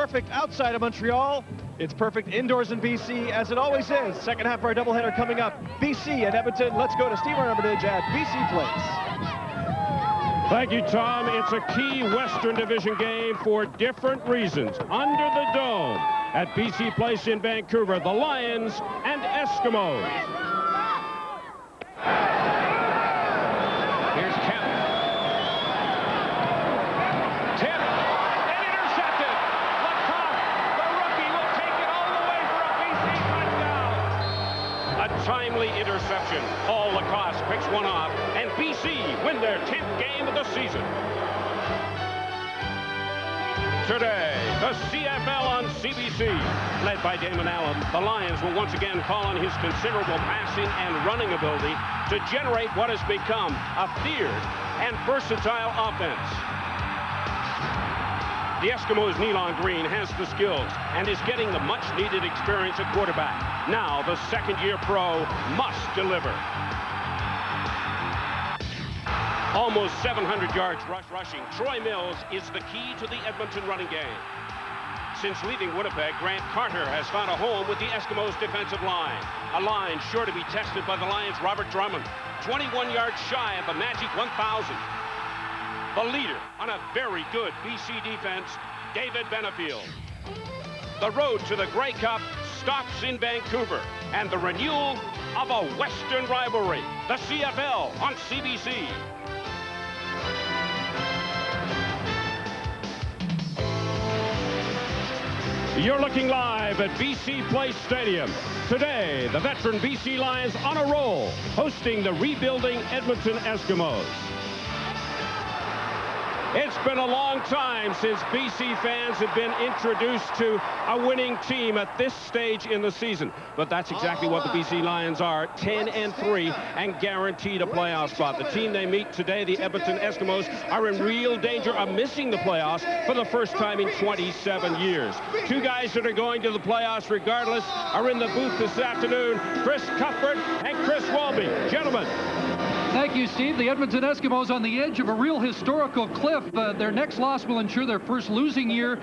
perfect outside of Montreal. It's perfect indoors in BC, as it always is. Second half of our doubleheader coming up. BC and Edmonton. Let's go to Steve Armitage at BC Place. Thank you, Tom. It's a key Western Division game for different reasons. Under the dome at BC Place in Vancouver, the Lions and Eskimos. Here's Kemp. Tip and intercepted. Lacoste, the rookie, will take it all the way for a BC touchdown. A timely interception. Paul Lacoste picks one off, and BC win their 10th game of the season. Today, the CFL on CBC. Led by Damon Allen, the Lions will once again call on his considerable passing and running ability to generate what has become a feared and versatile offense. The Eskimos' Nealon Green has the skills and is getting the much-needed experience at quarterback. Now, the second-year pro must deliver. Almost 700 yards rushing. Troy Mills is the key to the Edmonton running game. Since leaving Winnipeg, Grant Carter has found a home with the Eskimos' defensive line. A line sure to be tested by the Lions' Robert Drummond. 21 yards shy of the magic 1,000. The leader on a very good BC defense, David Benefield. The road to the Grey Cup stops in Vancouver, and the renewal of a Western rivalry, the CFL on CBC. You're looking live at BC Place Stadium. Today, the veteran BC Lions on a roll, hosting the rebuilding Edmonton Eskimos. It's been a long time since BC fans have been introduced to a winning team at this stage in the season. But that's exactly what the BC Lions are, 10-3 and guaranteed a playoff spot. The team they meet today, the Edmonton Eskimos, are in real danger of missing the playoffs for the first time in 27 years. Two guys that are going to the playoffs regardless are in the booth this afternoon, Chris Cuthbert and Chris Walby. Gentlemen. Thank you, Steve. The Edmonton Eskimos on the edge of a real historical cliff. Their next loss will ensure their first losing year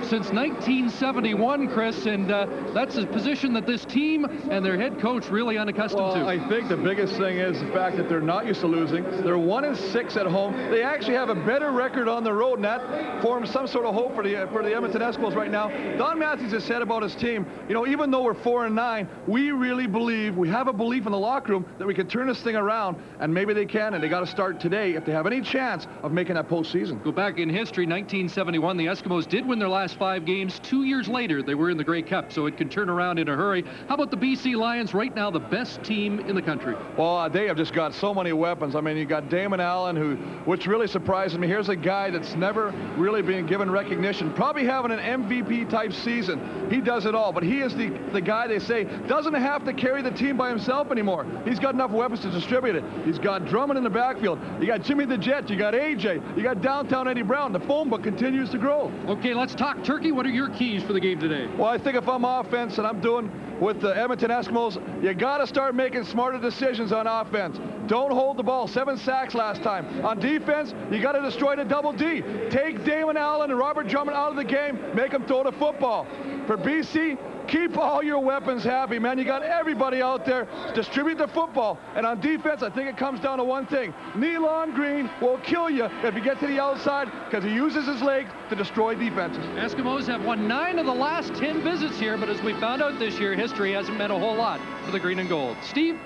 since 1971, Chris, and that's a position that this team and their head coach really unaccustomed to. I think the biggest thing is the fact that they're not used to losing. They're 1-6 at home. They actually have a better record on the road, and that forms some sort of hope for the Edmonton Eskimos right now. Don Matthews has said about his team, you know, even though we're 4-9, we really believe, we have a belief in the locker room that we can turn this thing around, and maybe they can, and they got to start today if they have any chance of making that postseason. Go back in history, 1971, the Eskimos did win their last 5 games. 2 years later, they were in the Grey Cup, so it can turn around in a hurry. How about the BC Lions, right now the best team in the country? Well, they have just got so many weapons. I mean, you got Damon Allen, which really surprises me. Here's a guy that's never really been given recognition, probably having an MVP-type season. He does it all, but he is the guy they say doesn't have to carry the team by himself anymore. He's got enough weapons to distribute it. He's got Drummond in the backfield. You got Jimmy the Jet. You got AJ. You got downtown Eddie Brown. The phone book continues to grow. Okay, let's talk turkey. What are your keys for the game today? Well, I think if I'm offense and I'm doing with the Edmonton Eskimos, you got to start making smarter decisions on offense. Don't hold the ball. 7 sacks last time. On defense, you got to destroy the double D. Take Damon Allen and Robert Drummond out of the game. Make them throw the football. For BC, keep all your weapons happy, man. You got everybody out there. Distribute the football. And on defense, I think it comes down to one thing. Nealon Green will kill you if you get to the outside because he uses his legs to destroy defenses. Eskimos have won 9 of the last 10 visits here, but as we found out this year, history hasn't meant a whole lot for the green and gold. Steve?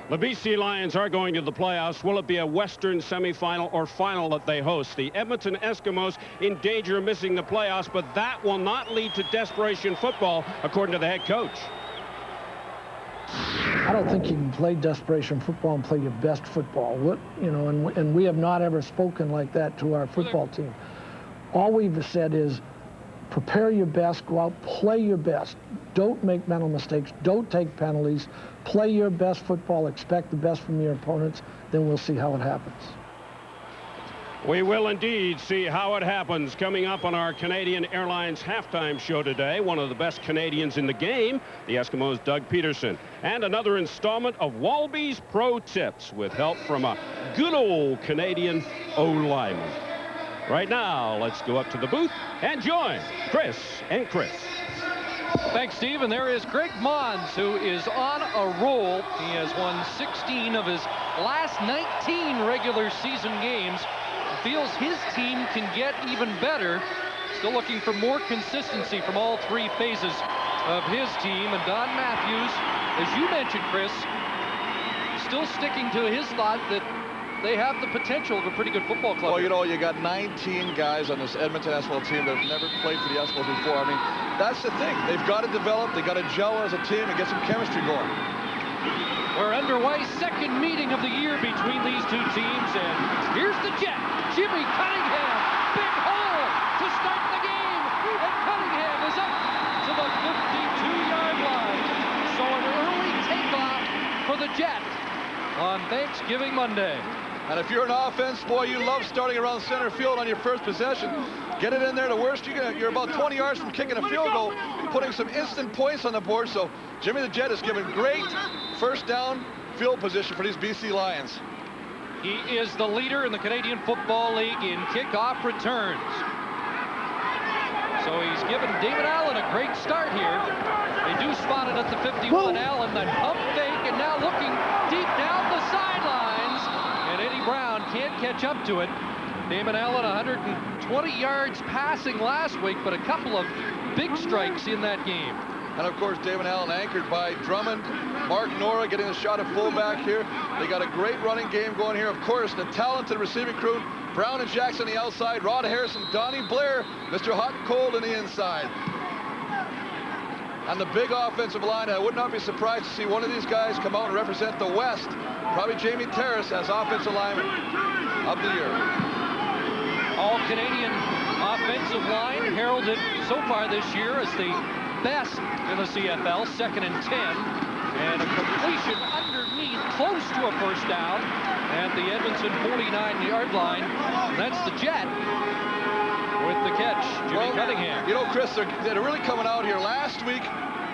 The BC Lions are going to the playoffs. Will it be a Western semifinal or final that they host? The Edmonton Eskimos in danger of missing the playoffs, but that will not lead to desperation football, according to the head coach. I don't think you can play desperation football and play your best football. And we have not ever spoken like that to our football team. All we've said is prepare your best, go out, play your best. Don't make mental mistakes. Don't take penalties. Play your best football. Expect the best from your opponents. Then we'll see how it happens. We will indeed see how it happens. Coming up on our Canadian Airlines halftime show today, one of the best Canadians in the game, the Eskimos' Doug Peterson. And another installment of Walby's Pro Tips with help from a good old Canadian O-lineman. Right now, let's go up to the booth and join Chris and Chris. Thanks, Steve. And there is Greg Mons, who is on a roll. He has won 16 of his last 19 regular season games. Feels his team can get even better. Still looking for more consistency from all three phases of his team. And Don Matthews, as you mentioned, Chris, still sticking to his thought that they have the potential of a pretty good football club. Well, you know, you got 19 guys on this Edmonton Eskimo team that have never played for the Eskimos before. I mean, that's the thing. They've got to develop, they got to gel as a team and get some chemistry going. We're underway, second meeting of the year between these two teams, and here's the Jet, Jimmy Cunningham, big hole to start the game, and Cunningham is up to the 52-yard line. So an early takeoff for the Jet on Thanksgiving Monday. And if you're an offense, boy, you love starting around center field on your first possession. Get it in there. The worst, you're about 20 yards from kicking a field goal, putting some instant points on the board. So Jimmy the Jet has given great first down field position for these BC Lions. He is the leader in the Canadian Football League in kickoff returns. So he's given David Allen a great start here. They do spot it at the 51. Allen, that pump fake, and now looking deep down the sidelines. And Eddie Brown can't catch up to it. Damon Allen, 120 yards passing last week, but a couple of big strikes in that game. And of course, Damon Allen anchored by Drummond. Mark Nora getting a shot at fullback here. They got a great running game going here. Of course, the talented receiving crew, Brown and Jackson on the outside, Rod Harrison, Donnie Blair, Mr. Hot and Cold on the inside. And the big offensive line, I would not be surprised to see one of these guys come out and represent the West. Probably Jamie Terrace as offensive lineman of the year. All-Canadian offensive line heralded so far this year as the best in the CFL, 2nd and 10. And a completion underneath, close to a first down at the Edmonton 49-yard line. That's the Jet with the catch, Jimmy Cunningham. You know, Chris, they're really coming out here. Last week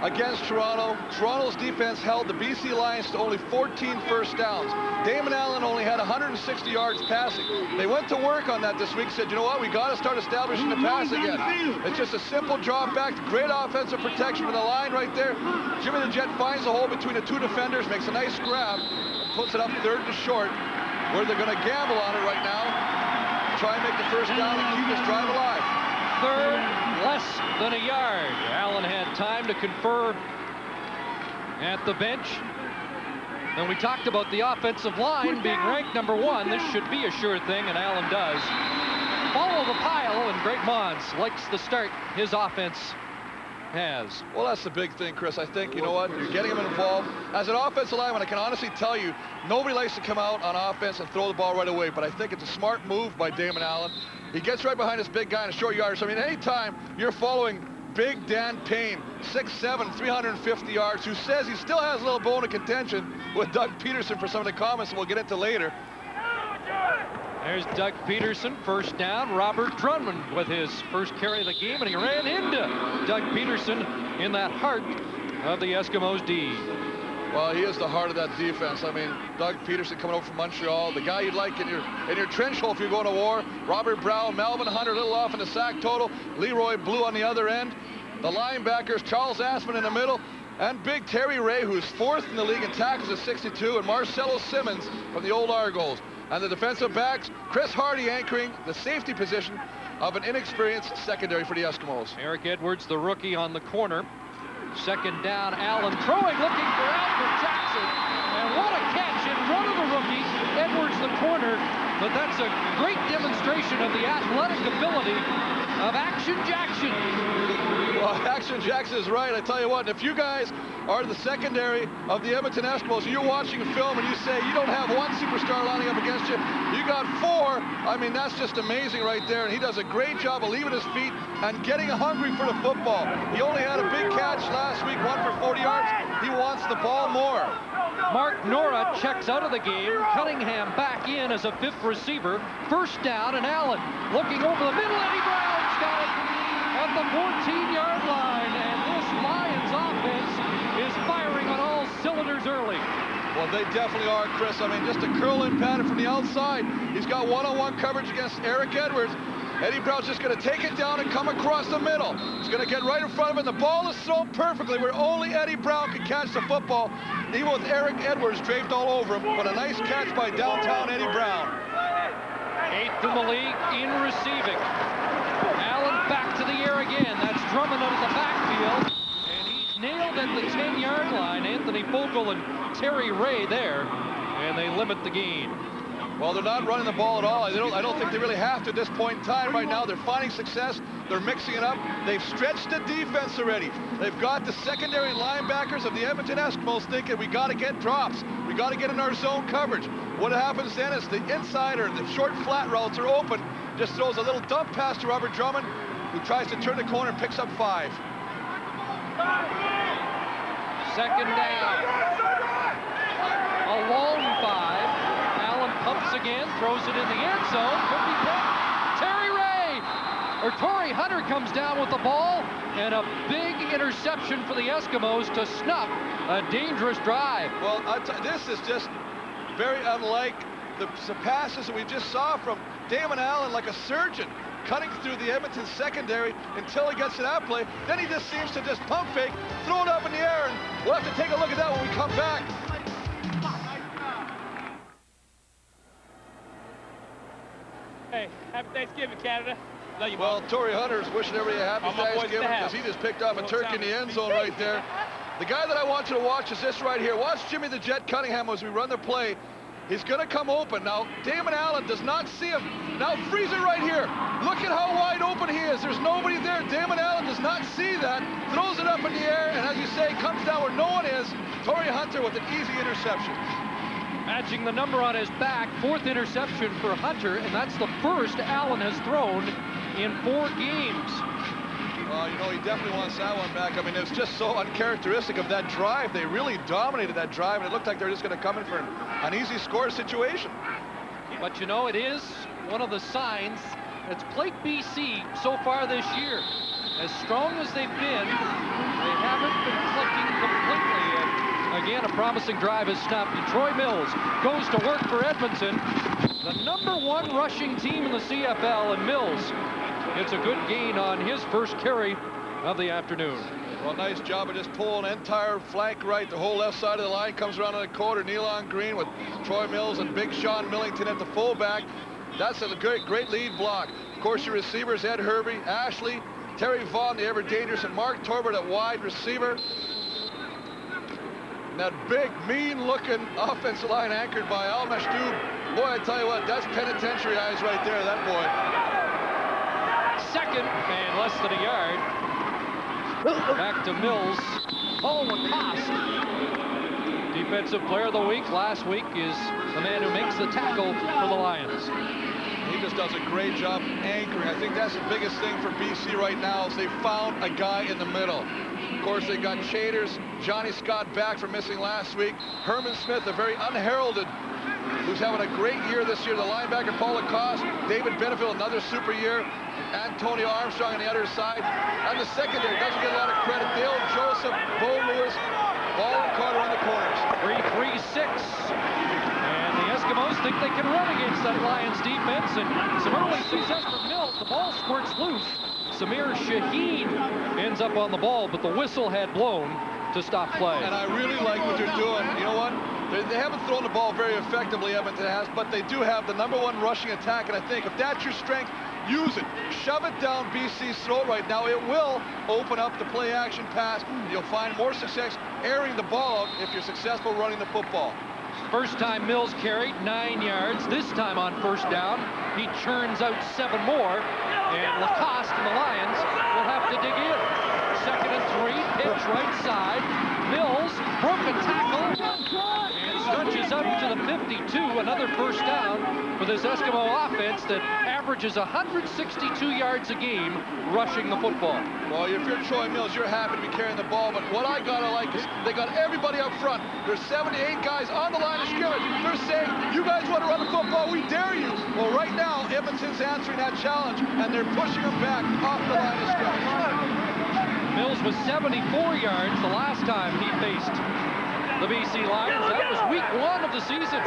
against Toronto, Toronto's defense held the BC Lions to only 14 first downs. Damon Allen only had 160 yards passing. They went to work on that this week, said, you know what, we got to start establishing the pass again. It's just a simple drop back, great offensive protection for the line right there. Jimmy the Jet finds a hole between the two defenders, makes a nice grab, and puts it up 3rd and short, where they're going to gamble on it right now. Try and make the first down and keep this drive alive. 3rd, less than a yard. Allen had time to confer at the bench. And we talked about the offensive line being ranked number 1. This should be a sure thing, and Allen does. Follow the pile, and Greg Mons likes the start his offense has. Well, that's the big thing, Chris. I think, you know what, you're getting him involved. As an offensive lineman, I can honestly tell you, nobody likes to come out on offense and throw the ball right away, but I think it's a smart move by Damon Allen. He gets right behind this big guy in a short yardage. I mean, anytime you're following Big Dan Payne, 6'7", 350 yards, who says he still has a little bone of contention with Doug Peterson for some of the comments that we'll get into later. There's Doug Peterson, first down. Robert Drummond with his first carry of the game, and he ran into Doug Peterson in that heart of the Eskimos D. Well, he is the heart of that defense. I mean, Doug Peterson coming over from Montreal, the guy you'd like in your trench hole if you're going to war. Robert Brown, Melvin Hunter, a little off in the sack total. Leroy Blue on the other end. The linebackers, Charles Assman in the middle, and big Terry Ray, who's 4th in the league in tackles at 62, and Marcelo Simmons from the old Argos. And the defensive backs, Chris Hardy anchoring the safety position of an inexperienced secondary for the Eskimos. Eric Edwards, the rookie, on the corner. 2nd down, Allen throwing, looking for Albert Jackson. And what a catch in front of the rookie. Edwards, the corner. But that's a great demonstration of the athletic ability of Action Jackson. Well, Action Jackson is right. I tell you what, if you guys are the secondary of the Edmonton Eskimos, you're watching a film and you say you don't have one superstar lining up against you, you got 4. I mean, that's just amazing right there. And he does a great job of leaving his feet and getting hungry for the football. He only had a big catch last week, 1 for 40 yards. He wants the ball more. Mark Nora checks out of the game. Cunningham back in as a 5th receiver. First down, and Allen looking over the middle. Eddie Brown's got it at the 14-yard line. And this Lions offense is firing on all cylinders early. Well, they definitely are, Chris. I mean, just a curl-in pattern from the outside. He's got one-on-one coverage against Eric Edwards. Eddie Brown's just going to take it down and come across the middle. He's going to get right in front of him. The ball is thrown perfectly where only Eddie Brown can catch the football, even with Eric Edwards draped all over him. But a nice catch by downtown Eddie Brown. 8th in the league in receiving. Allen back to the air again. That's Drummond out of the backfield. And he's nailed at the 10-yard line. Anthony Vogel and Terry Ray there. And they limit the gain. Well, they're not running the ball at all. I don't think they really have to at this point in time right now. They're finding success. They're mixing it up. They've stretched the defense already. They've got the secondary linebackers of the Edmonton Eskimos thinking we got to get drops. We got to get in our zone coverage. What happens then is the inside or the short flat routes are open. Just throws a little dump pass to Robert Drummond, who tries to turn the corner and picks up 5. Second down. A long 5. Pumps again, throws it in the end zone. Could be picked. Terry Ray or Torrey Hunter comes down with the ball, and a big interception for the Eskimos to snuff a dangerous drive. Well, this is just very unlike the passes that we just saw from Damon Allen, like a surgeon, cutting through the Edmonton secondary until he gets to that play. Then he just seems to just pump fake, throw it up in the air, and we'll have to take a look at that when we come back. Hey, happy Thanksgiving, Canada. Love you, well, Torrey Hunter's wishing everybody a happy Thanksgiving because he just picked off a turkey in the end zone right there. The guy that I want you to watch is this right here. Watch Jimmy the Jet Cunningham as we run the play. He's going to come open. Now, Damon Allen does not see him. Now, freeze it right here. Look at how wide open he is. There's nobody there. Damon Allen does not see that. Throws it up in the air, and as you say, comes down where no one is. Torrey Hunter with an easy interception. Matching the number on his back, 4th interception for Hunter, and that's the first Allen has thrown in 4 games. Well, you know, he definitely wants that one back. I mean, it's just so uncharacteristic of that drive. They really dominated that drive, and it looked like they were just going to come in for an easy score situation. But, you know, it is one of the signs that's plagued BC so far this year. As strong as they've been, they haven't been clicking completely. And again, a promising drive is snapped. And Troy Mills goes to work for Edmonton, the #1 rushing team in the CFL, and Mills gets a good gain on his first carry of the afternoon. Well, nice job of just pulling entire flank right. The whole left side of the line comes around on the quarter. Nealon Green with Troy Mills and Big Sean Millington at the fullback. That's a great lead block. Of course, your receivers, Ed Hervey, Ashley, Terry Vaughn, the ever-dangerous, and Mark Torbert at wide receiver. And that big, mean-looking offensive line anchored by Al Mashdoub. Boy, I tell you what, that's penitentiary eyes right there, that boy. Second and less than a yard. Back to Mills. Paul Lacoste, defensive player of the week last week, is the man who makes the tackle for the Lions. He just does a great job anchoring. I think that's the biggest thing for BC right now is they found a guy in the middle. Of course, they got Shaders, Johnny Scott back from missing last week. Herman Smith, a very unheralded, who's having a great year this year. The linebacker, Paul Lacoste, David Benefield, another super year. Antonio Armstrong on the other side. And the secondary doesn't get a lot of credit. Dale Joseph, Bo Lewis, Ball and Carter on the corners. 3-3-6. And the Eskimos think they can run against that Lions defense, and some early success for Mills. The ball squirts loose. Samir Shaheen ends up on the ball, but the whistle had blown to stop play. And I really like what they're doing. You know what? They haven't thrown the ball very effectively, Edmonton has, but they do have the #1 rushing attack, and I think if that's your strength, use it. Shove it down BC's throat right now. It will open up the play-action pass. You'll find more success airing the ball out if you're successful running the football. First time Mills carried 9 yards. This time on first down, he churns out 7 more, and Lacoste and the Lions will have to dig in. 2nd and 3, pitch right side. Mills, broken tackle, and stretches up to the 52. Another first down for this Eskimo offense that averages 162 yards a game rushing the football. Well, if you're Troy Mills, you're happy to be carrying the ball, but what I gotta like is they got everybody up front. There's 7 to 8 guys on the line of scrimmage. They're saying, you guys want to run the football, we dare you. Well, right now, Edmonton's answering that challenge, and they're pushing them back off the line of scrimmage. Mills was 74 yards the last time he faced the BC Lions. That was week 1 of the season.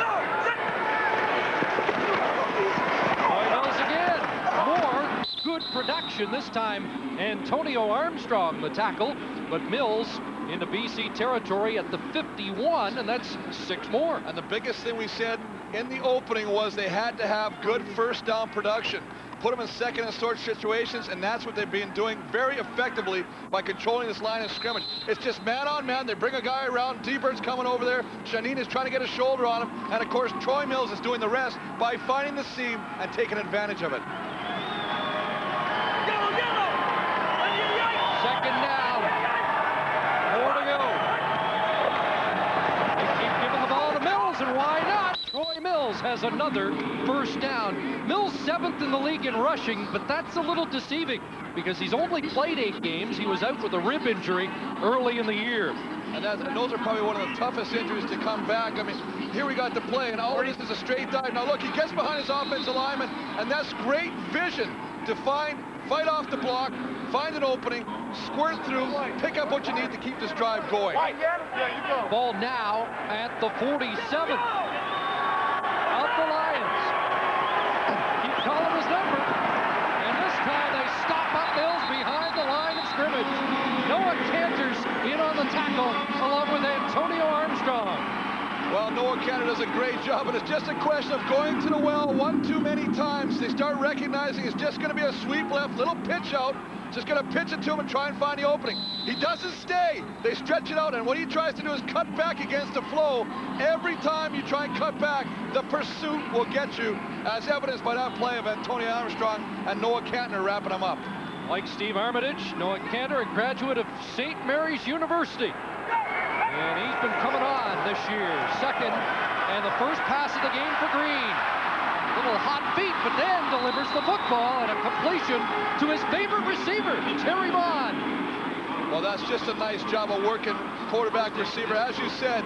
Troy Mills again. Moore good production. This time, Antonio Armstrong, the tackle, but Mills into BC territory at the 51, and that's 6 more. And the biggest thing we said in the opening was they had to have good first down production. Put them in second and short situations, and that's what they've been doing very effectively by controlling this line of scrimmage. It's just man on man. They bring a guy around. D-Bird's coming over there. Shanine is trying to get a shoulder on him. And, of course, Troy Mills is doing the rest by finding the seam and taking advantage of it. Second down. 4 to go. They keep giving the ball to Mills, and why not? Troy Mills has another first down. Mills 7th in the league in rushing, but that's a little deceiving because he's only played 8 games. He was out with a rib injury early in the year. And those are probably one of the toughest injuries to come back. I mean, here we got the play, and all it is a straight dive. Now look, he gets behind his offensive lineman, and that's great vision to fight off the block, find an opening, squirt through, pick up what you need to keep this drive going. Ball now at the 47 of the Lions. Keep calling his number, and this time they stop up Mills behind the line of scrimmage. Noah Cantor's in on the tackle along with Antonio Armstrong. Well, Noah Cantor does a great job, but it's just a question of going to the well one too many times. They start recognizing it's just going to be a sweep left, little pitch out, just going to pitch it to him and try and find the opening. He doesn't stay. They stretch it out, and what he tries to do is cut back against the flow. Every time you try and cut back, the pursuit will get you, as evidenced by that play of Antonio Armstrong and Noah Cantor wrapping him up. Like Steve Armitage, Noah Cantor, a graduate of St. Mary's University. And he's been coming on this year. Second, and the first pass of the game for Green. Little hot feet, but then delivers the football and a completion to his favorite receiver, Terry Vaughn. Well, that's just a nice job of working quarterback receiver. As you said,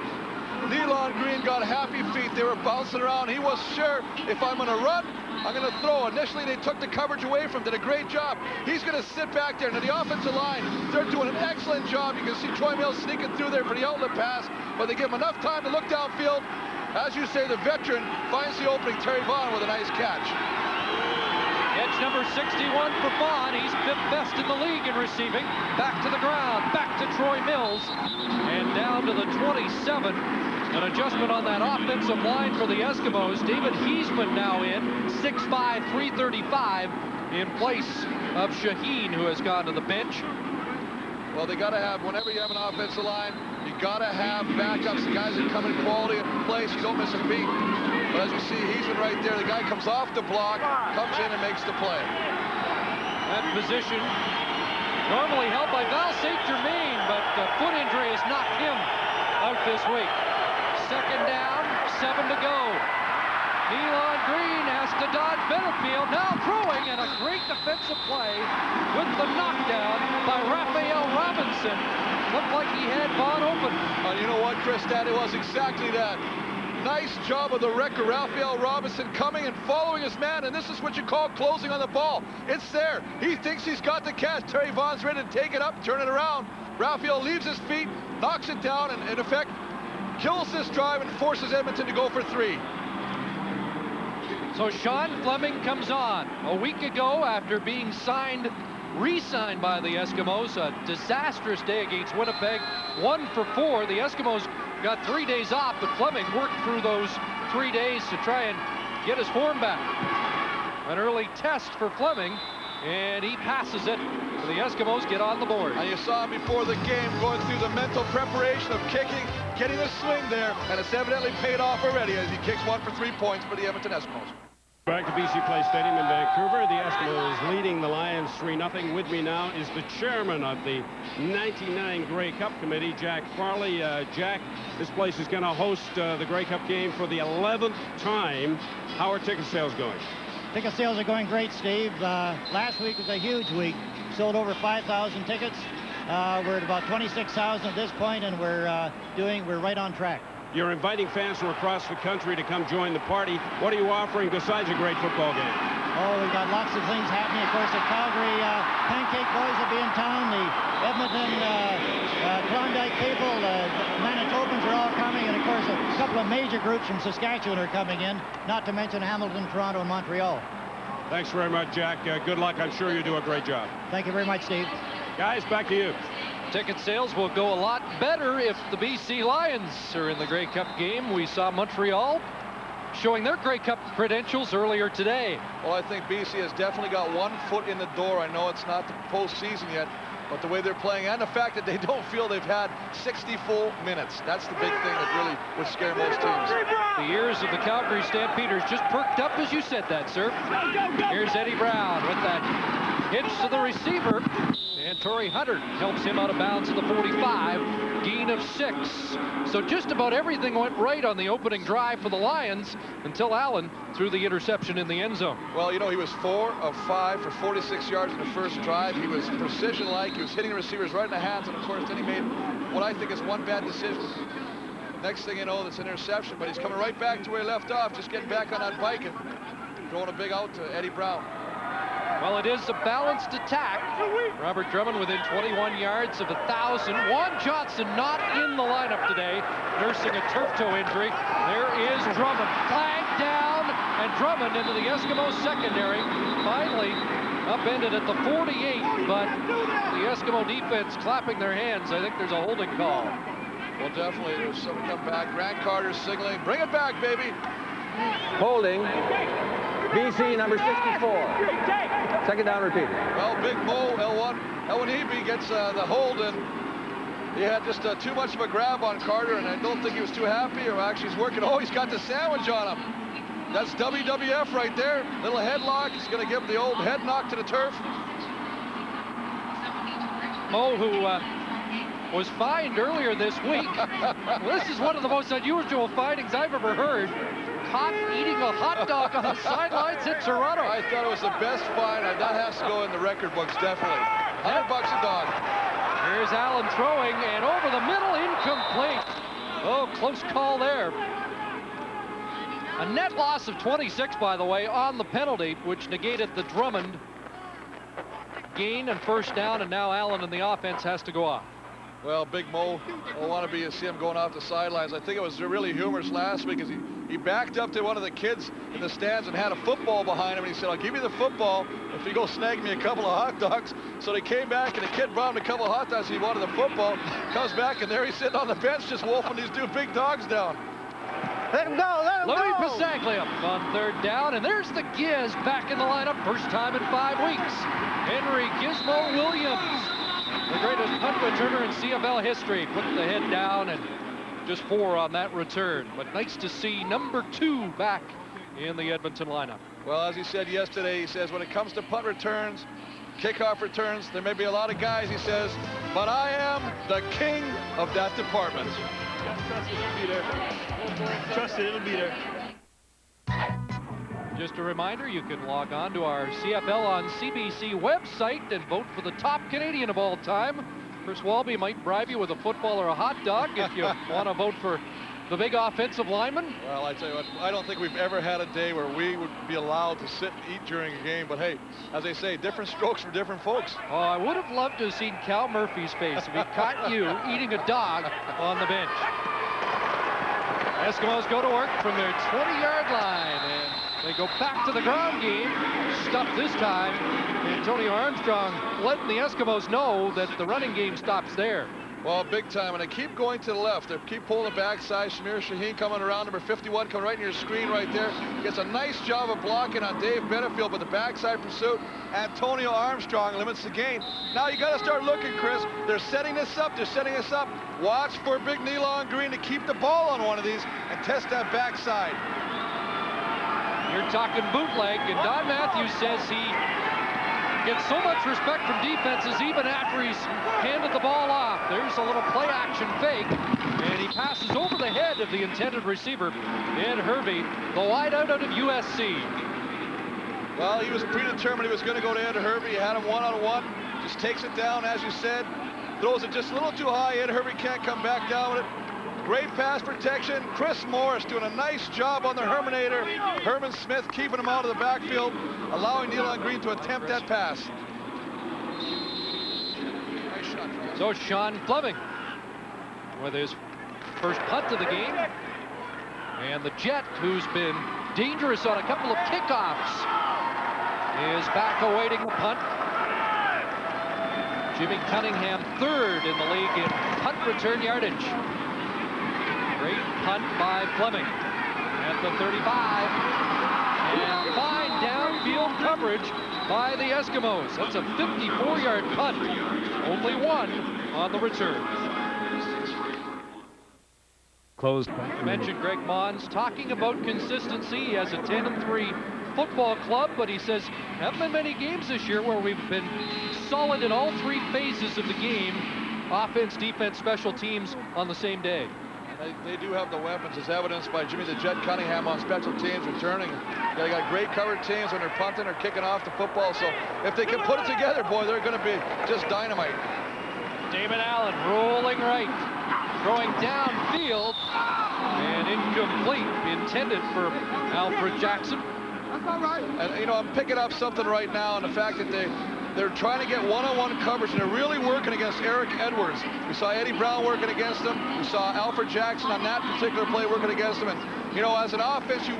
Nealon Green got happy feet. They were bouncing around. He was sure, if I'm going to run, I'm going to throw. Initially, they took the coverage away from him, did a great job. He's going to sit back there. Now, the offensive line, they're doing an excellent job. You can see Troy Mills sneaking through there for the outlet pass, but they give him enough time to look downfield. As you say, the veteran finds the opening, Terry Vaughn, with a nice catch. Edge number 61 for Vaughn. He's 5th best in the league in receiving. Back to the ground, back to Troy Mills, and down to the 27. An adjustment on that offensive line for the Eskimos. David Heisman now in, 6'5", 335, in place of Shaheen, who has gone to the bench. Well, they got to have, whenever you have an offensive line, you got to have backups, the guys that come in quality and place. You don't miss a beat. But as you see, Heisman right there, the guy comes off the block, comes in and makes the play. That position normally held by Val St. Germain, but the foot injury has knocked him out this week. Second down, 7 to go. Nealon Green has to dodge Benefield, now throwing, and a great defensive play with the knockdown by Raphael Robinson. Looked like he had Vaughn open. You know what, Chris, that it was exactly that. Nice job of the wrecker, Raphael Robinson, coming and following his man, and this is what you call closing on the ball. It's there. He thinks he's got the catch. Terry Vaughn's ready to take it up, turn it around. Raphael leaves his feet, knocks it down, and in effect, kills this drive and forces Edmonton to go for 3. So Sean Fleming comes on a week ago after being re-signed by the Eskimos. A disastrous day against Winnipeg, 1 for 4. The Eskimos got 3 days off, but Fleming worked through those 3 days to try and get his form back. An early test for Fleming, and he passes it. The Eskimos get on the board. And you saw him before the game going through the mental preparation of kicking, getting a swing there, and it's evidently paid off already as he kicks 1 for 3 points for the Edmonton Eskimos. Back to BC Place Stadium in Vancouver. The Eskimos leading the Lions 3-0. With me now is the chairman of the 99 Grey Cup Committee, Jack Farley. Jack, this place is going to host the Grey Cup game for the 11th time. How are ticket sales going? Ticket sales are going great, Steve. Last week was a huge week. Sold over 5,000 tickets. We're at about 26,000 at this point, and we're right on track. You're inviting fans from across the country to come join the party. What are you offering besides a great football game? Oh, we've got lots of things happening. Of course, the Calgary Pancake Boys will be in town. The Edmonton Klondike people, the Manitobans are all coming. And, of course, a couple of major groups from Saskatchewan are coming in, not to mention Hamilton, Toronto, and Montreal. Thanks very much, Jack. Good luck. I'm sure you do a great job. Thank you very much, Steve. Guys, back to you. Ticket sales will go a lot better if the BC Lions are in the Grey Cup game. We saw Montreal showing their Grey Cup credentials earlier today. Well, I think BC has definitely got one foot in the door. I know it's not the postseason yet, but the way they're playing and the fact that they don't feel they've had 60 full minutes. That's the big thing that really would scare most teams. The ears of the Calgary Stampeders just perked up as you said that, sir. Here's Eddie Brown with that hitch to the receiver. And Torrey Hunter helps him out of bounds at the 45. Gain of 6. So just about everything went right on the opening drive for the Lions until Allen threw the interception in the end zone. Well, you know, he was 4 of 5 for 46 yards in the first drive. He was precision-like. He was hitting the receivers right in the hands. And, of course, then he made what I think is one bad decision. Next thing you know, it's an interception. But he's coming right back to where he left off, just getting back on that bike and throwing a big out to Eddie Brown. Well, it is a balanced attack. Robert Drummond within 21 yards of 1,000. Juan Johnson not in the lineup today, nursing a turf toe injury. There is Drummond, flagged down, and Drummond into the Eskimos secondary. Finally upended at the 48, but the Eskimo defense clapping their hands. I think there's a holding call. Well, definitely, there's someone come back. Grant Carter signaling, bring it back, baby. Holding. BC number 64. Second down repeat. Well, Big Mo, Elwanebe gets the hold, and he had just too much of a grab on Carter, and I don't think he was too happy, or actually he's working. Oh, he's got the sandwich on him. That's WWF right there. Little headlock. He's going to give him the old head knock to the turf. Mo, who was fined earlier this week. Well, this is one of the most unusual findings I've ever heard. Caught eating a hot dog on the sidelines in Toronto. I thought it was the best fine. That has to go in the record books, definitely. $100 a dog. Here's Allen throwing, and over the middle, incomplete. Oh, close call there. A net loss of 26, by the way, on the penalty, which negated the Drummond gain and first down, and now Allen in the offense has to go off. Well, Big Mo, I want to see him going off the sidelines. I think it was really humorous last week as he backed up to one of the kids in the stands and had a football behind him, and he said, I'll give you the football if you go snag me a couple of hot dogs. So they came back, and the kid brought him a couple of hot dogs. He wanted the football. Comes back, and there he's sitting on the bench just wolfing these two big dogs down. Let him go, let him Louis go. Pasaglia on third down, and there's the Giz back in the lineup, first time in 5 weeks. Henry Gizmo Williams, the greatest punt returner in CFL history, put the head down, and just 4 on that return. But nice to see number 2 back in the Edmonton lineup. Well, as he said yesterday, he says when it comes to punt returns, kickoff returns, there may be a lot of guys, he says, but I am the king of that department. Trust it, it'll be there. Trust it, it'll be there. Just a reminder, you can log on to our CFL on CBC website and vote for the top Canadian of all time. Chris Walby might bribe you with a football or a hot dog if you want to vote for the big offensive lineman. Well, I tell you what, I don't think we've ever had a day where we would be allowed to sit and eat during a game. But hey, as they say, different strokes for different folks. Oh, I would have loved to have seen Cal Murphy's face if he caught you eating a dog on the bench. Eskimos go to work from their 20-yard line, and they go back to the ground game. Stuffed this time. Antonio Armstrong letting the Eskimos know that the running game stops there. Well, big time, and they keep going to the left. They keep pulling the backside. Shamir Shaheen coming around, number 51 coming right in your screen right there. Gets a nice job of blocking on Dave Benefield, but the backside pursuit, Antonio Armstrong limits the gain. Now you got to start looking, Chris. They're setting this up. They're setting this up. Watch for Big Nealon Green to keep the ball on one of these and test that backside. You're talking bootleg, and Don Matthews says he gets so much respect from defenses even after he's handed the ball off. There's a little play action fake, and he passes over the head of the intended receiver, Ed Hervey, the wideout out of USC. Well, he was predetermined he was going to go to Ed Hervey. He had him one-on-one, just takes it down, as you said, throws it just a little too high. Ed Hervey can't come back down with it. Great pass protection. Chris Morris doing a nice job on the Herminator. Herman Smith keeping him out of the backfield, allowing Nealon Green to attempt that pass. Nice shot. So Sean Fleming with his first punt of the game. And the Jet, who's been dangerous on a couple of kickoffs is back awaiting the punt. Jimmy Cunningham, third in the league in punt return yardage. Great punt by Fleming at the 35. And fine downfield coverage by the Eskimos. That's a 54-yard punt. Only one on the return. Closed. You mentioned Greg Mons talking about consistency. He has a 10-3 football club, but he says haven't been many games this year where we've been solid in all three phases of the game: offense, defense, special teams on the same day. They do have the weapons, as evidenced by Jimmy the Jet Cunningham on special teams returning. They got great covered teams when they're punting or kicking off the football. So if they can put it together, boy, they're going to be just dynamite. Damon Allen rolling right, throwing downfield, and incomplete, intended for Alfred Jackson. And, you know, I'm picking up something right now, and the fact that they're trying to get one-on-one coverage, and they're really working against Eric Edwards. We saw Eddie Brown working against him. We saw Alfred Jackson on that particular play working against him. And, you know, as an offense, you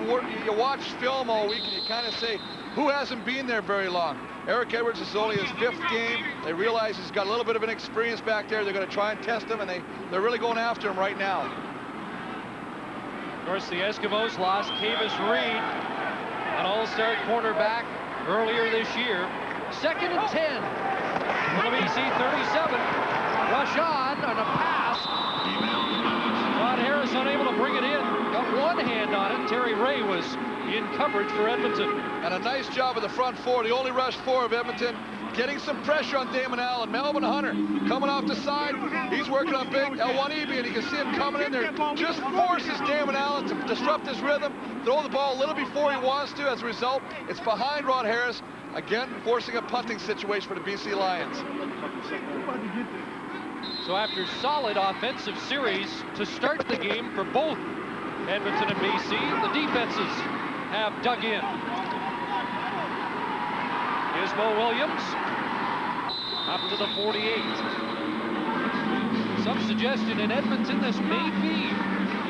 watch film all week, and you kind of say, who hasn't been there very long? Eric Edwards is only his 5th game. They realize he's got a little bit of an experience back there. They're going to try and test him, and they're really going after him right now. Of course, the Eskimos lost Kavis Reed, an all-star cornerback, earlier this year. 2nd and 10 from the BC 37. Rush on a pass. Rod Harris unable to bring it in. Got one hand on it. Terry Ray was in coverage for Edmonton. And a nice job of the front four, the only rush four of Edmonton, getting some pressure on Damon Allen. Melvin Hunter coming off the side. He's working on big L1EB, and you can see him coming in there. Just forces Damon Allen to disrupt his rhythm, throw the ball a little before he wants to. As a result, it's behind Rod Harris, again forcing a punting situation for the BC Lions. So after solid offensive series to start the game for both Edmonton and BC, the defenses have dug in. Gizmo Williams up to the 48. Some suggestion in Edmonton this may be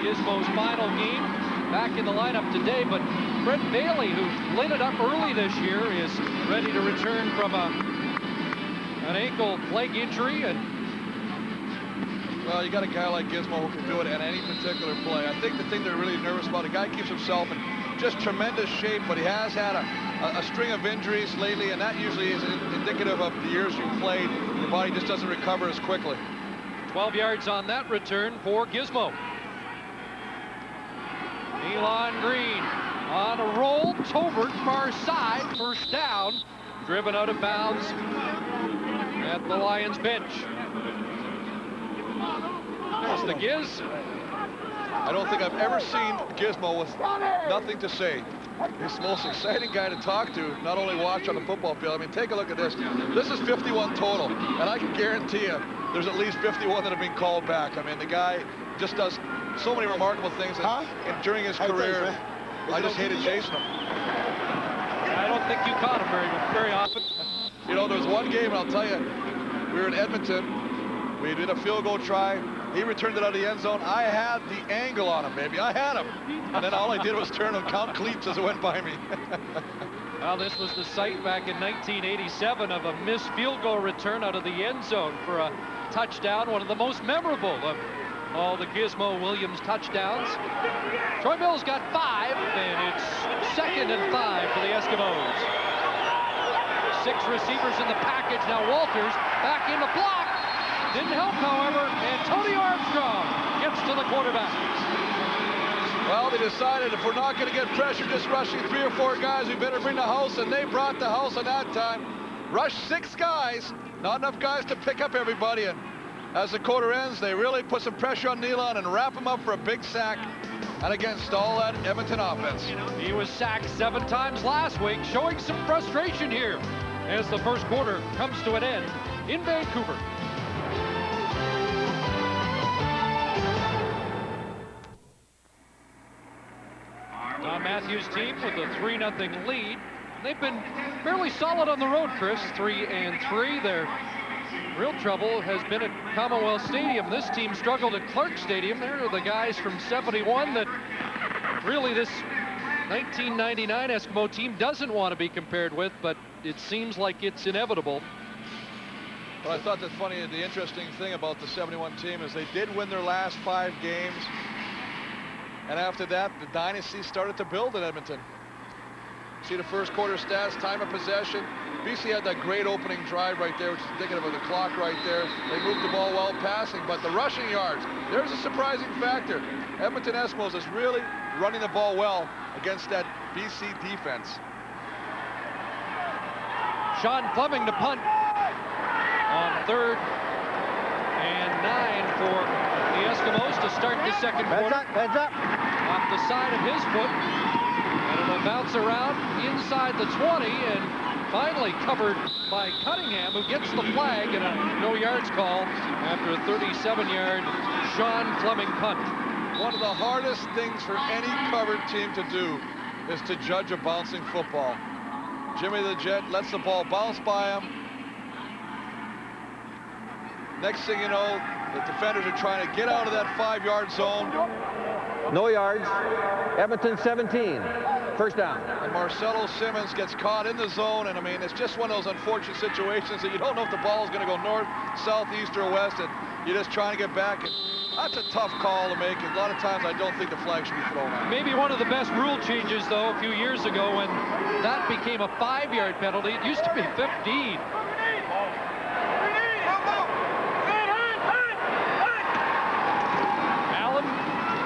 Gizmo's final game back in the lineup today, but Brett Bailey, who lit it up early this year, is ready to return from an ankle leg injury. And well, you got a guy like Gizmo who can do it at any particular play. I think the thing they're really nervous about, the guy keeps himself in just tremendous shape, but he has had a string of injuries lately, and that usually is indicative of the years you've played. Your body just doesn't recover as quickly. 12 yards on that return for Gizmo. Elon Green on a roll. Tobert far side. First down. Driven out of bounds at the Lions bench. There's the Giz. I don't think I've ever seen Gizmo with nothing to say. He's the most exciting guy to talk to, not only watch on the football field. I mean, take a look at this. This is 51 total, and I can guarantee you there's at least 51 that have been called back. I mean, the guy just does so many remarkable things, and during his career, I just hated chasing him. I don't think you caught him very often. You know, there was one game, and I'll tell you, we were in Edmonton. We did a field goal try. He returned it out of the end zone. I had the angle on him, baby. I had him. And then all I did was turn and count cleats as it went by me. Well, this was the site back in 1987 of a missed field goal return out of the end zone for a touchdown, one of the most memorable of all the Gizmo Williams touchdowns. Troy Mills got 5, and it's 2nd and 5 for the Eskimos. 6 receivers in the package. Now Walters back in the block. Didn't help, however. Antonio Armstrong gets to the quarterback. Well, they decided if we're not going to get pressure just rushing 3 or 4 guys, we better bring the house, and they brought the house at that time. Rushed 6 guys, not enough guys to pick up everybody, and as the quarter ends, they really put some pressure on Nealon and wrap him up for a big sack, and again, stall that Edmonton offense. He was sacked 7 times last week, showing some frustration here as the first quarter comes to an end in Vancouver. Don Matthews' team with a 3-0 lead. They've been fairly solid on the road, Chris. 3-3. Their real trouble has been at Commonwealth Stadium. This team struggled at Clark Stadium. They're the guys from 71 that really this 1999 Eskimo team doesn't want to be compared with, but it seems like it's inevitable. But I thought the interesting thing about the 71 team is they did win their last 5 games. And after that, the dynasty started to build in Edmonton. See the first quarter stats, time of possession. BC had that great opening drive right there, which is indicative of the clock right there. They moved the ball well passing, but the rushing yards, there's a surprising factor. Edmonton Eskimos is really running the ball well against that BC defense. Sean Fleming to punt on 3rd and 9 for the Eskimos to start the second quarter. Heads up. Off the side of his foot, and it'll bounce around inside the 20 and finally covered by Cunningham, who gets the flag and a no yards call after a 37-yard Sean Fleming punt. One of the hardest things for any covered team to do is to judge a bouncing football. Jimmy the Jet lets the ball bounce by him. Next thing you know, the defenders are trying to get out of that 5-yard zone. No yards. Edmonton 17. First down. And Marcelo Simmons gets caught in the zone, and I mean, it's just one of those unfortunate situations that you don't know if the ball is going to go north, south, east, or west, and you're just trying to get back. And that's a tough call to make. A lot of times I don't think the flag should be thrown out. Maybe one of the best rule changes, though, a few years ago when that became a 5-yard penalty. It used to be 15.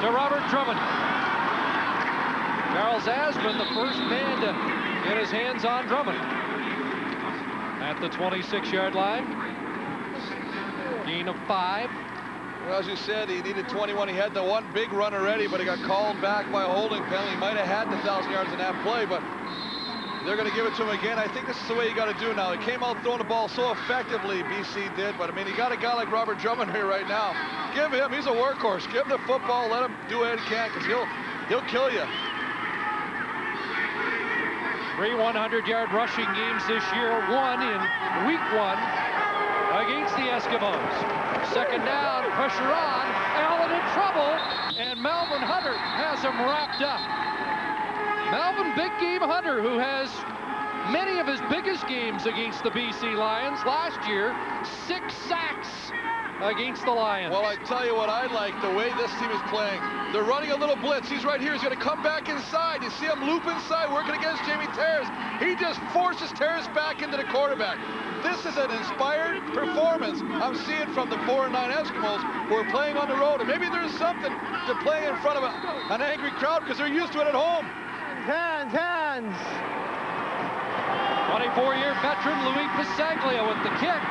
To Robert Drummond. Charles Asman, the first man to get his hands on Drummond. At the 26-yard line. Gain of 5. Well, as you said, he needed 21. He had the one big run already, but he got called back by a holding penalty. He might have had the 1,000 yards in that play, but they're going to give it to him again. I think this is the way you got to do now. He came out throwing the ball so effectively, BC did, but I mean, you got a guy like Robert Drummond here right now. Give him, he's a workhorse. Give him the football, let him do what he can, because he'll kill you. 3 100-yard rushing games this year, 1 in week 1 against the Eskimos. Second down, pressure on, Allen in trouble, and Melvin Hunter has him wrapped up. Melvin Big Game Hunter, who has many of his biggest games against the BC Lions. Last year, 6 sacks against the Lions. Well, I tell you what I like, the way this team is playing. They're running a little blitz. He's right here. He's going to come back inside. You see him loop inside, working against Jamie Terrace. He just forces Terrace back into the quarterback. This is an inspired performance I'm seeing from the 4 and 9 Eskimos who are playing on the road. And maybe there's something to play in front of an angry crowd because they're used to it at home. Hands. 24-year veteran Louis Pisaglia with the kick.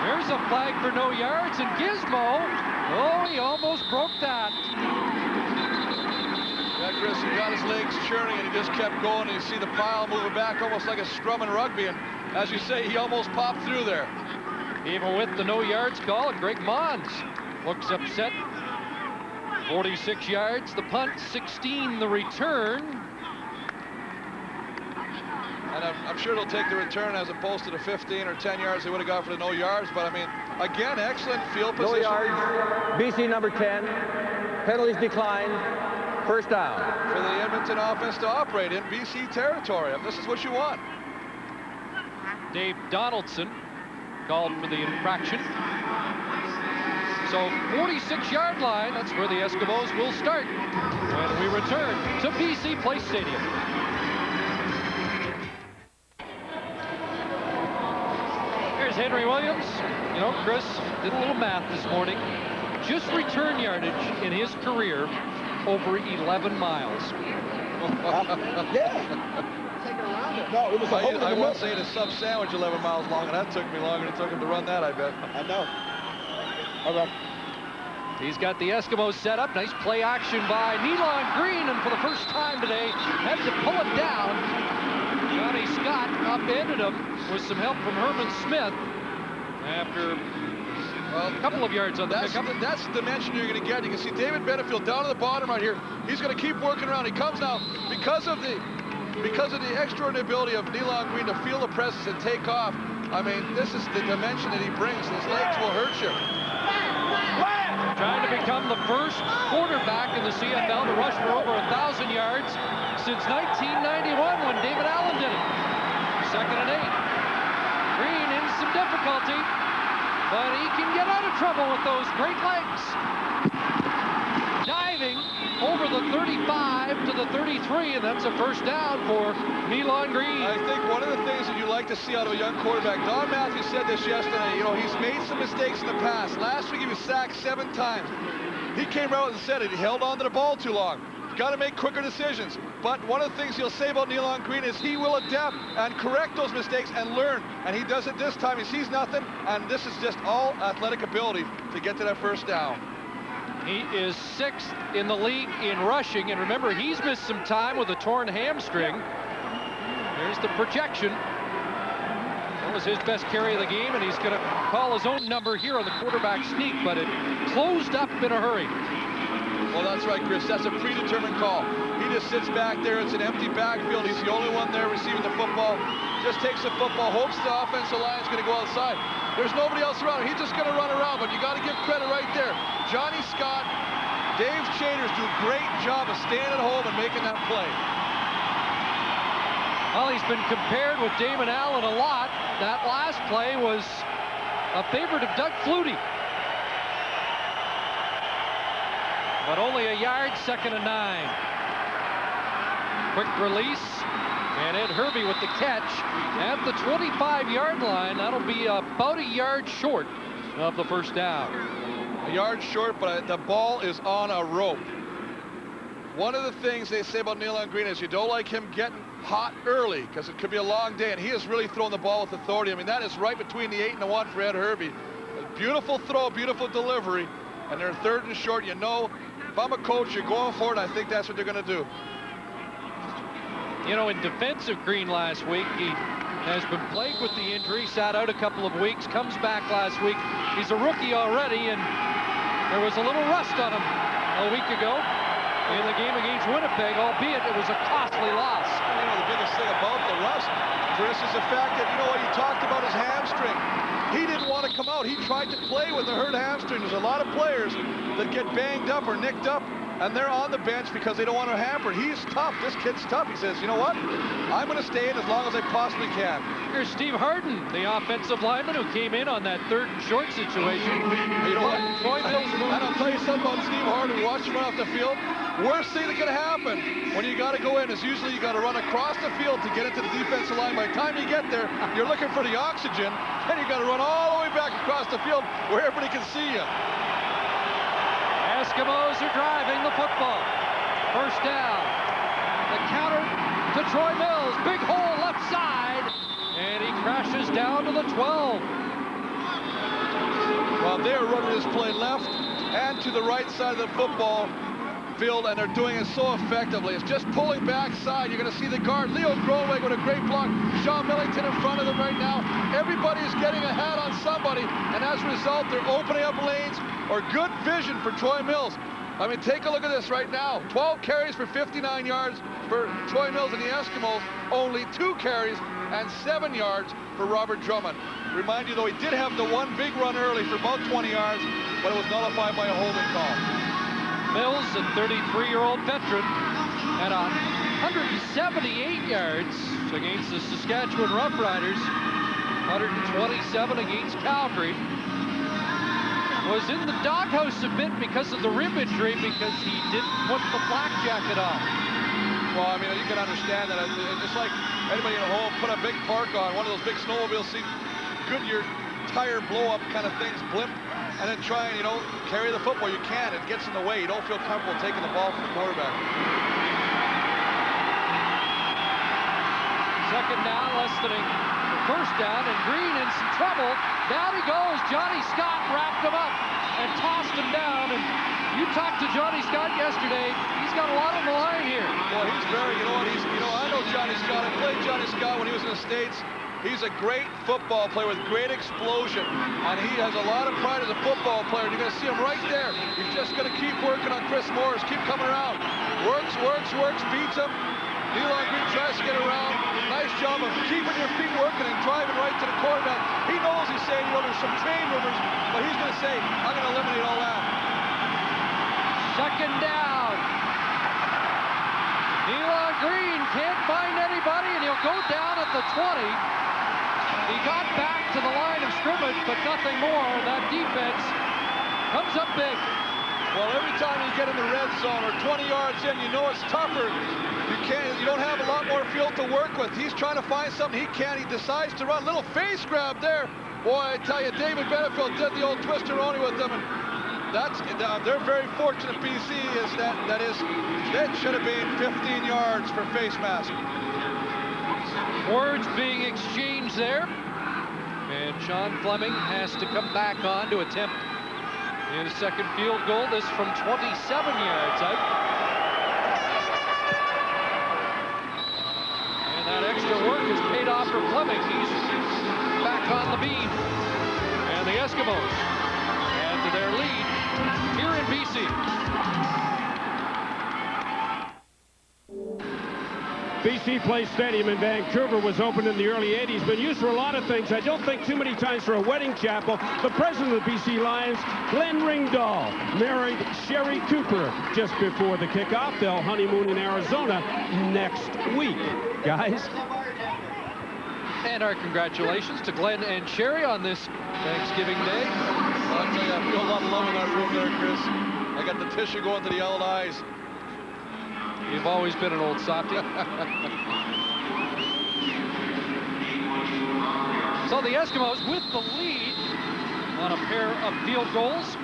There's a flag for no yards, and Gizmo, oh, he almost broke that. Yeah, Chris, he got his legs churning, and he just kept going, and you see the pile moving back almost like a scrum in rugby, and as you say, he almost popped through there. Even with the no yards call, Greg Mons looks upset. 46 yards, the punt, 16 the return. And I'm sure they'll take the return as opposed to the 15 or 10 yards they would have got for the no yards. But, I mean, again, excellent field position. No yards. BC number 10. Penalties declined. First down. For the Edmonton offense to operate in BC territory. And this is what you want. Dave Donaldson called for the infraction. So 46-yard line, that's where the Eskimos will start when we return to BC Place Stadium. Here's Henry Williams. You know, Chris did a little math this morning. Just return yardage in his career over 11 miles. No, it was I won't say the sub sandwich 11 miles long, and that took me longer than it took him to run that, I bet. I know. All right. He's got the Eskimos set up. Nice play action by Nealon Green, and for the first time today, had to pull it down. Johnny Scott upended him with some help from Herman Smith after a couple of yards on the pickup. That's the dimension you're going to get. You can see David Benefield down at the bottom right here. He's going to keep working around. He comes now because of the extraordinary ability of Nealon Green to feel the presence and take off. I mean, this is the dimension that he brings. His legs will hurt you. Trying to be become the first quarterback in the CFL to rush for over 1,000 yards since 1991 when David Allen did it. 2nd and 8. Green in some difficulty, but he can get out of trouble with those great legs. Diving over the 35 to the 33, and that's a first down for Nealon Green. I think one of the things that you like to see out of a young quarterback, Don Matthews said this yesterday, you know, he's made some mistakes in the past. Last week he was sacked 7 times. He came out and said it. He held on to the ball too long. Got to make quicker decisions. But one of the things he'll say about Nealon Green is he will adapt and correct those mistakes and learn. And he does it this time. He sees nothing, and this is just all athletic ability to get to that first down. He is 6th in the league in rushing, and remember, he's missed some time with a torn hamstring. Here's the projection. That was his best carry of the game, and he's going to call his own number here on the quarterback sneak, but it closed up in a hurry. Well, that's right, Chris. That's a predetermined call. He just sits back there. It's an empty backfield. He's the only one there receiving the football. Just takes the football, hopes the offensive line is going to go outside. There's nobody else around. He's just going to run around, but you got to give credit right there. Johnny Scott, Dave Chaders do a great job of staying at home and making that play. Well, he's been compared with Damon Allen a lot. That last play was a favorite of Doug Flutie. But only a yard, 2nd and 9. Quick release, and Ed Hervey with the catch at the 25-yard line. That'll be about a yard short of the first down. A yard short, but the ball is on a rope. One of the things they say about Nealon Green is you don't like him getting hot early because it could be a long day, and he has really thrown the ball with authority. I mean, that is right between the 8 and the 1 for Ed Hervey. A beautiful throw, beautiful delivery, and they're 3rd and short. You know, if I'm a coach, you're going for it. I think that's what they're going to do. You know, in defense of Green last week, he has been plagued with the injury, sat out a couple of weeks, comes back last week. He's a rookie already, and there was a little rust on him a week ago in the game against Winnipeg, albeit it was a costly loss. You know, the biggest thing about the rust, Chris, is the fact that, you know what, you talked about his hamstring. He didn't want to come out. He tried to play with a hurt hamstring. There's a lot of players that get banged up or nicked up, and they're on the bench because they don't want to hamper. He's tough. This kid's tough. He says, you know what? I'm going to stay in as long as I possibly can. Here's Steve Harden, the offensive lineman who came in on that 3rd and short situation. You know what? And I'll tell you something about Steve Harden. Watch him run off the field. Worst thing that can happen when you got to go in is usually you got to run across the field to get into the defensive line. By the time you get there, you're looking for the oxygen, and you got to run all the way back across the field where everybody can see you. Eskimos are driving the football. First down. The counter to Troy Mills. Big hole left side. And he crashes down to the 12. Well, they're running this play left and to the right side of the football field, and they're doing it so effectively. It's just pulling backside. You're going to see the guard, Leo Gronweg, with a great block. Sean Millington in front of them right now. Everybody is getting a hat on somebody, and as a result, they're opening up lanes or good vision for Troy Mills. I mean, take a look at this right now. 12 carries for 59 yards for Troy Mills and the Eskimos. Only 2 carries and 7 yards for Robert Drummond. Remind you, though, he did have the one big run early for about 20 yards, but it was nullified by a holding call. Mills, a 33-year-old veteran, at 178 yards against the Saskatchewan Roughriders, 127 against Calgary. Was in the doghouse a bit because of the rib injury, because he didn't put the flak jacket on. Well, I mean, you can understand that. It's like anybody at home put a big park on, one of those big snowmobiles, see Goodyear tire blow-up kind of things, blimp, and then try and, you know, carry the football. You can't. It gets in the way. You don't feel comfortable taking the ball from the quarterback. Second down, less than a first down, and Green in some trouble. Down he goes. Johnny Scott wrapped him up and tossed him down. And you talked to Johnny Scott yesterday. He's got a lot on the line here. Well, he's very, I know Johnny Scott. I played Johnny Scott when he was in the States. He's a great football player with great explosion, and he has a lot of pride as a football player. You're going to see him right there. He's just going to keep working on Chris Morris, keep coming around. Works, beats him. Nealon Green tries to get around. Nice job of keeping your feet working and driving right to the quarterback. He knows he's saying, you know, there's some train rumors, but he's going to say, I'm going to eliminate all that. Second down. Elon Green can't find anybody, and he'll go down at the 20. He got back to the line of scrimmage, but nothing more. That defense comes up big. Well, every time you get in the red zone or 20 yards in, you know it's tougher. You don't have a lot more field to work with. He's trying to find something he can't. He decides to run. Little face grab there. Boy, I tell you, David Benefield did the old twister-oni with them. And they're very fortunate, BC, that should have been 15 yards for face mask. Words being exchanged there. And Sean Fleming has to come back on to attempt his second field goal. This from 27 yards out. And that extra work has paid off for Fleming. He's back on the beam. And the Eskimos add to their lead here in BC. BC Place Stadium in Vancouver was opened in the early 80s, been used for a lot of things. I don't think too many times for a wedding chapel. The president of the BC Lions, Glenn Ringdahl, married Sherry Cooper just before the kickoff. They'll honeymoon in Arizona next week. Guys. And our congratulations to Glenn and Sherry on this Thanksgiving Day. Well, I'll tell you, I feel a lot of love in that room there, Chris. I got the tissue going to the yellow eyes. You've always been an old softy. So the Eskimos with the lead on a pair of field goals.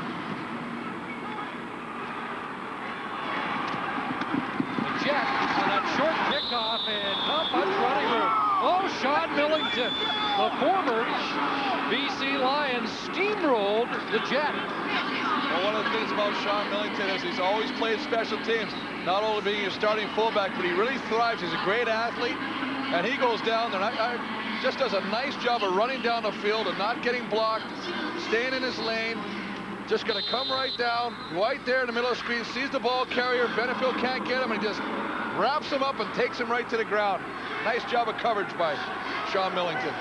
The Jet on that short kickoff and not much running room. Oh, Sean Millington, the former BC Lions, steamrolled the Jet. Well, one of the things about Sean Millington is he's always played special teams, not only being a starting fullback, but he really thrives. He's a great athlete, and he goes down there and just does a nice job of running down the field and not getting blocked, staying in his lane, just going to come right down, right there in the middle of the screen, sees the ball carrier, Benefield can't get him, and he just wraps him up and takes him right to the ground. Nice job of coverage by Sean Millington.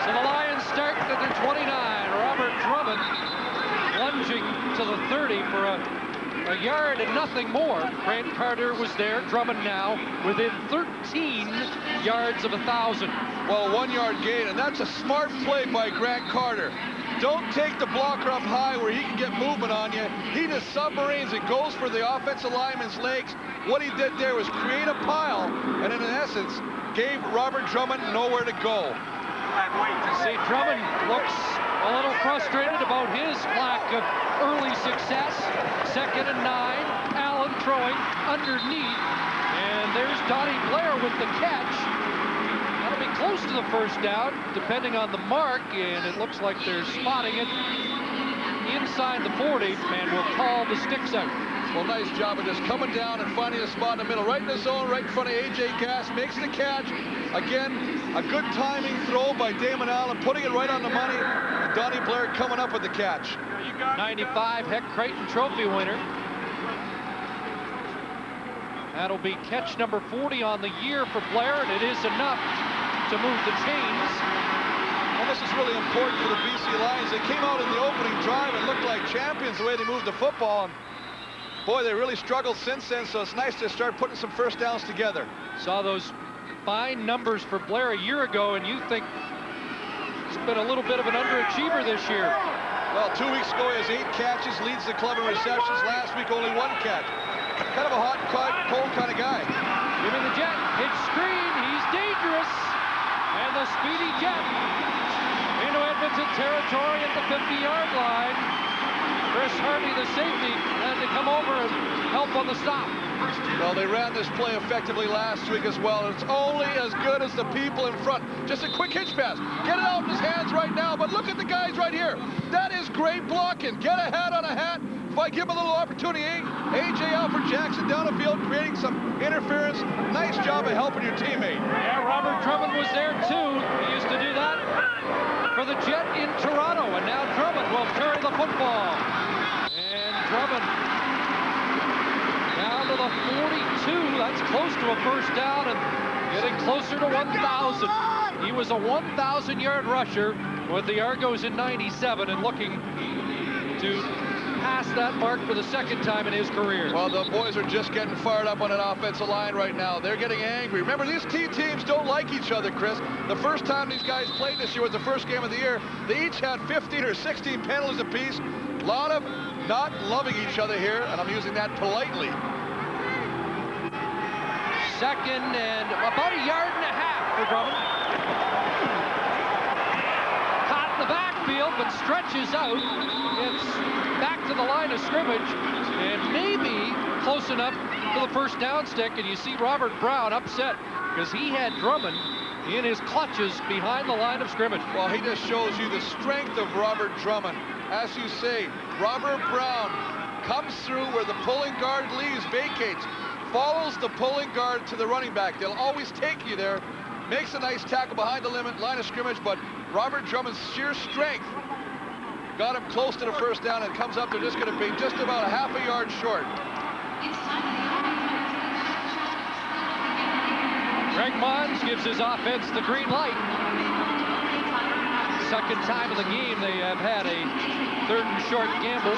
So the Lions start at their 29. Robert Drummond lunging to the 30 for a yard and nothing more. Grant Carter was there. Drummond now within 13 yards of 1,000. Well, 1 yard gain, and that's a smart play by Grant Carter. Don't take the blocker up high where he can get movement on you. He just submarines and goes for the offensive lineman's legs. What he did there was create a pile, and in essence, gave Robert Drummond nowhere to go. See, Drummond looks a little frustrated about his lack of early success. 2nd and 9. Allen throwing underneath. And there's Donnie Blair with the catch. That'll be close to the first down, depending on the mark. And it looks like they're spotting it inside the 40. And we'll call the sticks out. Well, nice job of just coming down and finding a spot in the middle, right in the zone, right in front of A.J. Gass, makes the catch. Again, a good timing throw by Damon Allen, putting it right on the money. And Donnie Blair coming up with the catch. 95 Heck Creighton Trophy winner. That'll be catch number 40 on the year for Blair, and it is enough to move the chains. Well, this is really important for the BC Lions. They came out in the opening drive and looked like champions the way they moved the football. And boy, they really struggled since then, so it's nice to start putting some first downs together. Saw those fine numbers for Blair a year ago, and you think he's been a little bit of an underachiever this year. Well, 2 weeks ago he has 8 catches, leads the club in receptions. Last week only 1 catch. Kind of a hot, cold kind of guy. Give me the Jet, pitch screen, he's dangerous. And the speedy Jet into Edmonton territory at the 50-yard line. Chris Harvey, the safety, had to come over and help on the stop. Well, they ran this play effectively last week as well, and it's only as good as the people in front. Just a quick hitch pass. Get it out in his hands right now, but look at the guys right here. That is great blocking. Get a hat on a hat. If I give him a little opportunity, A.J. Alfred Jackson down the field, creating some interference. Nice job of helping your teammate. Yeah, Robert Drummond was there too. He used to do that for the Jet in Toronto, and now Drummond will carry the football. And Drummond down to the 42. That's close to a first down and getting closer to 1,000. He was a 1,000-yard rusher with the Argos in '97 and looking to pass that mark for the second time in his career. Well, the boys are just getting fired up on an offensive line right now. They're getting angry. Remember, these teams don't like each other, Chris. The first time these guys played this year was the first game of the year. They each had 15 or 16 penalties apiece. A lot of not loving each other here, and I'm using that politely. Second and about a yard and a half for Drummond. Caught in the backfield, but stretches out. It's back to the line of scrimmage, and maybe close enough to the first down stick. And you see Robert Brown upset because he had Drummond in his clutches behind the line of scrimmage. Well, he just shows you the strength of Robert Drummond. As you say, Robert Brown comes through where the pulling guard leaves, vacates, follows the pulling guard to the running back. They'll always take you there. Makes a nice tackle behind the line of scrimmage, but Robert Drummond's sheer strength got him close to the first down, and comes up. They're just going to be just about a half a yard short. Greg Mons gives his offense the green light. Second time of the game they have had a third and short gamble.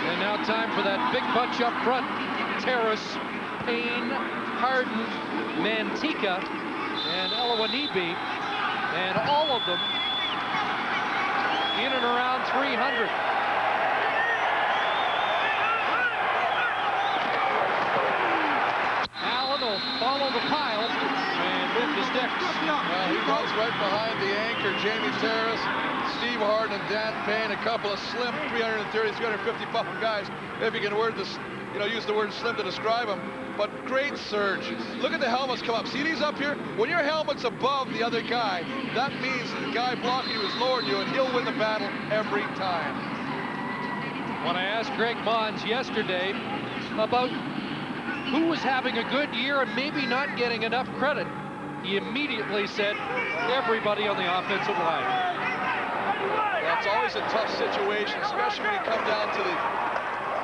And now time for that big bunch up front. Terrace, Payne, Harden, Mantika, and Elawanibi. And all of them in and around 300. Allen will follow the pile and move the sticks. Well, he runs right behind the anchor, Jamie Terrace, Steve Harden, and Dan Payne, a couple of slim 330, 350-pound guys, if you can use the word slim to describe them. But great surge. Look at the helmets come up. See these up here? When your helmet's above the other guy, that means the guy blocking you is lower than you, and he'll win the battle every time. When I asked Greg Mons yesterday about who was having a good year and maybe not getting enough credit, he immediately said everybody on the offensive line. Well, it's always a tough situation, especially when you come down to the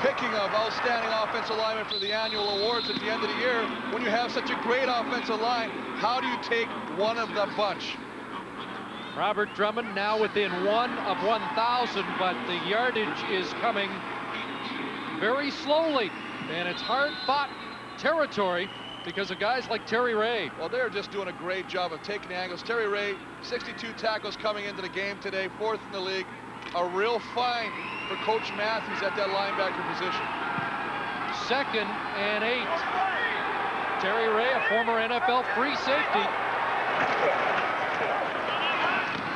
picking of outstanding offensive linemen for the annual awards at the end of the year. When you have such a great offensive line, how do you take one of the bunch? Robert Drummond now within 1 of 1,000, but the yardage is coming very slowly, and it's hard-fought territory because of guys like Terry Ray. Well, they're just doing a great job of taking the angles. Terry Ray, 62 tackles coming into the game today, 4th in the league. A real find for Coach Matthews at that linebacker position. 2nd and 8. Terry Ray, a former NFL free safety.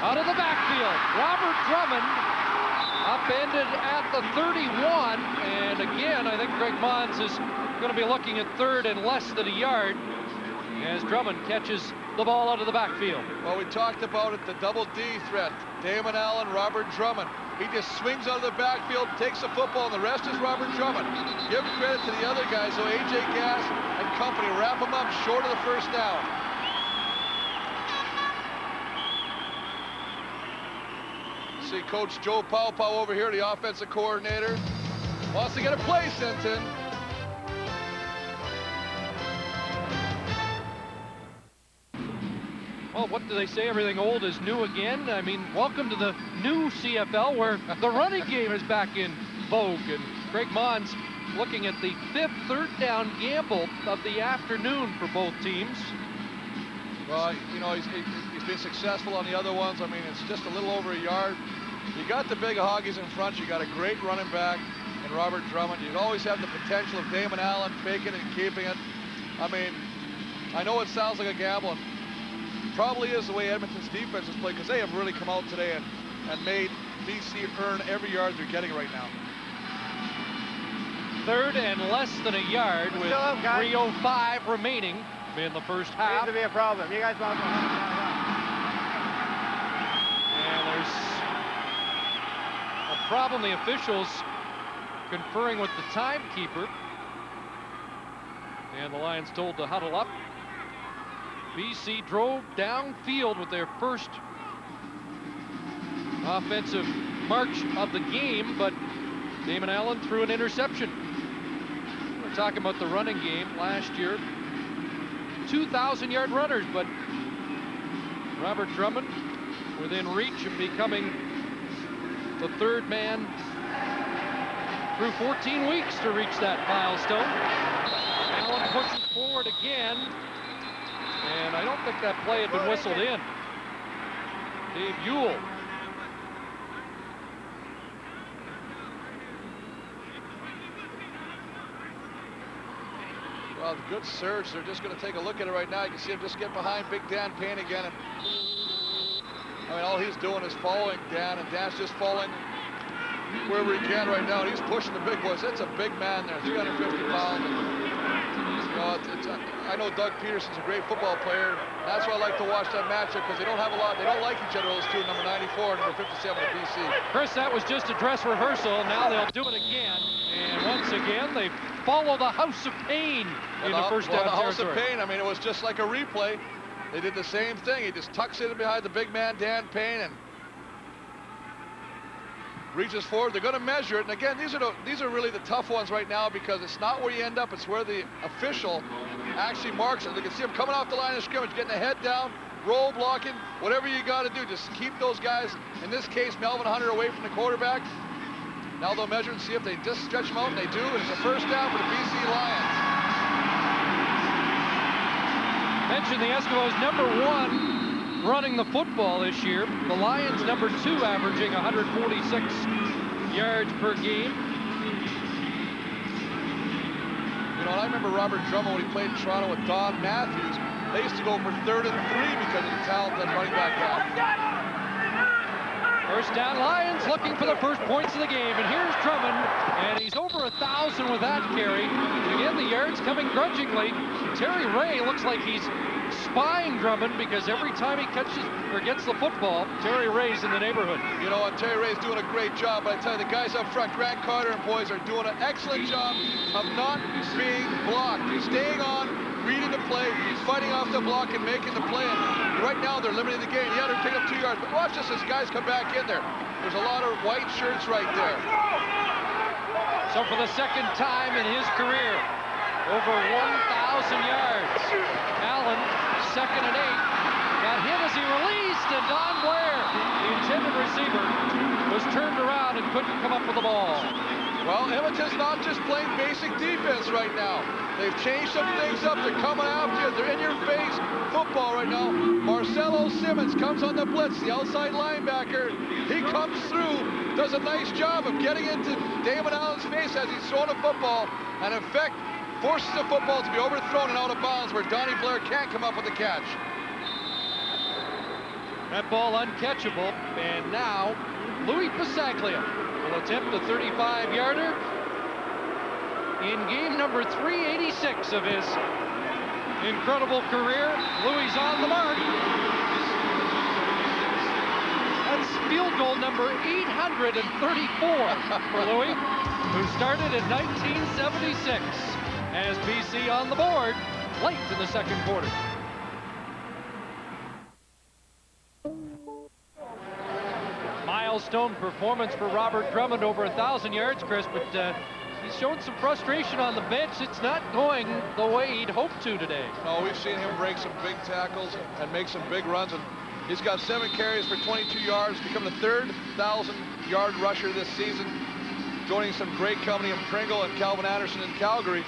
Out of the backfield, Robert Drummond upended at the 31, and again, I think Greg Mons is going to be looking at third and less than a yard as Drummond catches the ball out of the backfield. Well, we talked about it, the double D threat. Damon Allen, Robert Drummond. He just swings out of the backfield, takes the football, and the rest is Robert Drummond. Give credit to the other guys, so A.J. Gass and company wrap him up short of the first down. See Coach Joe Paupau over here, the offensive coordinator. Wants to get a play sent in. Well, what do they say? Everything old is new again. I mean, welcome to the new CFL where the running game is back in vogue. And Greg Mons looking at the 5th third down gamble of the afternoon for both teams. Well, you know, he's been successful on the other ones. I mean, it's just a little over a yard. You got the big hoggies in front. You got a great running back in Robert Drummond. You'd always have the potential of Damon Allen faking it and keeping it. I mean, I know it sounds like a gamble, and probably is the way Edmonton's defense is played, because they have really come out today and made BC earn every yard they're getting right now. 3rd and less than a yard with 3:05 remaining in the first half. Seems to be a problem. You guys want to go home? And there's a problem. The officials conferring with the timekeeper. And the Lions told to huddle up. BC drove downfield with their first offensive march of the game, but Damon Allen threw an interception. We're talking about the running game last year. 2,000-yard runners, but Robert Drummond within reach of becoming the third man through 14 weeks to reach that milestone. Allen pushes forward again, and I don't think that play had been whistled in. Dave Ewell. Well, good surge. They're just going to take a look at it right now. You can see him just get behind Big Dan Payne again. And, I mean, all he's doing is following Dan, and Dan's just following wherever he can right now. And he's pushing the big boys. That's a big man there, 350 pounds. And, you know, I know Doug Peterson's a great football player. That's why I like to watch that matchup, because they don't have a lot. They don't like each other, those two, number 94 and number 57 at BC. Chris, that was just a dress rehearsal. Now they'll do it again. And once again, they follow the House of Pain in the first down territory. The House of territory. Pain, I mean, it was just like a replay. They did the same thing. He just tucks in behind the big man, Dan Payne, and reaches forward. They're going to measure it. And again, these are really the tough ones right now, because it's not where you end up. It's where the official actually marks it. You can see him coming off the line of scrimmage, getting the head down, roll blocking, whatever you got to do. Just keep those guys, in this case, Melvin Hunter, away from the quarterback. Now they'll measure and see if they just stretch them out, and they do. And it's a first down for the BC Lions. Mentioned the Eskimos #1 running the football this year. The Lions #2 averaging 146 yards per game. You know, and I remember Robert Drummond when he played in Toronto with Don Matthews. They used to go for 3rd and 3 because of the talent that running back had. First down, Lions looking for the first points of the game. And here's Drummond, and he's over 1,000 with that carry. Again, the yards coming grudgingly. Terry Ray looks like he's spying Drummond, because every time he catches or gets the football, Terry Ray's in the neighborhood. You know what, Terry Ray's doing a great job, but I tell you, the guys up front, Grant Carter and boys, are doing an excellent job of not being blocked. They're staying on, reading the play, fighting off the block, and making the play. And right now, they're limiting the game. Yeah, they're picking up 2 yards, but watch this as guys come back in there. There's a lot of white shirts right there. So for the second time in his career, over 1,000 yards. Allen, 2nd and 8, got hit as he released, and Don Blair, the intended receiver, was turned around and couldn't come up with the ball. Well, Edmonton's not just playing basic defense right now. They've changed some things up. They're coming after you. They're in your face football right now. Marcelo Simmons comes on the blitz, the outside linebacker. He comes through, does a nice job of getting into Damon Allen's face as he's throwing a football, and in fact, forces the football to be overthrown and out of bounds where Donnie Blair can't come up with the catch. That ball uncatchable, and now Louis Passaglia will attempt the 35-yarder in game number 386 of his incredible career. Louis on the mark. That's field goal number 834 for Louis, who started in 1976. As BC on the board late in the second quarter. Milestone performance for Robert Drummond, over 1,000 yards, Chris, but he's shown some frustration on the bench. It's not going the way he'd hoped to today. No, we've seen him break some big tackles and make some big runs, and he's got 7 carries for 22 yards, become the 3rd 1,000-yard rusher this season, joining some great company in Pringle and Calvin Anderson in Calgary.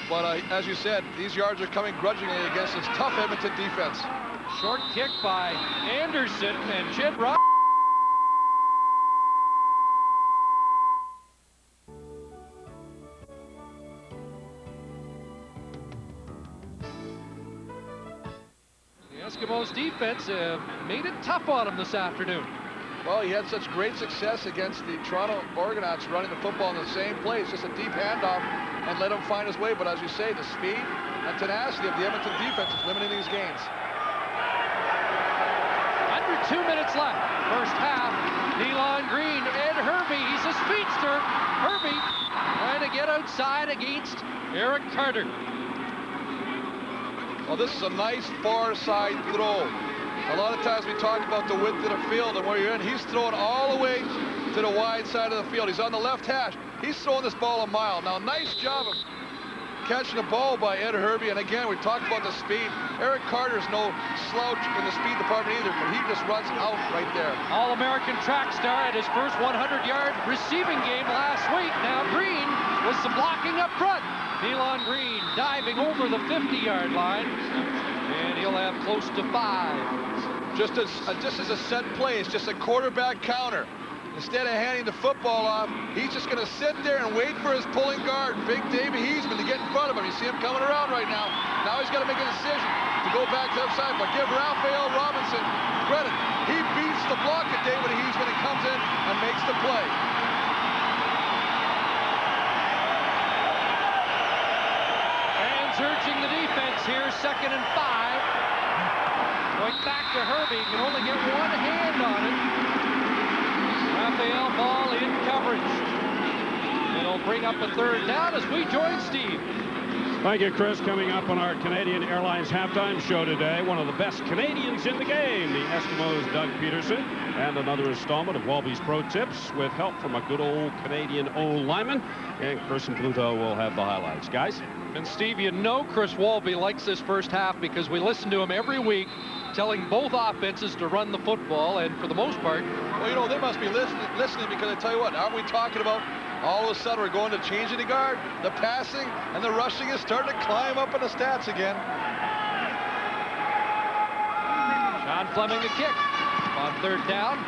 But as you said, these yards are coming grudgingly against this tough Edmonton defense. Short kick by Anderson, and Jed Rock. The Eskimos defense made it tough on him this afternoon. Well, he had such great success against the Toronto Argonauts running the football in the same place, just a deep handoff, and let him find his way. But as you say, the speed and tenacity of the Edmonton defense is limiting these games. Under 2 minutes left. First half. Elon Green, Ed Hervey. He's a speedster. Hervey trying to get outside against Eric Carter. Well, this is a nice far side throw. A lot of times we talk about the width of the field and where you're in. He's throwing all the way to the wide side of the field. He's on the left hash. He's throwing this ball a mile. Now, nice job of catching the ball by Ed Herbie, and again, we talked about the speed. Eric Carter's no slouch in the speed department either, but he just runs out right there. All-American track star at his first 100-yard receiving game last week. Now Green with some blocking up front. Elon Green diving over the 50-yard line, and he'll have close to 5. Just as a set play, it's just a quarterback counter. Instead of handing the football off, he's just going to sit there and wait for his pulling guard, Big Davey Heisman, to get in front of him. You see him coming around right now. Now he's got to make a decision to go back to the outside, but give Raphael Robinson credit. He beats the block of David Heisman and comes in and makes the play. And urging the defense here, 2nd and 5. Going back to Herbie, can only get one hand on it. Raphael ball in coverage. It'll bring up a 3rd down as we join Steve. Thank you, Chris. Coming up on our Canadian Airlines halftime show today, one of the best Canadians in the game, the Eskimos' Doug Peterson, and another installment of Walby's Pro Tips with help from a good old Canadian O-lineman. And Chris and Pluto will have the highlights. Guys? And Steve, you know Chris Walby likes this first half because we listen to him every week telling both offenses to run the football, and for the most part. Well, you know, they must be listening because I tell you what, aren't we talking about all of a sudden we're going to changing the guard? The passing and the rushing is starting to climb up in the stats again. Sean Fleming the kick on 3rd down.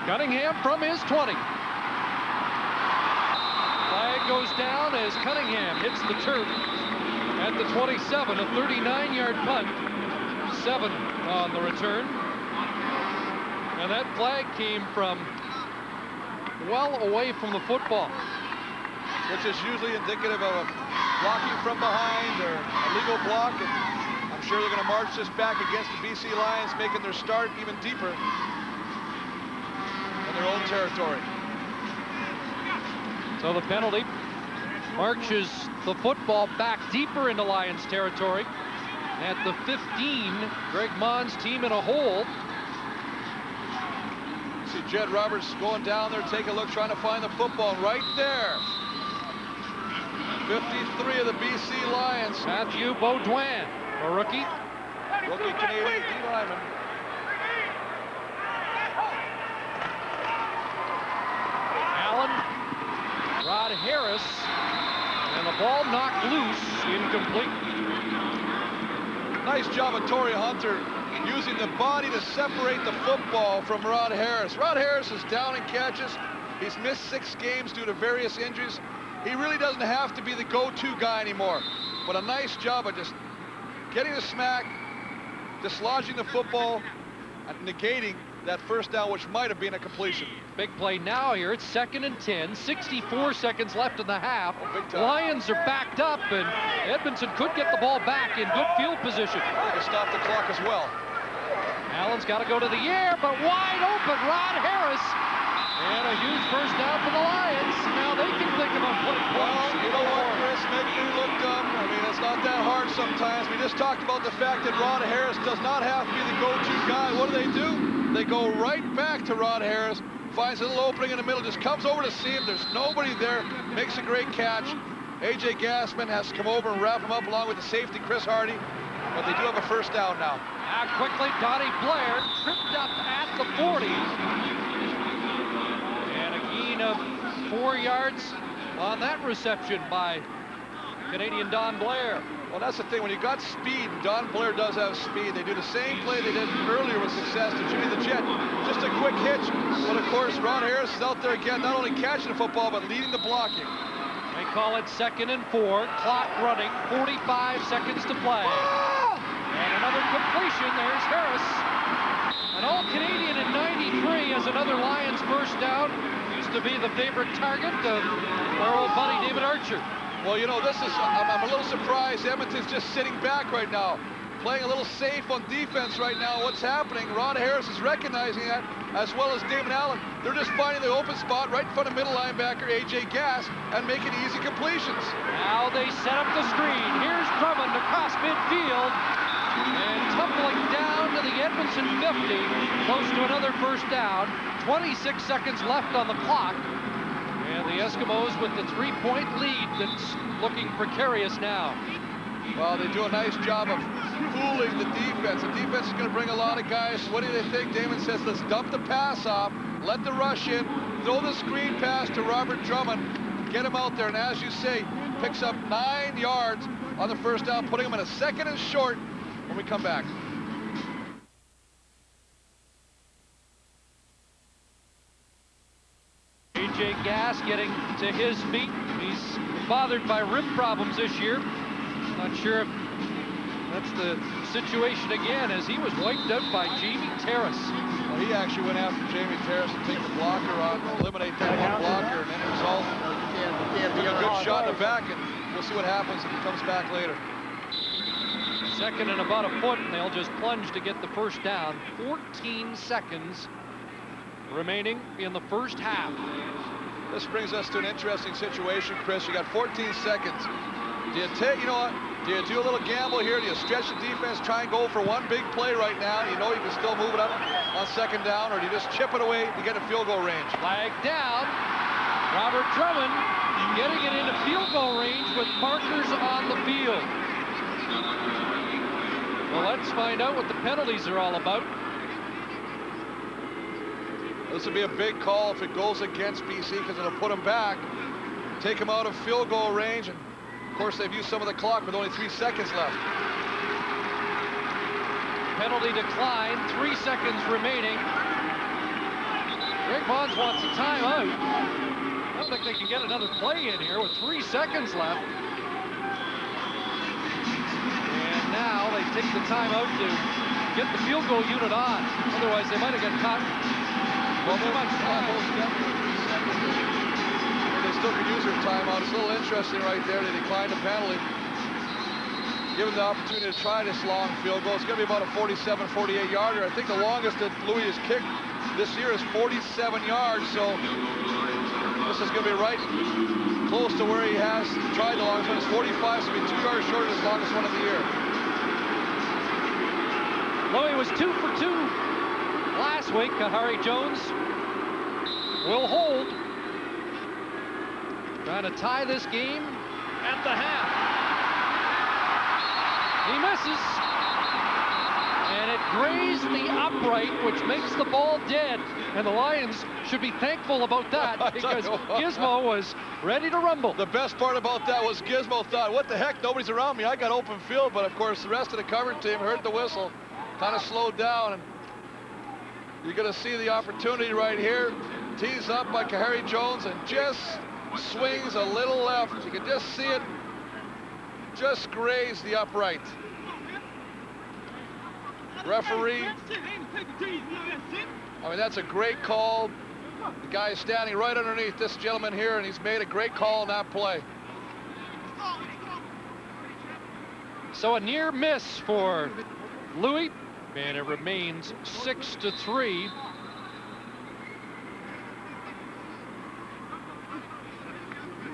Cunningham from his 20. Flag goes down as Cunningham hits the turf at the 27, a 39-yard punt. 7 on the return. And that flag came from well away from the football, which is usually indicative of a blocking from behind or a legal block. And I'm sure they're going to march this back against the BC Lions, making their start even deeper in their own territory. So the penalty marches the football back deeper into Lions territory. At the 15, Greg Mond's team in a hole. See Jed Roberts going down there, take a look, trying to find the football right there. 53 of the BC Lions. Matthew Baudouin, a rookie. Rookie Canadian D lineman. Allen, Rod Harris, and the ball knocked loose, incomplete. Nice job of Torrey Hunter using the body to separate the football from Rod Harris. Rod Harris is down in catches. He's missed 6 games due to various injuries. He really doesn't have to be the go-to guy anymore. But a nice job of just getting the smack, dislodging the football, and negating that first down, which might have been a completion. Big play now here. It's 2nd and 10. 64 seconds left in the half. Lions are backed up, and Edmonton could get the ball back in good field position. They can stop the clock as well. Allen's got to go to the air, but wide open. Rod Harris. And a huge first down for the Lions. Now they can think about putting points. Well, you know what, Chris? Make me look dumb. I mean, it's not that hard sometimes. We just talked about the fact that Rod Harris does not have to be the go-to guy. What do? They go right back to Rod Harris, finds a little opening in the middle, just comes over to see him. There's nobody there, makes a great catch. A.J. Gassman has to come over and wrap him up along with the safety, Chris Hardy. But they do have a first down now. Now quickly, Donnie Blair tripped up at the 40. And a gain of 4 yards on that reception by Canadian Don Blair. Well, that's the thing. When you got speed, Don Blair does have speed. They do the same play they did earlier with success to Jimmy the Jet. Just a quick hitch. But, of course, Ron Harris is out there again, not only catching the football, but leading the blocking. They call it 2nd and 4. Clock running. 45 seconds to play. And another completion. There's Harris. An All-Canadian in 93 as another Lions first down. Used to be the favorite target of our old buddy David Archer. Well, you know, I'm a little surprised. Edmonton's just sitting back right now, playing a little safe on defense right now. What's happening? Rod Harris is recognizing that, as well as Damon Allen. They're just finding the open spot right in front of middle linebacker A.J. Gass and making easy completions. Now they set up the screen. Here's Drummond across midfield and tumbling down to the Edmonton 50, close to another first down. 26 seconds left on the clock. And the Eskimos with the 3-point lead that's looking precarious now. Well, they do a nice job of fooling the defense. The defense is going to bring a lot of guys. What do they think? Damon says, let's dump the pass off, let the rush in, throw the screen pass to Robert Drummond, get him out there, and as you say, picks up 9 yards on the first down, putting him in a 2nd and short when we come back. A.J. Gass getting to his feet. He's bothered by rib problems this year. Not sure if that's the situation again, as he was wiped out by Jamie Terrace. Well, he actually went after Jamie Terrace to take the blocker on, eliminate that one blocker, and end result, took a good shot in the back, and we'll see what happens if he comes back later. 2nd and about a foot, and they'll just plunge to get the first down. 14 seconds remaining in the first half. This brings us to an interesting situation, Chris. You got 14 seconds. Do you take, you know what? Do you do a little gamble here? Do you stretch the defense, try and go for one big play right now? You know you can still move it up on 2nd down, or do you just chip it away to get in field goal range? Flag down. Robert Drummond getting it into field goal range with markers on the field. Well, let's find out what the penalties are all about. This will be a big call if it goes against BC, because it'll put them back, take them out of field goal range, and of course they've used some of the clock with only 3 seconds left. Penalty decline, 3 seconds remaining. Greg Bonds wants a timeout. I don't think they can get another play in here with 3 seconds left. And now they take the timeout to get the field goal unit on. Otherwise they might have got caught. Well, too much time. They still could use their timeout. It's a little interesting right there. They declined the penalty. Given the opportunity to try this long field goal. It's going to be about a 47, 48 yarder. I think the longest that Louis has kicked this year is 47 yards. So this is going to be right close to where he has tried the longest one. It's 45, so it'll be 2 yards short of his longest one of the year. Louis was 2 for 2 last week. Kahari Jones will hold. Trying to tie this game at the half. He misses. And it grazed the upright, which makes the ball dead. And the Lions should be thankful about that, because Gizmo was ready to rumble. The best part about that was Gizmo thought, what the heck, nobody's around me. I got open field. But of course, the rest of the cover team heard the whistle, kind of slowed down. And you're going to see the opportunity right here. Tees up by Kahari Jones and just swings a little left. You can just see it just graze the upright. Referee, I mean, that's a great call. The guy is standing right underneath this gentleman here, and he's made a great call on that play. So a near miss for Louis, and it remains 6-3.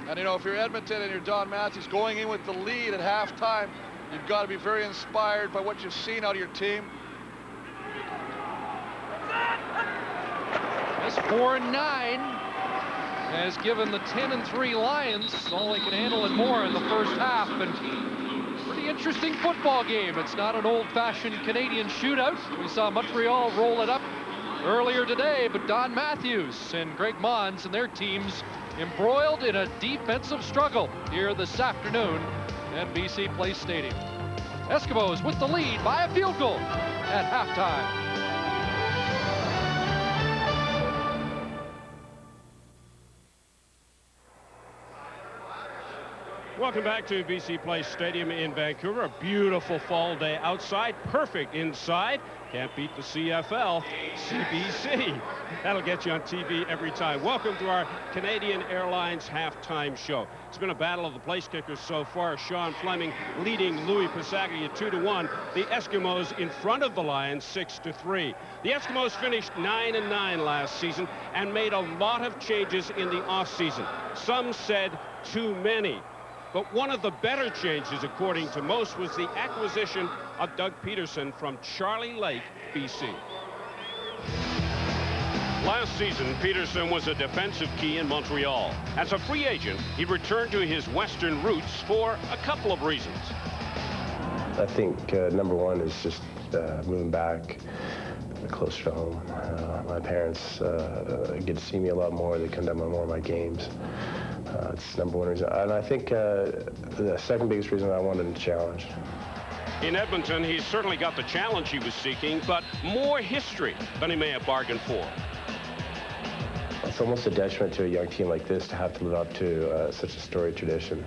And you know, if you're Edmonton and you're Don Matthews going in with the lead at halftime, you've got to be very inspired by what you've seen out of your team. This 4-9 has given the 10-3 Lions all they can handle and more in the first half. And pretty interesting football game. It's not an old-fashioned Canadian shootout. We saw Montreal roll it up earlier today, but Don Matthews and Greg Mons and their teams embroiled in a defensive struggle here this afternoon at BC Place Stadium. Eskimos with the lead by a field goal at halftime. Welcome back to BC Place Stadium in Vancouver. A beautiful fall day outside, perfect inside. Can't beat the CFL, CBC. That'll get you on TV every time. Welcome to our Canadian Airlines halftime show. It's been a battle of the place kickers so far. Sean Fleming leading Louis Pisaglia 2-1. The Eskimos in front of the Lions 6-3. The Eskimos finished 9-9 last season and made a lot of changes in the offseason. Some said too many. But one of the better changes, according to most, was the acquisition of Doug Peterson from Charlie Lake, BC. Last season, Peterson was a defensive key in Montreal. As a free agent, he returned to his Western roots for a couple of reasons. I think number one is just moving back closer to home. My parents get to see me a lot more. They come down to more of my games. It's number one reason. And I think the second biggest reason I wanted a challenge. In Edmonton, he's certainly got the challenge he was seeking, but more history than he may have bargained for. It's almost a detriment to a young team like this to have to live up to such a storied tradition.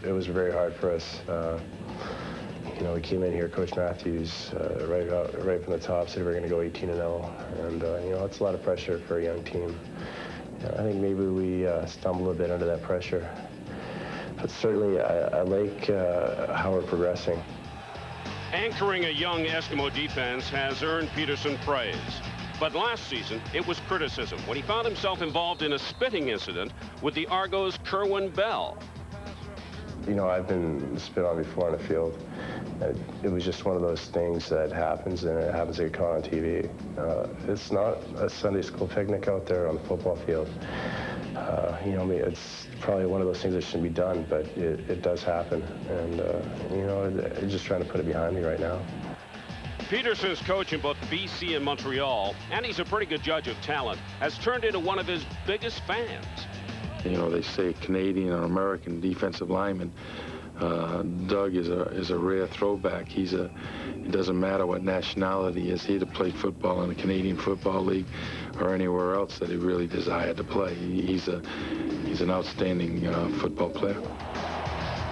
It was very hard for us. You know, we came in here, Coach Matthews, right from the top, said we're going to go 18-0, and you know, it's a lot of pressure for a young team. I think maybe we stumbled a bit under that pressure, but certainly I like how we're progressing. Anchoring a young Eskimo defense has earned Peterson praise. But last season, it was criticism when he found himself involved in a spitting incident with the Argos' Kerwin Bell. You know, I've been spit on before on the field. It was just one of those things that happens, and it happens to get caught on TV. It's not a Sunday school picnic out there on the football field. You know, it's probably one of those things that shouldn't be done, but it does happen. And, you know, I'm just trying to put it behind me right now. Peterson's coach in both BC and Montreal, and he's a pretty good judge of talent, has turned into one of his biggest fans. You know, they say Canadian or American defensive lineman. Doug is a rare throwback. It doesn't matter what nationality he is. He'd have played football in the Canadian Football League or anywhere else that he really desired to play. He's an outstanding football player.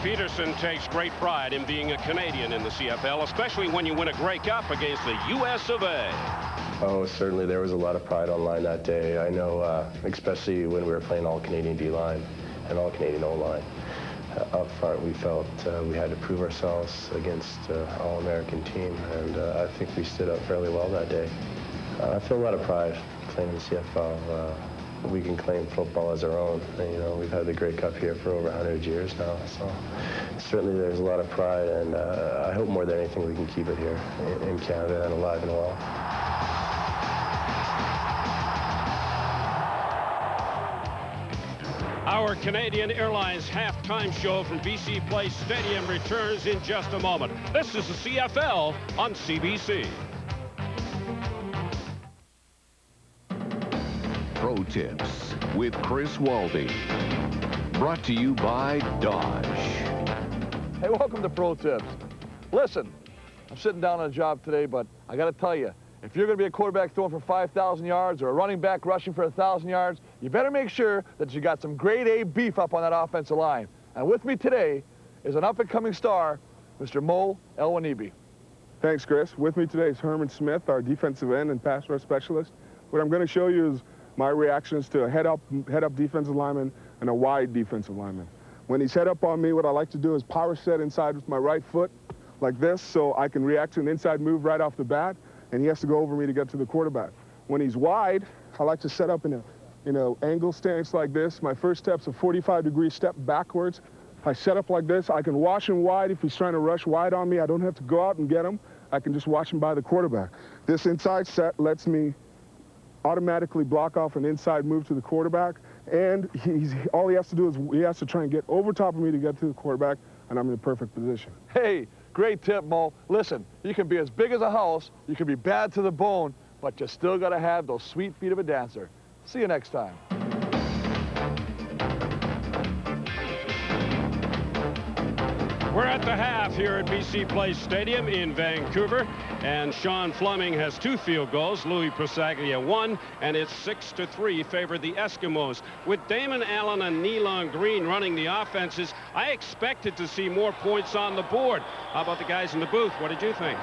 Peterson takes great pride in being a Canadian in the CFL, especially when you win a Grey Cup against the US of A. Oh, certainly there was a lot of pride online that day. I know, especially when we were playing all-Canadian D-line and all-Canadian O-line. Up front, we felt we had to prove ourselves against an all-American team, and I think we stood up fairly well that day. I feel a lot of pride playing in the CFL. We can claim football as our own. You know, we've had the Grey Cup here for over 100 years now, so certainly there's a lot of pride, and I hope more than anything we can keep it here in Canada and alive and well. Our Canadian Airlines halftime show from BC Place Stadium returns in just a moment. This is the CFL on CBC. Pro Tips with Chris Waldy. Brought to you by Dodge. Hey, welcome to Pro Tips. Listen, I'm sitting down on a job today, but I got to tell you, if you're going to be a quarterback throwing for 5,000 yards or a running back rushing for 1,000 yards, you better make sure that you got some grade A beef up on that offensive line. And with me today is an up-and-coming star, Mr. Mo Elwanibi. Thanks, Chris. With me today is Herman Smith, our defensive end and pass rush specialist. What I'm going to show you is my reactions to a head-up defensive lineman and a wide defensive lineman. When he's head up on me, what I like to do is power set inside with my right foot like this so I can react to an inside move right off the bat, and he has to go over me to get to the quarterback. When he's wide, I like to set up in a angle stance like this. My first step's a 45-degree step backwards. I set up like this. I can watch him wide if he's trying to rush wide on me. I don't have to go out and get him. I can just watch him by the quarterback. This inside set lets me automatically block off an inside move to the quarterback, and all he has to do is he has to try and get over top of me to get to the quarterback, and I'm in the perfect position. Hey, great tip, Mo. Listen, you can be as big as a house, you can be bad to the bone, but you still got to have those sweet feet of a dancer. See you next time. We're at the half here at BC Place Stadium in Vancouver, and Sean Fleming has 2 field goals. Louis Prosaglia 1, and it's 6-3 favor the Eskimos. With Damon Allen and Nealon Green running the offenses, I expected to see more points on the board. How about the guys in the booth? What did you think?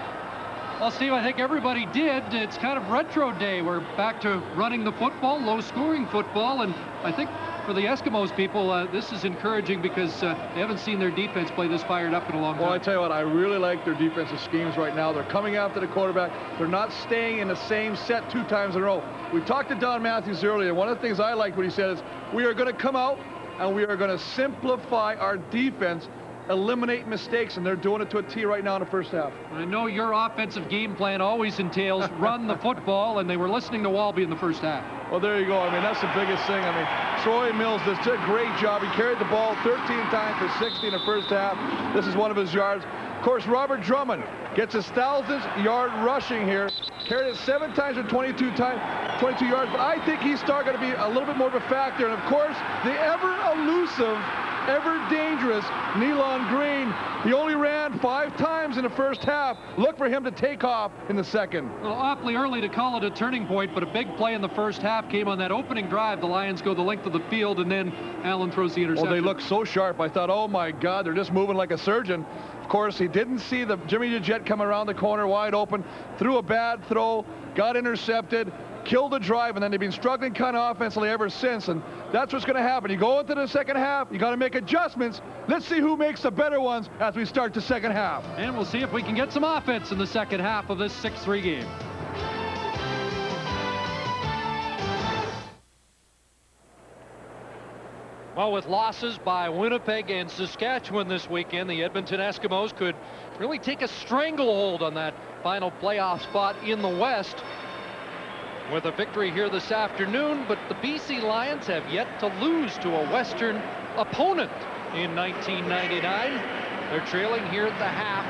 Well, Steve, I think everybody did. It's kind of retro day. We're back to running the football, low-scoring football, and I think for the Eskimos people, this is encouraging because they haven't seen their defense play this fired up in a long time. Well, I tell you what, I really like their defensive schemes right now. They're coming after the quarterback. They're not staying in the same set 2 times in a row. We talked to Don Matthews earlier. One of the things I liked what he said is, we are going to come out and we are going to simplify our defense eliminate mistakes, and they're doing it to a T right now in the first half. I know your offensive game plan always entails run the football, and they were listening to Walby in the first half. Well, there you go. I mean, that's the biggest thing. I mean, Troy Mills did a great job. He carried the ball 13 times for 60 in the first half. This is one of his yards. Of course, Robert Drummond gets his 1,000th yard rushing here. Carried it 7 times for 22 yards, but I think he's starting to be a little bit more of a factor. And of course, the ever elusive, ever dangerous Nealon Green. He only ran 5 times in the first half. Look for him to take off in the second. Well, awfully early to call it a turning point, but a big play in the first half came on that opening drive. The Lions go the length of the field, and then Allen throws the interception. Well, they look so sharp. I thought, oh my God, they're just moving like a surgeon. Of course, he didn't see the Jimmy DeJet come around the corner wide open, threw a bad throw, got intercepted, killed the drive, and then they've been struggling kind of offensively ever since, and that's what's going to happen. You go into the second half, you got to make adjustments. Let's see who makes the better ones as we start the second half. And we'll see if we can get some offense in the second half of this 6-3 game. Well, with losses by Winnipeg and Saskatchewan this weekend, the Edmonton Eskimos could really take a stranglehold on that final playoff spot in the West with a victory here this afternoon. But the BC Lions have yet to lose to a Western opponent in 1999. They're trailing here at the half,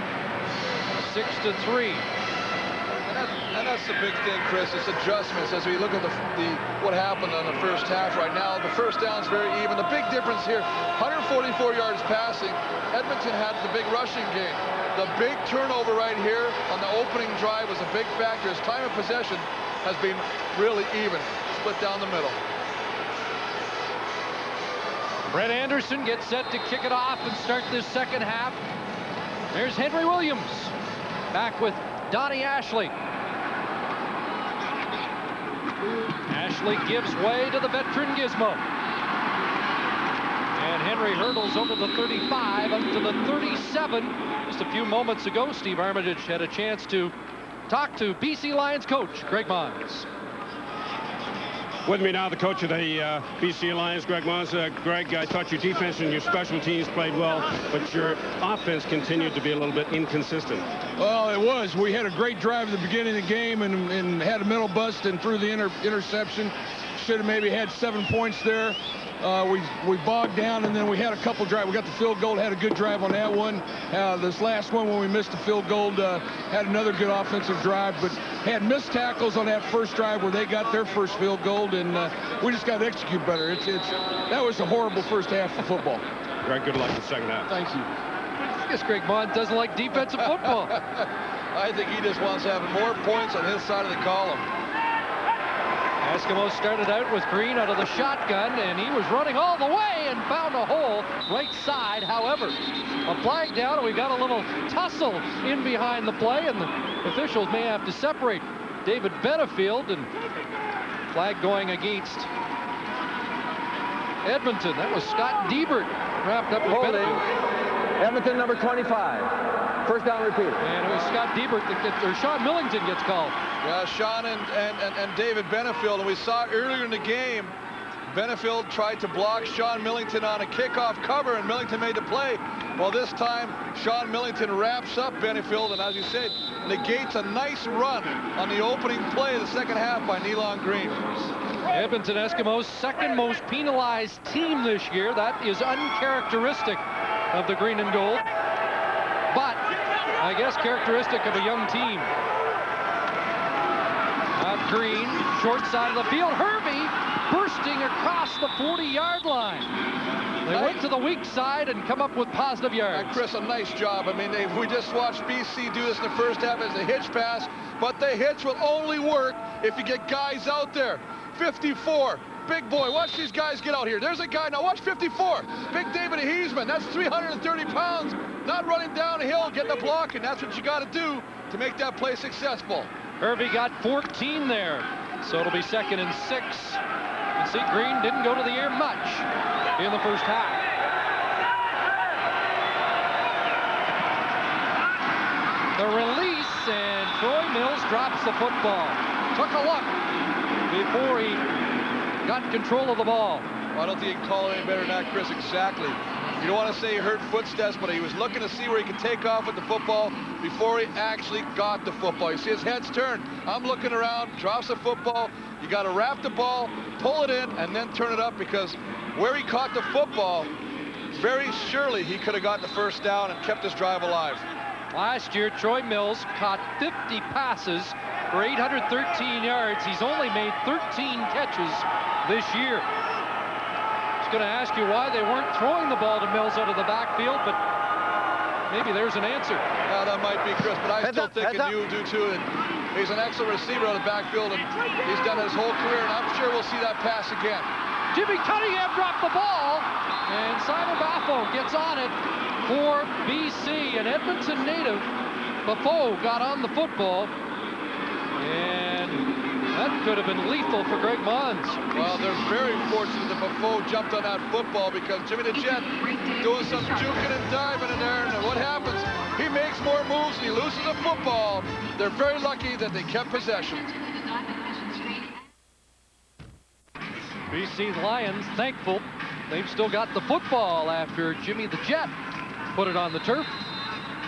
6-3. And that's the big thing, Chris. It's adjustments. As we look at what happened on the first half right now, the first down's very even. The big difference here, 144 yards passing. Edmonton had the big rushing game. The big turnover right here on the opening drive was a big factor. His time of possession has been really even, split down the middle. Brett Anderson gets set to kick it off and start this second half. There's Henry Williams back with Donnie Ashley. Ashley gives way to the veteran Gizmo. And Henry hurdles over the 35 up to the 37. Just a few moments ago, Steve Armitage had a chance to talk to BC Lions coach Greg Mons. With me now, the coach of the BC Lions, Greg Mons. Greg, I thought your defense and your special teams played well, but your offense continued to be a little bit inconsistent. Well, it was. We had a great drive at the beginning of the game and had a mental bust and threw the interception. Should have maybe had 7 points there. We bogged down, and then we had a couple drives. We got the field goal, had a good drive on that one. This last one, when we missed the field goal, had another good offensive drive, but had missed tackles on that first drive where they got their first field goal, and we just got to execute better. That was a horrible first half of football. Greg, good luck in the second half. Thank you. I guess Greg Mons doesn't like defensive football. I think he just wants to have more points on his side of the column. Eskimos started out with Green out of the shotgun, and he was running all the way and found a hole right side. However, a flag down, and we've got a little tussle in behind the play, and the officials may have to separate David Benefield, and flag going against Edmonton. That was Scott Diebert wrapped up with Benefield. Edmonton number 25. First down repeat. And it was Scott Diebert or Sean Millington gets called. Yeah, Sean and David Benefield, and we saw earlier in the game, Benefield tried to block Sean Millington on a kickoff cover, and Millington made the play. Well, this time, Sean Millington wraps up Benefield, and as you said, negates a nice run on the opening play of the second half by Nealon Green. Edmonton Eskimos, second most penalized team this year. That is uncharacteristic of the green and gold, but I guess characteristic of a young team. Green, short side of the field. Hervey bursting across the 40-yard line. They went to the weak side and come up with positive yards. Chris, a nice job. I mean, we just watched BC do this in the first half as a hitch pass, but the hitch will only work if you get guys out there. 54, big boy. Watch these guys get out here. There's a guy. Now watch 54. Big David Heisman. That's 330 pounds. Not running downhill, getting a block, and that's what you got to do to make that play successful. Hervey got 14 there, so it'll be 2nd and 6. You see, Green didn't go to the air much in the first half. The release, and Troy Mills drops the football. Took a look before he got control of the ball. Well, I don't think you can call it any better than that, Chris. Exactly. You don't want to say he heard footsteps, but he was looking to see where he could take off with the football before he actually got the football. You see his head's turned. I'm looking around, drops the football. You got to wrap the ball, pull it in, and then turn it up, because where he caught the football, very surely he could have got the first down and kept his drive alive. Last year, Troy Mills caught 50 passes for 813 yards. He's only made 13 catches this year. I was going to ask you why they weren't throwing the ball to Mills out of the backfield, but maybe there's an answer. Yeah, that might be, Chris, but I still think, and you do too, and he's an excellent receiver out of the backfield, and he's done it his whole career, and I'm sure we'll see that pass again. Jimmy Cunningham dropped the ball, and Simon Baffo gets on it for BC. An Edmonton native, Baffo, got on the football, and that could have been lethal for Greg Mons. Well, they're very fortunate that Baffo jumped on that football, because Jimmy the Jet doing some juking and diving in there, and what happens? He makes more moves and he loses a football. They're very lucky that they kept possession. BC Lions thankful they've still got the football after Jimmy the Jet put it on the turf.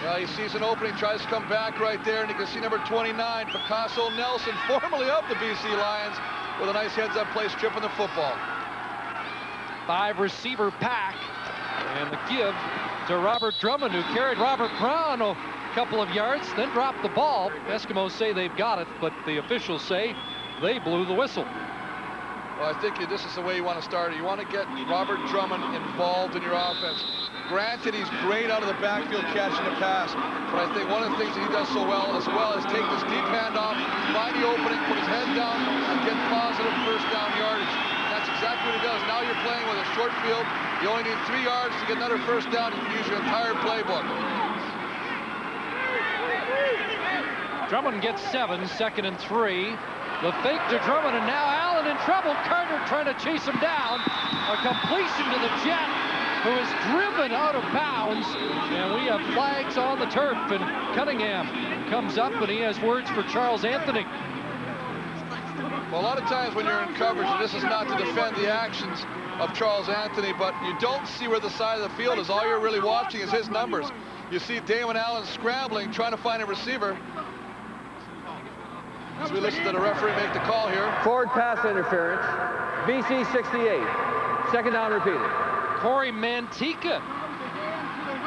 Well, he sees an opening, tries to come back right there, and you can see number 29, Picasso Nelson, formerly of the BC Lions, with a nice heads-up play, stripping the football. 5-receiver pack, and the give to Robert Drummond, who carried Robert Brown a couple of yards, then dropped the ball. Eskimos say they've got it, but the officials say they blew the whistle. Well, I think this is the way you want to start it. You want to get Robert Drummond involved in your offense. Granted, he's great out of the backfield catching the pass, but I think one of the things that he does so well as take this deep handoff, find the opening, put his head down, and get positive first down yardage. And that's exactly what he does. Now you're playing with a short field. You only need 3 yards to get another first down. You can use your entire playbook. Drummond gets 7, 2nd and 3. The fake to Drummond, and now Allen in trouble. Carter trying to chase him down. A completion to the Jet, who is driven out of bounds. And we have flags on the turf, and Cunningham comes up, and he has words for Charles Anthony. Well, a lot of times when you're in coverage, and this is not to defend the actions of Charles Anthony, but you don't see where the side of the field is. All you're really watching is his numbers. You see Damon Allen scrambling, trying to find a receiver. As we listen to the referee make the call here. Forward pass interference. BC 68. 2nd down repeated. Corey Mantica,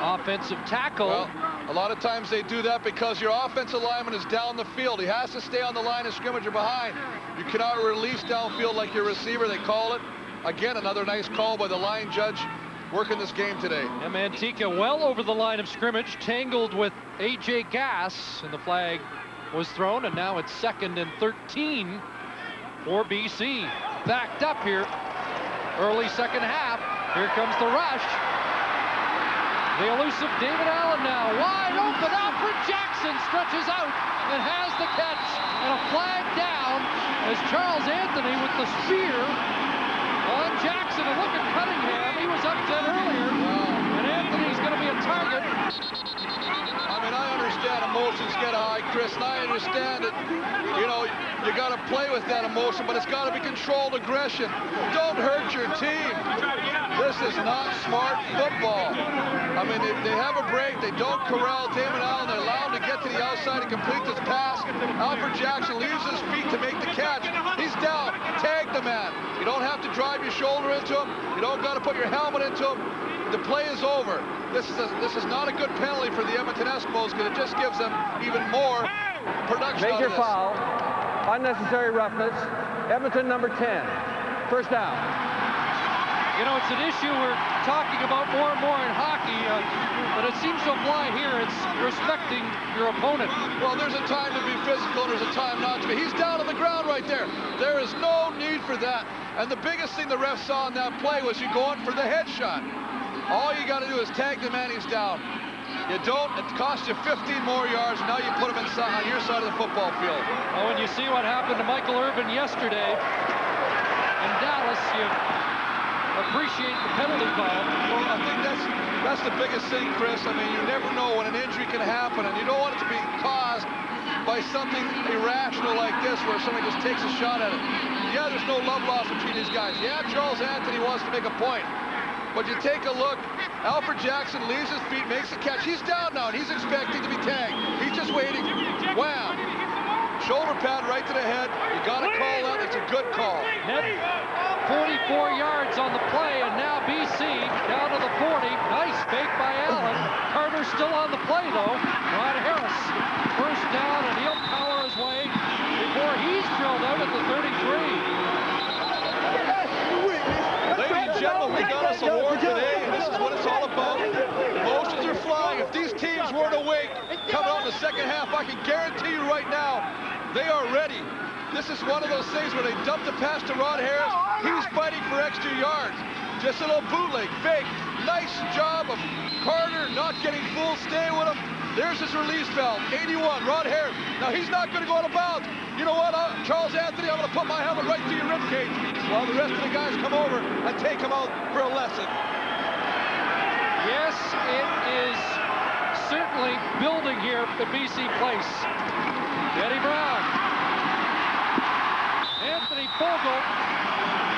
offensive tackle. Well, a lot of times they do that because your offensive lineman is down the field. He has to stay on the line of scrimmage or behind. You cannot release downfield like your receiver. They call it. Again, another nice call by the line judge working this game today. And Mantica well over the line of scrimmage, tangled with A.J. Gass, and the flag was thrown, and now it's 2nd and 13 for BC. Backed up here, early second half. Here comes the rush. The elusive David Allen now, wide open. Alfred Jackson stretches out and has the catch, and a flag down as Charles Anthony with the spear on Jackson. And look at Cunningham, he was up 10 earlier, and Anthony's going to be a target. I mean, I understand emotions get high, Chris, and I understand that, you know, you got to play with that emotion, but it's got to be controlled aggression. Don't hurt your team. This is not smart football. I mean, they have a break. They don't corral Damon Allen. They allow him to get to the outside and complete this pass. Alfred Jackson leaves his feet to make the catch. He's down. Tag the man. You don't have to drive your shoulder into him. You don't got to put your helmet into him. The play is over. This is not a good penalty for the Edmonton Eskimos, because it just gives them even more production. Major foul, unnecessary roughness. Edmonton number 10, first down. You know, it's an issue we're talking about more and more in hockey, but it seems to apply here. It's respecting your opponent. Well, there's a time to be physical, and there's a time not to be. He's down on the ground right there. There is no need for that. And the biggest thing the ref saw in that play was you going for the headshot. All you got to do is tag the man, he's down. You don't, it costs you 15 more yards, and now you put him inside on your side of the football field. Oh, when you see what happened to Michael Irvin yesterday in Dallas, you appreciate the penalty call. Well, I think that's the biggest thing, Chris. I mean, you never know when an injury can happen, and you don't want it to be caused by something irrational like this, where somebody just takes a shot at it. Yeah, there's no love lost between these guys. Yeah, Charles Anthony wants to make a point. But you take a look, Alfred Jackson leaves his feet, makes the catch. He's down now, and he's expecting to be tagged. He's just waiting. Wham! Shoulder pad right to the head. You got to call that. It's a good call. 44 yards on the play, and now BC down to the 40. Nice fake by Allen. Carter still on the play, though. Ron Harris, first down, and he'll power his way before he's drilled out at the 33. Ladies and gentlemen, we got us a war today, and this is what it's all about. Emotions are flying. If these teams weren't awake coming out in the second half, I can guarantee you right now, they are ready. This is one of those things where they dumped the pass to Ron Harris. He's fighting for extra yards. Just a little bootleg, fake. Nice job of Carter not getting full. Stay with him. There's his release valve. 81, Ron Harris. Now he's not going to go out of bounds. You know what, Charles Anthony, I'm going to put my helmet right through your ribcage while the rest of the guys come over and take him out for a lesson. Yes, it is certainly building here at BC Place. Eddie Brown. Anthony Fogle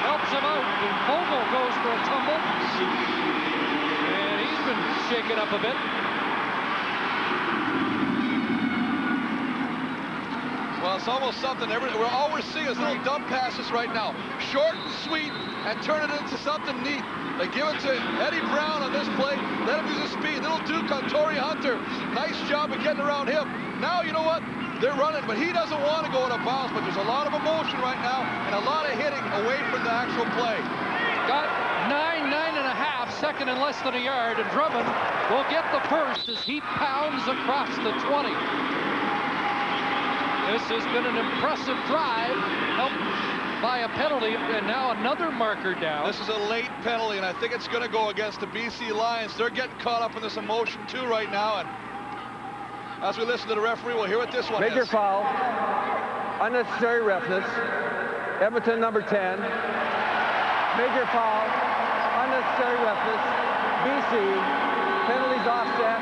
helps him out, and Fogle goes for a tumble. And he's been shaken up a bit. Well, it's almost something. All we're seeing is little dump passes right now. Short and sweet, and turn it into something neat. They give it to Eddie Brown on this play. Let him use his speed. Little Duke on Torrey Hunter. Nice job of getting around him. Now, you know what? They're running, but he doesn't want to go out of bounds. But there's a lot of emotion right now and a lot of hitting away from the actual play. Got 9.5, second and less than a yard, and Drummond will get the first as he pounds across the 20. This has been an impressive drive, helped by a penalty, and now another marker down. This is a late penalty, and I think it's going to go against the BC Lions. They're getting caught up in this emotion too right now, and as we listen to the referee, we'll hear what this one is. Major foul, unnecessary roughness, Edmonton number 10. Major foul, unnecessary roughness, BC, penalties offset,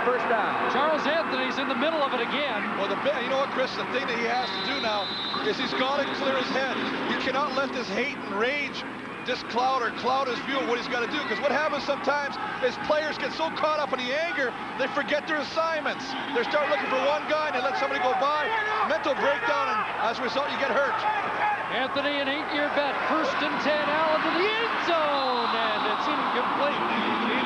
first down. Charles Anthony's in the middle of it again. Well, you know what, Chris, the thing that he has to do now is he's got to clear his head. He cannot let this hate and rage just cloud his view of what he's got to do, because what happens sometimes is players get so caught up in the anger, they forget their assignments. They start looking for one guy and they let somebody go by, mental breakdown, and as a result, you get hurt. Anthony, an 8-year bet, first and 10, Allen to the end zone, and it's incomplete.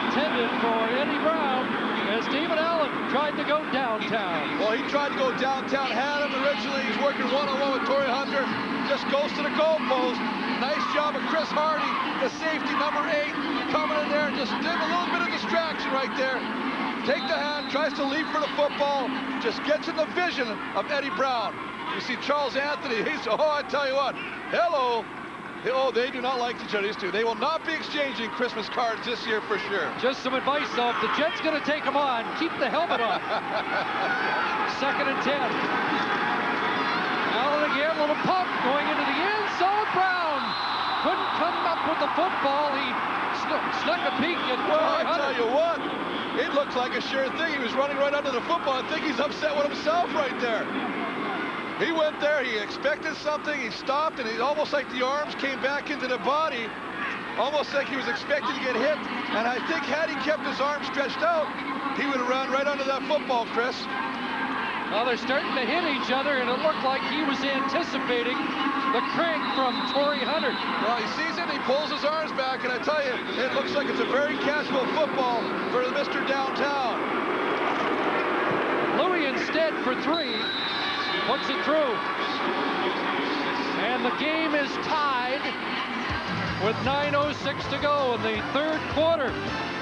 Intended for Eddie Brown, as David Allen tried to go downtown. Well, he tried to go downtown, had him originally. He's working one-on-one with Torrey Hunter, just goes to the goalpost. Nice job of Chris Hardy, the safety, number 8, coming in there and just did a little bit of distraction right there. Take the hand, tries to leap for the football, just gets in the vision of Eddie Brown. You see Charles Anthony, I tell you what, hello. Oh, they do not like each other, these two. They will not be exchanging Christmas cards this year for sure. Just some advice, though. If the Jets going to take him on, keep the helmet on. Second and 10. Allen again, little pump going into the end zone. Brown couldn't come up with the football. He snuck a peek at Well, I tell you what, it looked like a sure thing. He was running right under the football. I think he's upset with himself right there. He went there, he expected something, he stopped, and he almost like the arms came back into the body, almost like he was expecting to get hit. And I think had he kept his arms stretched out, he would have run right under that football, Chris. Well, they're starting to hit each other, and it looked like he was anticipating the crank from Torrey Hunter. Well, he sees it, and he pulls his arms back, and I tell you, it looks like it's a very casual football for Mr. Downtown. Louis instead for 3. Puts it through. And the game is tied with 9:06 to go in the third quarter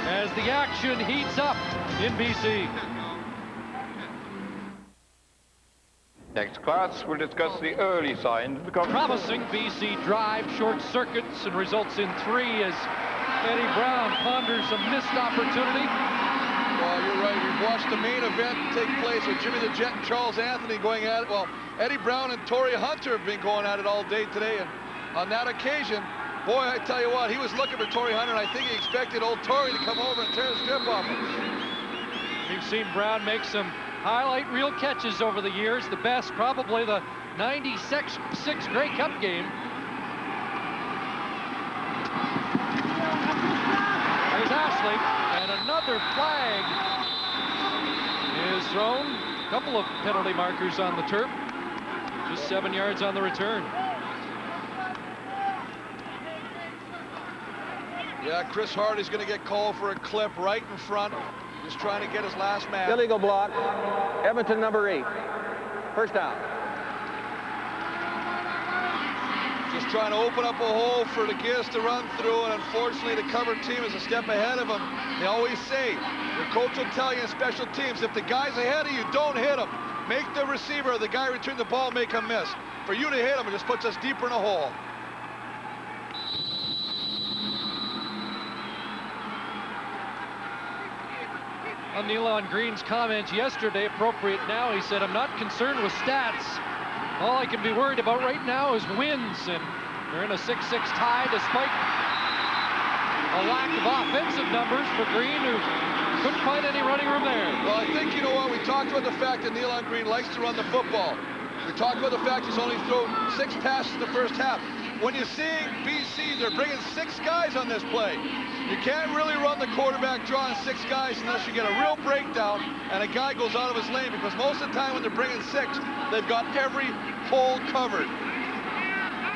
as the action heats up in BC. Next class, we'll discuss the early signs of the competition. Promising BC drive, short circuits, and results in 3 as Eddie Brown ponders a missed opportunity. Well, you're right. We've watched the main event take place with Jimmy the Jet and Charles Anthony going at it. Well, Eddie Brown and Torrey Hunter have been going at it all day today. And on that occasion, boy, I tell you what, he was looking for Torrey Hunter, and I think he expected old Torrey to come over and tear the strip off him. We've seen Brown make some highlight reel catches over the years. The best, probably the 96 Grey Cup game. Ashley, and another flag is thrown. A couple of penalty markers on the turf. Just 7 yards on the return. Yeah, Chris Hardy's going to get called for a clip right in front. Just trying to get his last man. Illegal block. Edmonton number 8. First down. Just trying to open up a hole for the Giz to run through, and unfortunately the cover team is a step ahead of them. They always say, your coach will tell you in special teams, if the guy's ahead of you, don't hit him. Make the receiver or the guy returning the ball make him miss. For you to hit him, it just puts us deeper in a hole. On Nealon Green's comments yesterday, appropriate now, he said, I'm not concerned with stats. All I can be worried about right now is wins. And they're in a 6-6 tie despite a lack of offensive numbers for Green, who couldn't find any running room there. Well, I think, you know what, we talked about the fact that Nealon Green likes to run the football. We talked about the fact he's only thrown 6 passes in the first half. When you see BC, they're bringing 6 guys on this play. You can't really run the quarterback drawing 6 guys unless you get a real breakdown and a guy goes out of his lane, because most of the time when they're bringing 6, they've got every hole covered.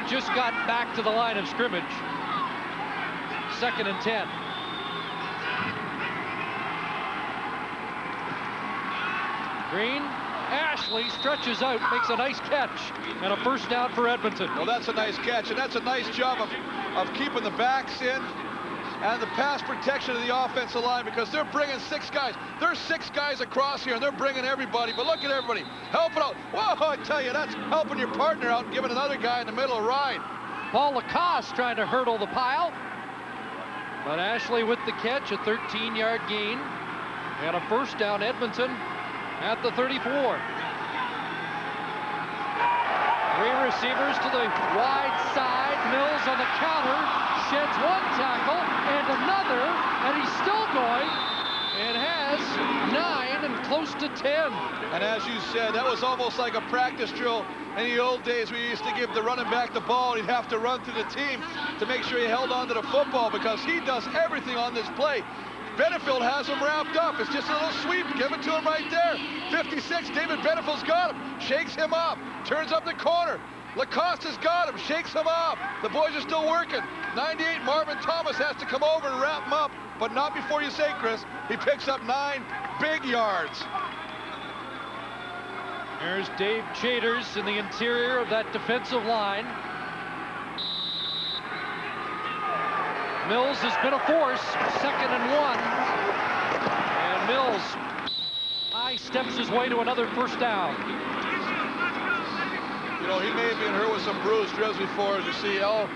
Just got back to the line of scrimmage. 2nd and 10. Green, Ashley stretches out, makes a nice catch, and a first down for Edmonton. Well, that's a nice catch, and that's a nice job of keeping the backs in and the pass protection of the offensive line, because they're bringing 6 guys. There's 6 guys across here, and they're bringing everybody. But look at everybody helping out. Whoa, I tell you, that's helping your partner out and giving another guy in the middle a ride. Paul Lacoste trying to hurdle the pile. But Ashley with the catch, a 13-yard gain. And a first down, Edmonton at the 34. 3 receivers to the wide side. Mills on the counter, sheds 1 tackle and another, and he's still going and has 9 and close to 10. And as you said, that was almost like a practice drill. In the old days, we used to give the running back the ball, and he'd have to run through the team to make sure he held on to the football, because he does everything on this play. Benefield has him wrapped up. It's just a little sweep. Give it to him right there. 56, David Benefield's got him. Shakes him up. Turns up the corner. Lacoste has got him. Shakes him up. The boys are still working. 98, Marvin Thomas has to come over and wrap him up, but not before you say, Chris. He picks up 9 big yards. There's Dave Chaders in the interior of that defensive line. Mills has been a force. 2nd and 1. And Mills steps his way to another first down. You know, he may have been hurt with some bruised ribs before. As you see, El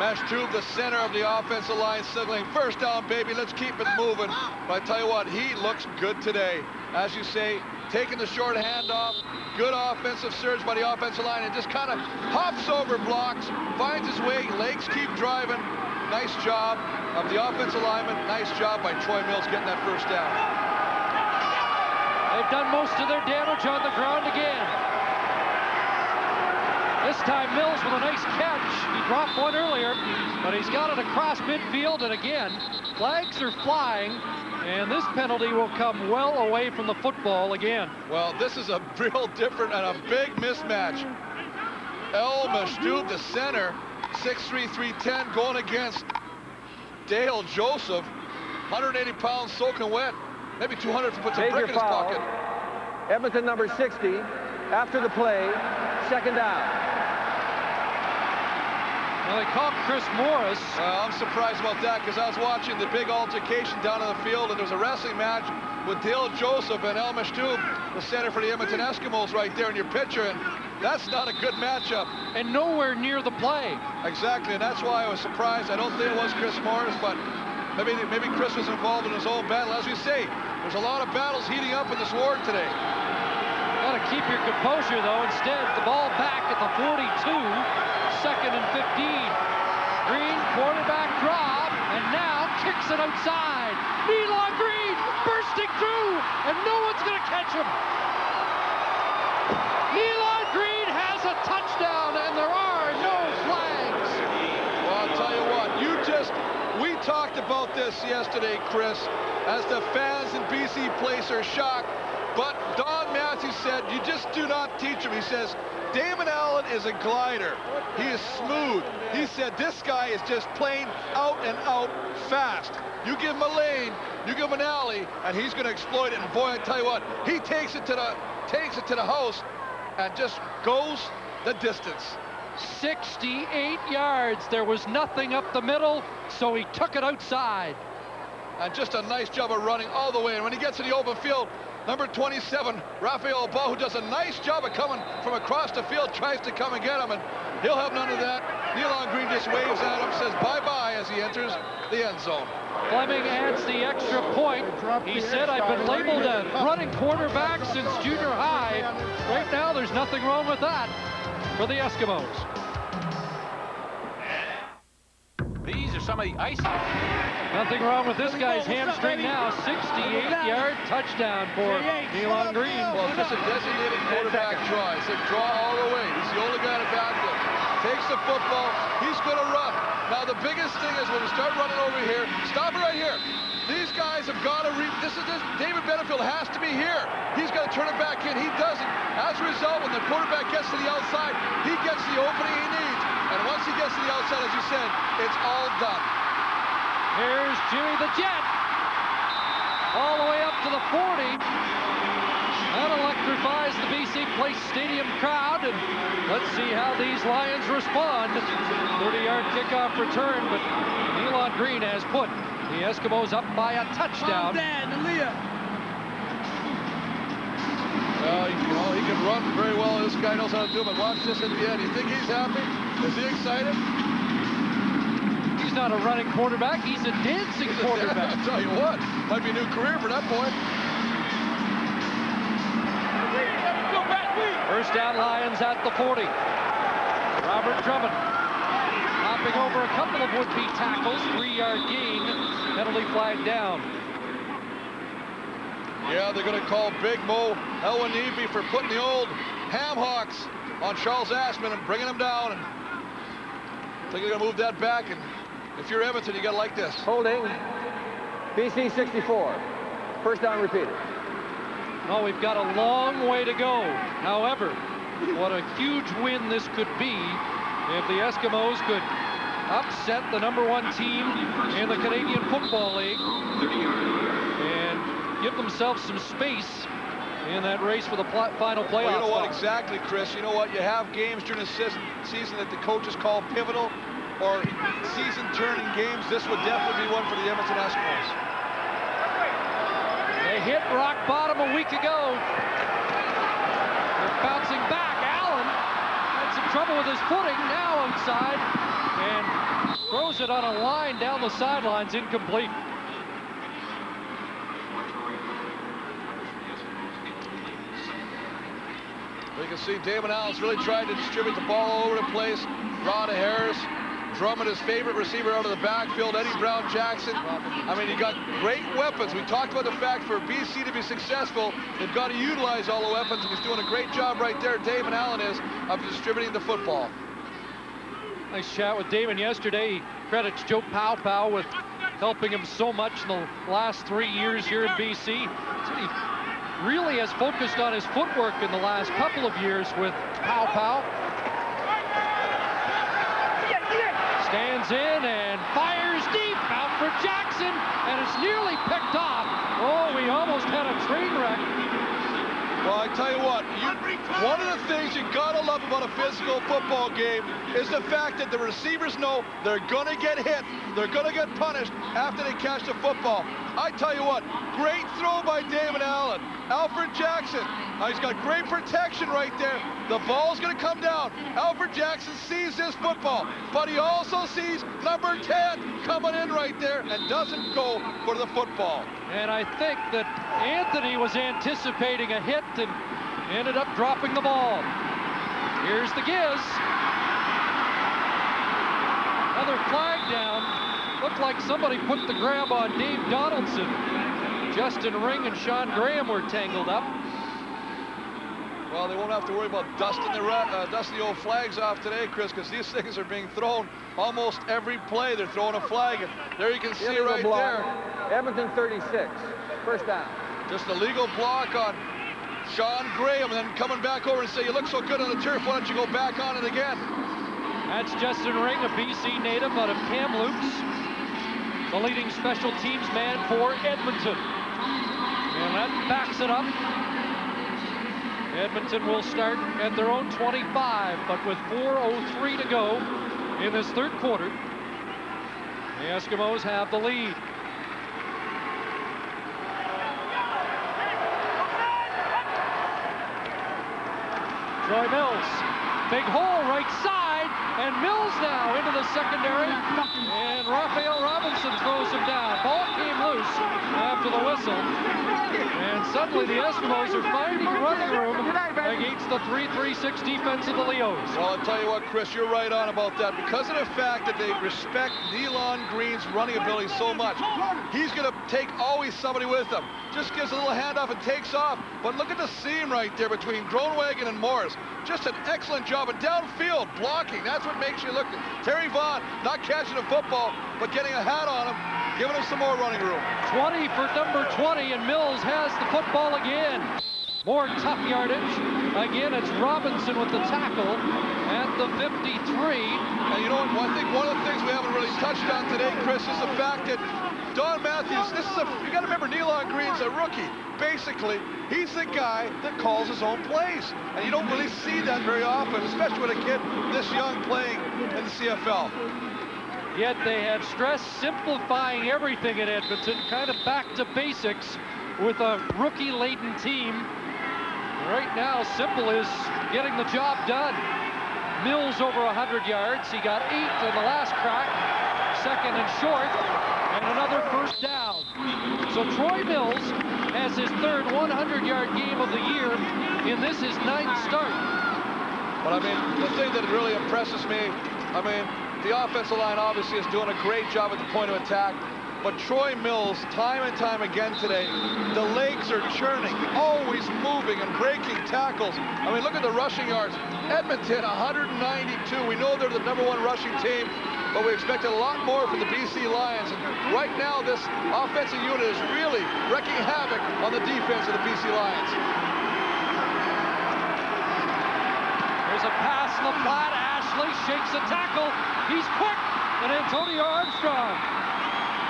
Mashtub, the center of the offensive line, signaling first down, baby. Let's keep it moving. But I tell you what, he looks good today. As you say, taking the short handoff, good offensive surge by the offensive line, and just kind of hops over blocks, finds his way, legs keep driving. Nice job of the offensive lineman. Nice job by Troy Mills getting that first down. They've done most of their damage on the ground again. This time Mills with a nice catch. He dropped one earlier, but he's got it across midfield, and again, flags are flying, and this penalty will come well away from the football again. Well, this is a real different and a big mismatch. El Mashtub, the center, 6'3", 310, going against Dale Joseph, 180 pounds soaking wet. Maybe 200 if he puts a brick in his pocket. Edmonton number 60, after the play, 2nd down. Well, they called Chris Morris. I'm surprised about that, because I was watching the big altercation down on the field, and there was a wrestling match with Dale Joseph and El Mashtub, the center for the Edmonton Eskimos, right there in your picture, and that's not a good matchup. And nowhere near the play. Exactly, and that's why I was surprised. I don't think it was Chris Morris, but maybe Chris was involved in his own battle. As we say, there's a lot of battles heating up in this ward today. Got to keep your composure, though. Instead, the ball back at the 42, 2nd and 15. Green, quarterback drop, and now kicks it outside. Nealon Green bursting through, and no one's going to catch him. Nealon Green has a touchdown, and there are no flags. Well, I'll tell you what, we talked about this this yesterday, Chris, as the fans in BC Place are shocked. But Don Matthews said, you just do not teach him. He says, Damon Allen is a glider. He is smooth. He said, this guy is just plain out and out fast. You give him a lane, you give him an alley, and he's going to exploit it. And boy, I tell you what, he takes it to the house and just goes the distance. 68 yards. There was nothing up the middle, so he took it outside. And just a nice job of running all the way. And when he gets to the open field, number 27, Rafael Ball, who does a nice job of coming from across the field, tries to come and get him, and he'll have none of that. Nealon Green just waves at him, says bye-bye as he enters the end zone. Fleming adds the extra point. He said, I've been labeled a running quarterback since junior high. Right now, there's nothing wrong with that for the Eskimos. These are some of the ice. Nothing wrong with this guy's hamstring now. 68-yard touchdown for Nealon Green. Well, just a designated quarterback draw. He said draw all the way. He's the only guy in the backfield. Takes the football. He's going to run. Now, the biggest thing is when we start running over here, stop it right here. These guys have got to David Benefield has to be here. He's got to turn it back in. He doesn't. As a result, when the quarterback gets to the outside, he gets the opening he needs. And once he gets to the outside, as you said, it's all done. Here's Jimmy the Jet. All the way up to the 40. That electrifies the BC Place Stadium crowd. And let's see how these Lions respond. 30-yard kickoff return, but Nealon Green has put the Eskimos up by a touchdown. Well, he can run very well. This guy knows how to do it. But watch this at the end. You think he's happy? Is he excited? He's not a running quarterback. He's a dancing quarterback. I'll tell you what, might be a new career for that boy. First down, Lions at the 40. Robert Drummond hopping over a couple of would-be tackles. 3-yard gain. Penalty flag down. Yeah, they're going to call Big Mo Elwanibi for putting the old ham hocks on Charles Ashman and bringing him down. And I think they're going to move that back. And if you're Edmonton, you got to like this. Holding. BC 64. First down repeated. No, we've got a long way to go. However, what a huge win this could be if the Eskimos could upset the #1 team in the Canadian Football League and give themselves some space in that race for the final playoff. Well, you know what, exactly, Chris. You know what? You have games during the season that the coaches call pivotal or season-turning games. This would definitely be one for the Edmonton Eskimos. They hit rock bottom a week ago. They're bouncing back. Allen had some trouble with his footing, now outside, and throws it on a line down the sidelines, incomplete. You can see Damon Allen's really tried to distribute the ball all over the place. Draw to Harris. Drummond, his favorite receiver out of the backfield. Eddie Brown Jackson. I mean, you got great weapons. We talked about the fact for BC to be successful, they've got to utilize all the weapons, and he's doing a great job right there, Damon Allen is, of distributing the football. Nice chat with Damon yesterday. He credits Joe Pow with helping him so much in the last 3 years here in BC. So he really has focused on his footwork in the last couple of years with Pow. Stands in and fires deep out for Jackson, and it's nearly picked off. Oh, we almost had a train wreck. Well, I tell you what, one of the things you gotta love about a physical football game is the fact that the receivers know they're gonna get hit, they're gonna get punished after they catch the football. I tell you what, great throw by Damon Allen. Alfred Jackson, he's got great protection right there. The ball's gonna come down. Alfred Jackson sees this football, but he also sees number 10 coming in right there and doesn't go for the football. And I think that Anthony was anticipating a hit and ended up dropping the ball. Here's the Giz. Another flag down. Looked like somebody put the grab on Dave Donaldson. Justin Ring and Sean Graham were tangled up. Well, they won't have to worry about dusting the old flags off today, Chris, because these things are being thrown almost every play. They're throwing a flag, and there you can see right there. Edmonton 36, first down. Just a legal block on Sean Graham, and then coming back over and say, you look so good on the turf, why don't you go back on it again? That's Justin Ring, a BC native out of Kamloops, the leading special teams man for Edmonton. And that backs it up. Edmonton will start at their own 25, but with 4:03 to go in this third quarter, the Eskimos have the lead. Troy Mills, big hole right side, and Mills now into the secondary, and Raphael Robinson throws him down. Ball came loose after the whistle, and suddenly the Eskimos are finding running room against the 3-3-6 defense of the Leos. Well, I'll tell you what, Chris, you're right on about that. Because of the fact that they respect Nealon Green's running ability so much, he's going to take always somebody with him. Just gives a little handoff and takes off. But look at the seam right there between Groenewegen and Morris. Just an excellent job. And downfield, blocking. That's what makes you look. Terry Vaughn not catching a football, but getting a hat on him, giving him some more running room. 20 for number 20, and Mills has the football again. More tough yardage. Again, it's Robinson with the tackle at the 53. And you know what? Well, I think one of the things we haven't really touched on today, Chris, is the fact that Don Matthews, you got to remember, Nealon Green's a rookie. Basically, he's the guy that calls his own plays. And you don't really see that very often, especially with a kid this young playing in the CFL. Yet they have stressed simplifying everything at Edmonton, kind of back to basics with a rookie-laden team. Right now, simple is getting the job done. Mills over 100 yards. He got 8 in the last crack. Second and short, and another first down. So Troy Mills has his third 100-yard game of the year, and this is 9th start. But I mean, the thing that really impresses me, I mean, the offensive line obviously is doing a great job at the point of attack. But Troy Mills, time and time again today, the legs are churning, always moving and breaking tackles. I mean, look at the rushing yards. Edmonton, 192. We know they're the #1 rushing team, but we expected a lot more from the BC Lions. And right now, this offensive unit is really wreaking havoc on the defense of the BC Lions. There's a pass in the flat. Ashley shakes a tackle. He's quick, and Antonio Armstrong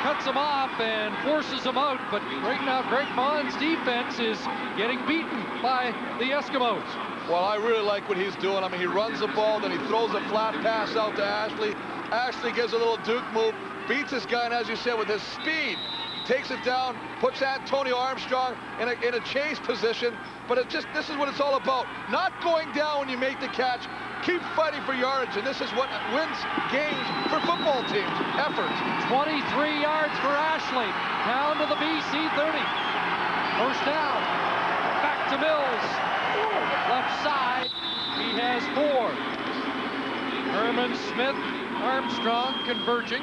cuts him off and forces him out. But right now, Greg Vaughn's defense is getting beaten by the Eskimos. Well, I really like what he's doing. I mean, he runs the ball, then he throws a flat pass out to Ashley. Ashley gives a little Duke move, beats this guy, and as you said, with his speed, takes it down, puts Antonio Armstrong in a chase position. But this is what it's all about. Not going down when you make the catch. Keep fighting for yardage, and this is what wins games for football teams. Effort. 23 yards for Ashley. Down to the BC 30. First down. Back to Mills. Left side. He has 4. Herman, Smith, Armstrong converging.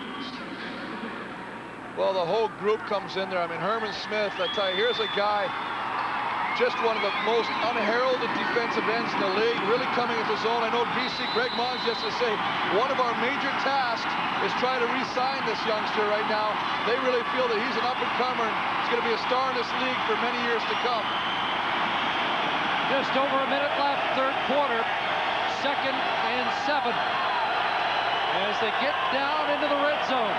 Well, the whole group comes in there. I mean, Herman Smith, I tell you, here's a guy, just one of the most unheralded defensive ends in the league, really coming into his own. I know BC, Greg Mons just to say, one of our major tasks is trying to re-sign this youngster right now. They really feel that he's an up-and-comer and he's going to be a star in this league for many years to come. Just over a minute left, third quarter, 2nd and 7. As they get down into the red zone.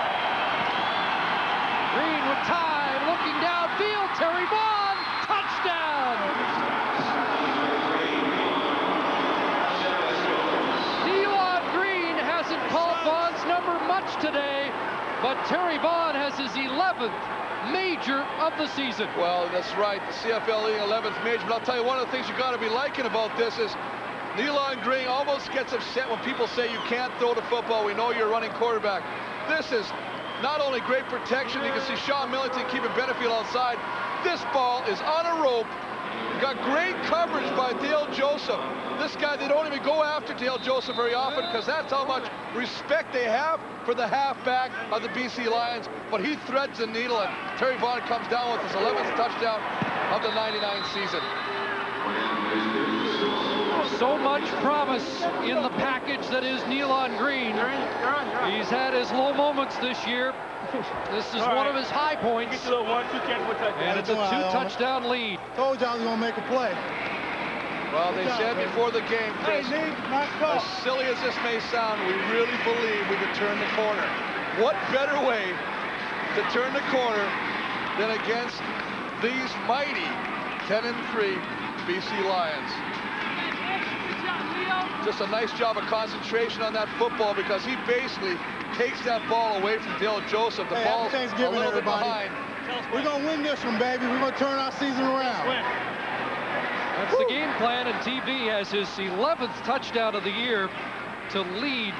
Green with time, looking downfield, Terry Vaughn, touchdown! Nealon Green hasn't called Vaughn's number much today, but Terry Vaughn has his 11th major of the season. Well, that's right, the CFL league 11th major, but I'll tell you, one of the things you got to be liking about this is Nealon Green almost gets upset when people say you can't throw the football. We know you're a running quarterback. This is not only great protection, you can see Sean Millington keeping Benefield outside. This ball is on a rope. Got great coverage by Dale Joseph. This guy, they don't even go after Dale Joseph very often because that's how much respect they have for the halfback of the BC Lions. But he threads the needle, and Terry Vaughn comes down with his 11th touchdown of the '99 season. so much promise in the package that is Nealon Green. He's had his low moments this year. This is one of his high points. And it's a 2-touchdown lead. Told you I was going to make a play. Well, they said before the game, Chris, as silly as this may sound, we really believe we could turn the corner. What better way to turn the corner than against these mighty 10-3 BC Lions? Just a nice job of concentration on that football, because he basically takes that ball away from Dale Joseph. The ball's a little bit behind. We're going to win this one, baby. We're going to turn our season around. That's the game plan, and TV has his 11th touchdown of the year to lead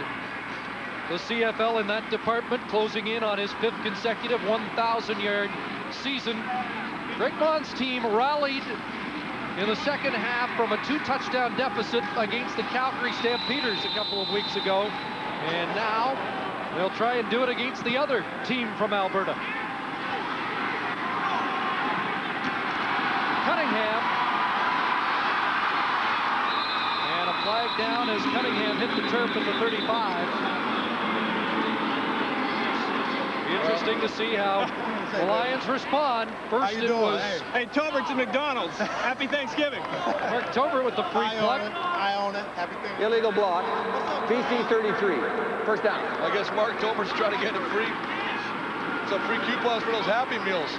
the CFL in that department, closing in on his 5th consecutive 1,000-yard season. Greg Vaughn's team rallied in the second half from a 2-touchdown deficit against the Calgary Stampeders a couple of weeks ago, and now they'll try and do it against the other team from Alberta. Cunningham, and a flag down as Cunningham hit the turf at the 35. Be interesting to see how the Lions respond. First it was... Hey, Tobert to McDonald's. Happy Thanksgiving. Mark Tobert with the free plug. I own it. Happy Thanksgiving. Illegal block. BC 33. First down. I guess Mark Tobert's trying to get some free coupons for those Happy Meals.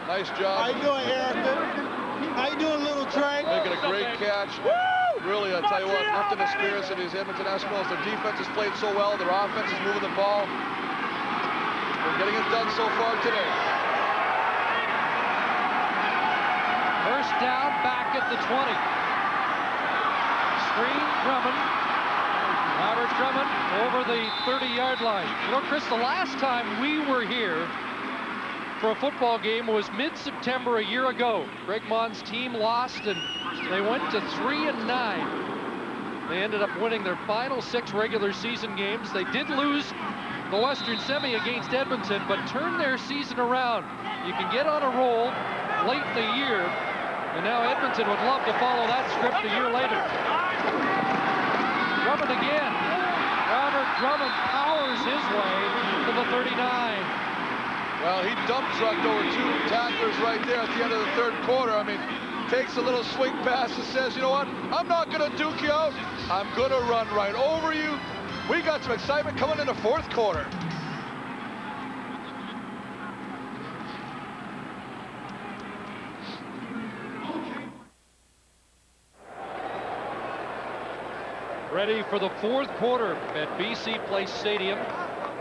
Nice job. How you doing, Erica? How you doing, little Trey? Making a great catch. Woo! Really, I'll tell you what, lifting the spirits of these Edmonton Eskimos. Their defense has played so well. Their offense is moving the ball. They're getting it done so far today. First down, back at the 20. Screen, Drummond. Robert Drummond over the 30-yard line. You know, Chris, the last time we were here for a football game was mid-September a year ago. Greg Vaughn's team lost, and they went to 3-9. They ended up winning their final 6 regular season games. They did lose the Western Semi against Edmonton, but turned their season around. You can get on a roll late in the year, and now Edmonton would love to follow that script a year later. Drummond again. Robert Drummond powers his way to the 39. Well, he dump trucked over 2 tacklers right there at the end of the 3rd quarter. I mean, takes a little swing pass and says, you know what, I'm not going to duke you out. I'm going to run right over you. We got some excitement coming in the 4th quarter. Ready for the 4th quarter at BC Place Stadium.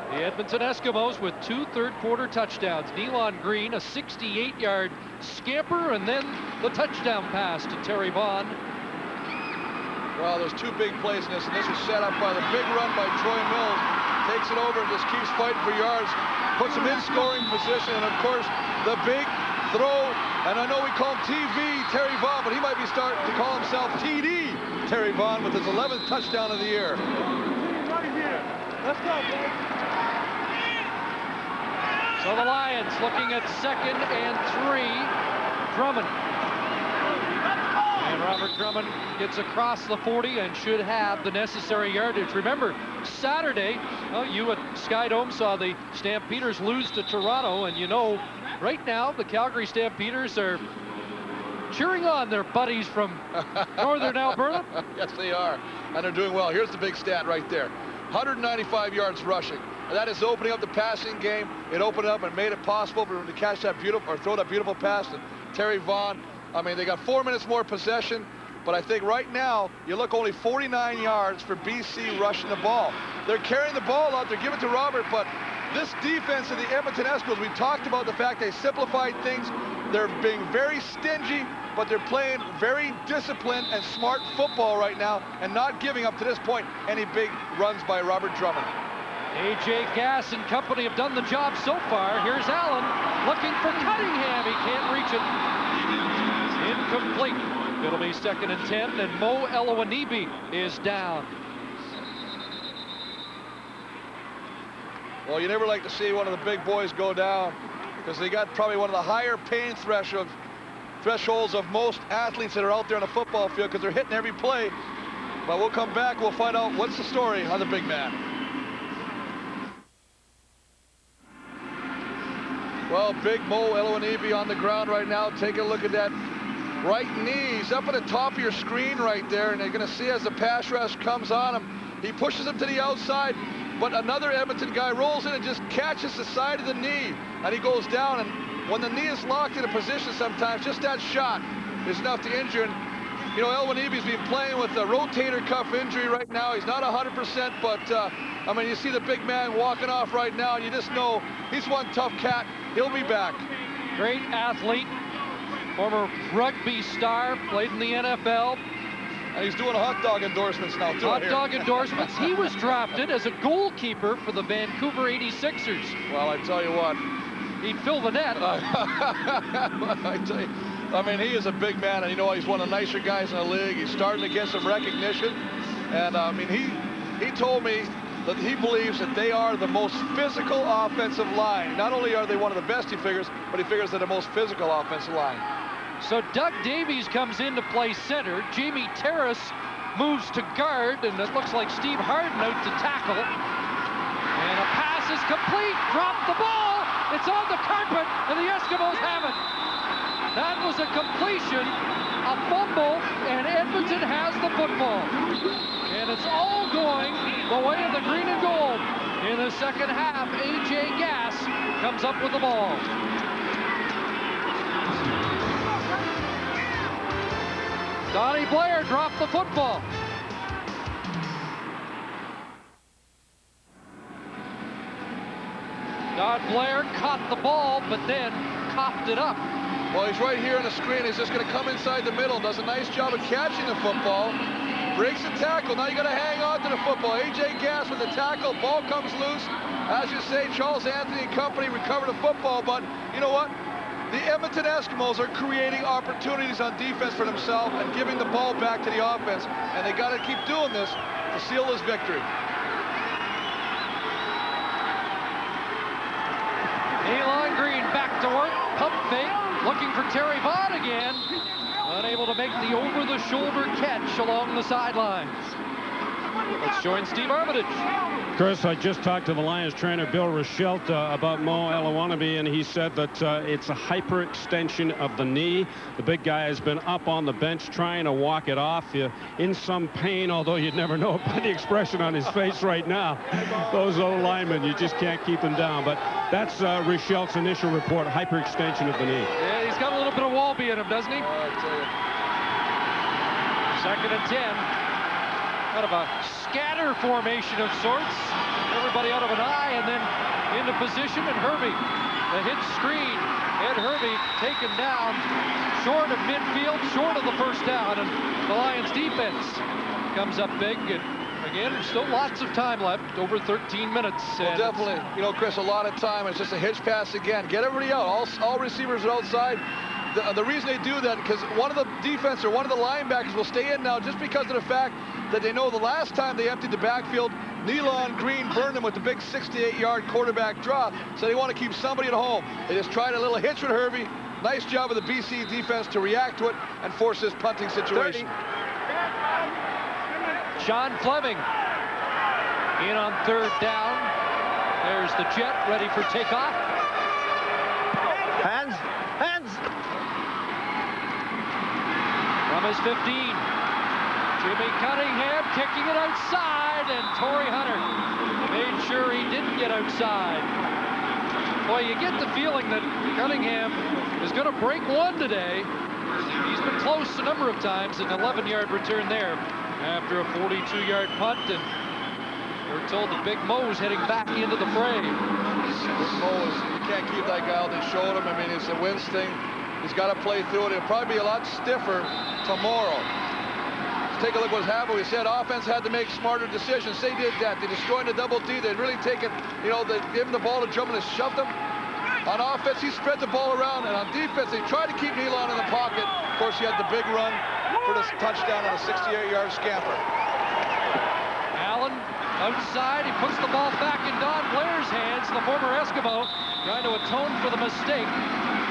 The Edmonton Eskimos with 2 third-quarter touchdowns. Nealon Green, a 68-yard scamper, and then the touchdown pass to Terry Vaughn. Well, there's 2 big plays in this, and this was set up by the big run by Troy Mills. Takes it over and just keeps fighting for yards, puts him in scoring position, and of course, the big throw. And I know we call him TV, Terry Vaughn, but he might be starting to call himself TD, Terry Vaughn, with his 11th touchdown of the year. Let's go, boys. So the Lions looking at 2nd and 3. Drummond. And Robert Drummond gets across the 40 and should have the necessary yardage. Remember, Saturday, you at Sky Dome saw the Stampeders lose to Toronto, and you know, right now the Calgary Stampeders are cheering on their buddies from Northern Alberta. Yes, they are, and they're doing well. Here's the big stat right there. 195 yards rushing. That is opening up the passing game. It opened up and made it possible for him to catch that beautiful, or throw that beautiful pass to Terry Vaughn. I mean, they got 4 minutes more possession, but I think right now, you look only 49 yards for BC rushing the ball. They're carrying the ball out, they're giving it to Robert, but this defense of the Edmonton Eskimos, we talked about the fact they simplified things. They're being very stingy, but they're playing very disciplined and smart football right now and not giving up to this point any big runs by Robert Drummond. A.J. Gass and company have done the job so far. Here's Allen looking for Cunningham. He can't reach it. Incomplete. It'll be 2nd and 10, and Mo Elowanibi is down. Well, you never like to see one of the big boys go down because they got probably one of the higher pain thresholds of most athletes that are out there on the football field because they're hitting every play. But we'll come back. We'll find out what's the story on the big man. Well, Big Mo Elwanibi on the ground right now. Take a look at that right knee. He's up at the top of your screen right there, and you're going to see as the pass rush comes on him, he pushes him to the outside, but another Edmonton guy rolls in and just catches the side of the knee, and he goes down. And when the knee is locked in a position sometimes, just that shot is enough to injure. And, you know, Elwanibi's been playing with a rotator cuff injury right now. He's not 100%, but, I mean, you see the big man walking off right now, and you just know he's one tough cat. He'll be back. Great athlete, former rugby star, played in the NFL. And he's doing hot dog endorsements now, too. Hot dog endorsements. He was drafted as a goalkeeper for the Vancouver 86ers. Well, I tell you what. He'd fill the net. I tell you, I mean, he is a big man, and you know, he's one of the nicer guys in the league. He's starting to get some recognition. And, I mean, he told me that he believes that they are the most physical offensive line. Not only are they one of the best, he figures, but he figures they're the most physical offensive line. So Doug Davies comes in to play center. Jamie Terrace moves to guard, and it looks like Steve Harden out to tackle. And a pass is complete. Drop the ball. It's on the carpet, and the Eskimos have it. That was a completion, a fumble, and Edmonton has the football. And it's all going the way of the green and gold. In the second half, A.J. Gass comes up with the ball. Donnie Blair dropped the football. Don Blair caught the ball, but then coughed it up. Well, he's right here on the screen. He's just going to come inside the middle. Does a nice job of catching the football. Breaks the tackle. Now you got to hang on to the football. A.J. Gass with the tackle. Ball comes loose. As you say, Charles Anthony and company recover the football, but you know what? The Edmonton Eskimos are creating opportunities on defense for themselves and giving the ball back to the offense, and they got to keep doing this to seal this victory. Elon Green back to work. Pump fake. Looking for Terry Vaughn again. Unable to make the over-the-shoulder catch along the sidelines. Let's join Steve Armitage. Chris, I just talked to the Lions trainer, Bill Rochelt, about Mo Elwanibi, and he said that it's a hyperextension of the knee. The big guy has been up on the bench trying to walk it off. In some pain, although you'd never know by the expression on his face right now. Those old linemen, you just can't keep them down. But that's Rochelt's initial report, hyperextension of the knee. Yeah, he's got a little bit of Walby in him, doesn't he? I tell you. Second and 10. Kind of a scatter formation of sorts. Everybody out of an eye, and then into position, and Hervey, the hit screen. Ed Hervey taken down short of midfield, short of the first down, and the Lions defense comes up big. And again, still lots of time left, over 13 minutes. Well, definitely, you know, Chris, a lot of time. It's just a hitch pass again. Get everybody out. All receivers are outside. The reason they do that, because one of the defense or one of the linebackers will stay in now just because of the fact that they know the last time they emptied the backfield, Elon Green burned them with the big 68-yard quarterback draw, so they want to keep somebody at home. They just tried a little hitch with Hervey. Nice job of the BC defense to react to it and force this punting situation. 30. Sean Fleming in on third down. There's the jet ready for takeoff. Hands. From his 15. Jimmy Cunningham kicking it outside, and Torrey Hunter made sure he didn't get outside. Boy, you get the feeling that Cunningham is going to break one today. He's been close a number of times, an 11-yard return there after a 42-yard punt, and we're told that Big Mo's heading back into the fray. Big Mo you can't keep that guy out. They showed him. I mean, it's a win sting. He's got to play through it. It'll probably be a lot stiffer tomorrow. Let's take a look at what's happened. We said offense had to make smarter decisions. They did that. They destroyed the double D. They'd really taken, you know, they gave him the ball to Drummond and shoved him. On offense, he spread the ball around, and on defense, they tried to keep Elon in the pocket. Of course, he had the big run for the touchdown on a 68-yard scamper. Allen outside. He puts the ball back in Don Blair's hands, the former Eskimo, trying to atone for the mistake.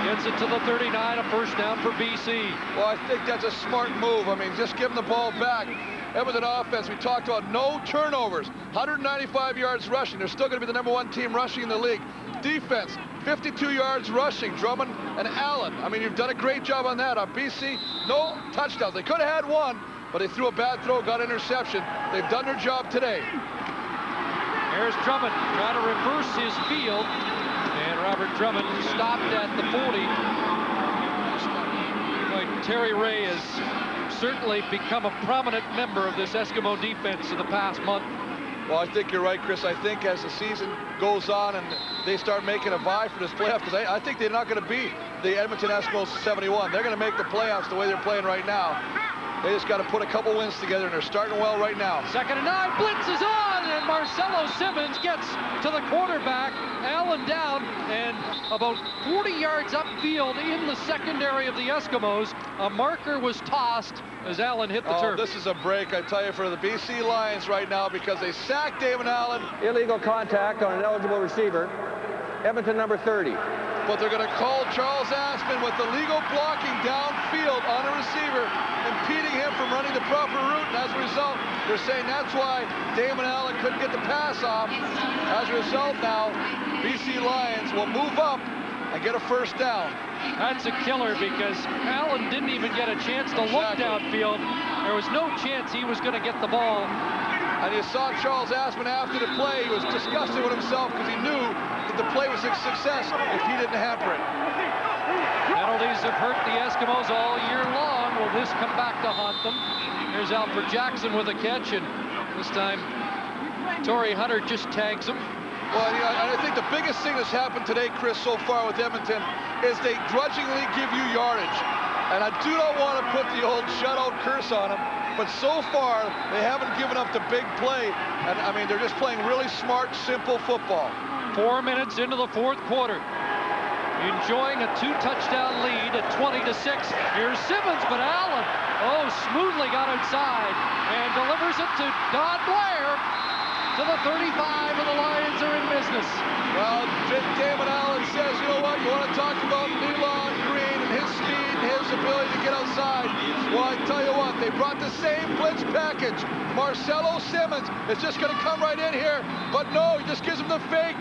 Gets it to the 39, a first down for BC. Well, I think that's a smart move. I mean, just give them the ball back. Edmonton offense, we talked about no turnovers, 195 yards rushing. They're still going to be the #1 team rushing in the league. Defense, 52 yards rushing, Drummond and Allen. I mean, you've done a great job on that. On BC, no touchdowns. They could have had one, but they threw a bad throw, got interception. They've done their job today. Here's Drummond trying to reverse his field, and Robert Drummond stopped at the 40. Boy, Terry Ray has certainly become a prominent member of this Eskimo defense in the past month. Well, I think you're right, Chris. I think as the season goes on and they start making a vie for this playoff, because I think they're not going to beat the Edmonton Eskimos 71. They're going to make the playoffs the way they're playing right now. They just got to put a couple wins together, and they're starting well right now. 2nd and 9, blitz is on, and Marcelo Simmons gets to the quarterback. Allen down, and about 40 yards upfield in the secondary of the Eskimos, a marker was tossed as Allen hit the turf. This is a break, I tell you, for the BC Lions right now, because they sacked Damon Allen. Illegal contact on an eligible receiver. Edmonton number 30. But they're going to call Charles Aspen with illegal blocking downfield on a receiver, impeding him from running the proper route, and as a result, they're saying that's why Damon Allen couldn't get the pass off. As a result now, BC Lions will move up and get a first down. That's a killer, because Allen didn't even get a chance to look downfield. There was no chance he was going to get the ball. And you saw Charles Aspen after the play. He was disgusted with himself because he knew that the play was a success if he didn't hamper it. Penalties have hurt the Eskimos all year long. Will this come back to haunt them? Here's Alfred Jackson with a catch, and this time Torrey Hunter just tags him. Well, I think the biggest thing that's happened today, Chris, so far with Edmonton is they grudgingly give you yardage. And I do not want to put the old shutout curse on them, but so far they haven't given up the big play. And I mean, they're just playing really smart, simple football. 4 minutes into the 4th quarter. Enjoying a 2-touchdown lead at 20-6. Here's Simmons, but Allen, smoothly got outside and delivers it to Don Blair to the 35, and the Lions are in business. Well, Damon Allen says, you know what, you want to talk about Nealon Green and his speed and his ability to get outside. Well, I tell you what, they brought the same blitz package. Marcelo Simmons is just going to come right in here, but no, he just gives him the fake.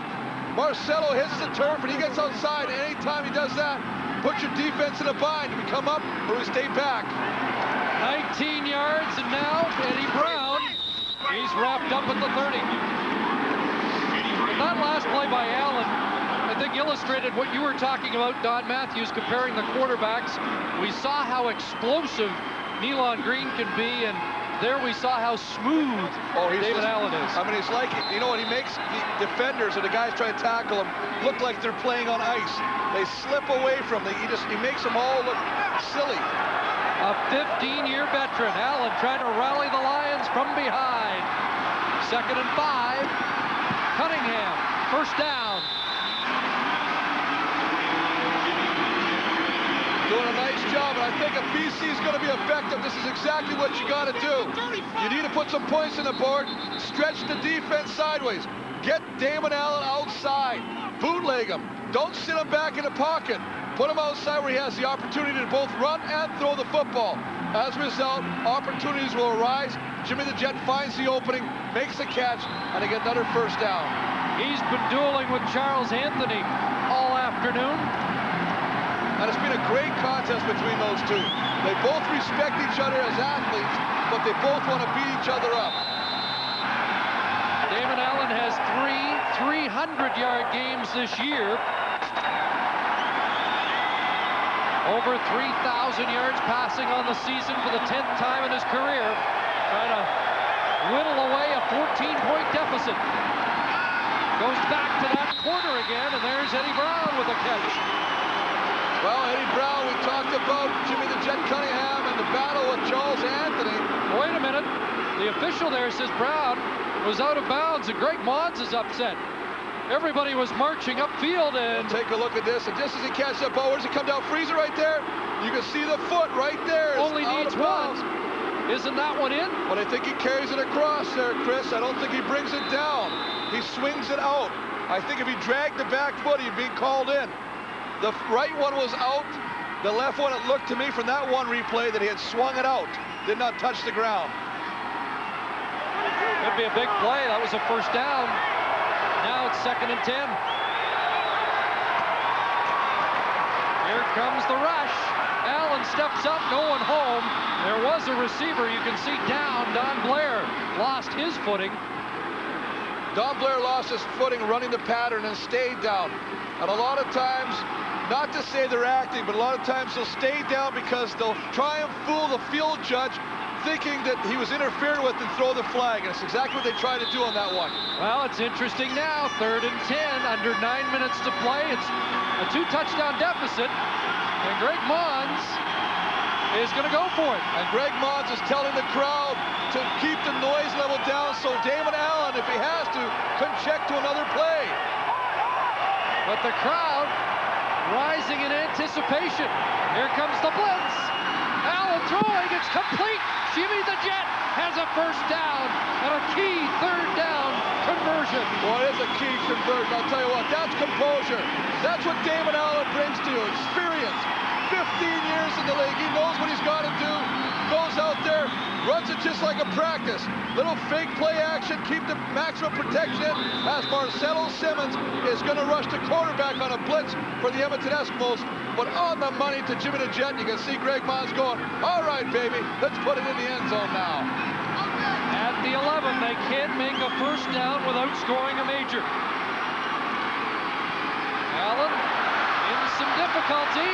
Marcelo hits the turf and he gets outside. Anytime he does that, put your defense in a bind. We come up or we stay back. 19 yards, and now Eddie Brown, he's wrapped up at the 30. And that last play by Allen, I think, illustrated what you were talking about, Don Matthews, comparing the quarterbacks. We saw how explosive Nealon Green can be, and there we saw how smooth David Allen is. I mean, he's like, you know what, he makes the defenders or the guys trying to tackle him look like they're playing on ice. They slip away from him. He makes them all look silly. A 15-year veteran, Allen trying to rally the Lions from behind. 2nd and 5. Cunningham, first down. Doing a nice job, and I think if BC is going to be effective, this is exactly what you got to do. You need to put some points on the board, stretch the defense sideways, get Damon Allen outside, bootleg him, don't sit him back in the pocket. Put him outside where he has the opportunity to both run and throw the football. As a result, opportunities will arise. Jimmy the Jet finds the opening, makes the catch, and they get another first down. He's been dueling with Charles Anthony all afternoon. And it's been a great contest between those two. They both respect each other as athletes, but they both want to beat each other up. Damon Allen has 3 300-yard games this year. Over 3,000 yards passing on the season for the 10th time in his career. Trying to whittle away a 14-point deficit. Goes back to that corner again, and there's Eddie Brown with a catch. Well, Eddie Brown, we talked about Jimmy the Jet Cunningham and the battle with Charles Anthony. Wait a minute. The official there says Brown was out of bounds, and Greg Mons is upset. Everybody was marching upfield, and take a look at this. And just as he catches that ball, where does he come down? Freezer right there. You can see the foot right there. Only needs one. Isn't that one in? But I think he carries it across there, Chris. I don't think he brings it down. He swings it out. I think if he dragged the back foot, he'd be called in. The right one was out. The left one, it looked to me from that one replay that he had swung it out. Did not touch the ground. Could be a big play. That was a first down. Now it's 2nd and 10. Here comes the rush. Allen steps up, no one home. There was a receiver, you can see down. Don Blair lost his footing. Don Blair lost his footing running the pattern and stayed down. And a lot of times, not to say they're acting, but a lot of times they'll stay down because they'll try and fool the field judge thinking that he was interfered with and throw the flag. And it's exactly what they tried to do on that one. Well, it's interesting now. 3rd and 10, under 9 minutes to play. It's a 2-touchdown deficit. And Greg Mons is going to go for it. And Greg Mons is telling the crowd to keep the noise level down so Damon Allen, if he has to, can check to another play. But the crowd rising in anticipation. Here comes the blitz. Allen throwing, it's complete. Jimmy the Jet has a first down and a key 3rd down conversion. Boy, it is a key conversion. I'll tell you what, that's composure. That's what Damon Allen brings to you. Experience. 15 years in the league. He knows what he's got to do. Goes out there, runs it just like a practice. Little fake play action, keep the maximum protection. As Marcelo Simmons is going to rush the quarterback on a blitz for the Edmonton Eskimos. But on the money to Jimmy the Jet, you can see Greg Mons going, all right, baby, let's put it in the end zone now. At the 11, they can't make a first down without scoring a major. Allen in some difficulty.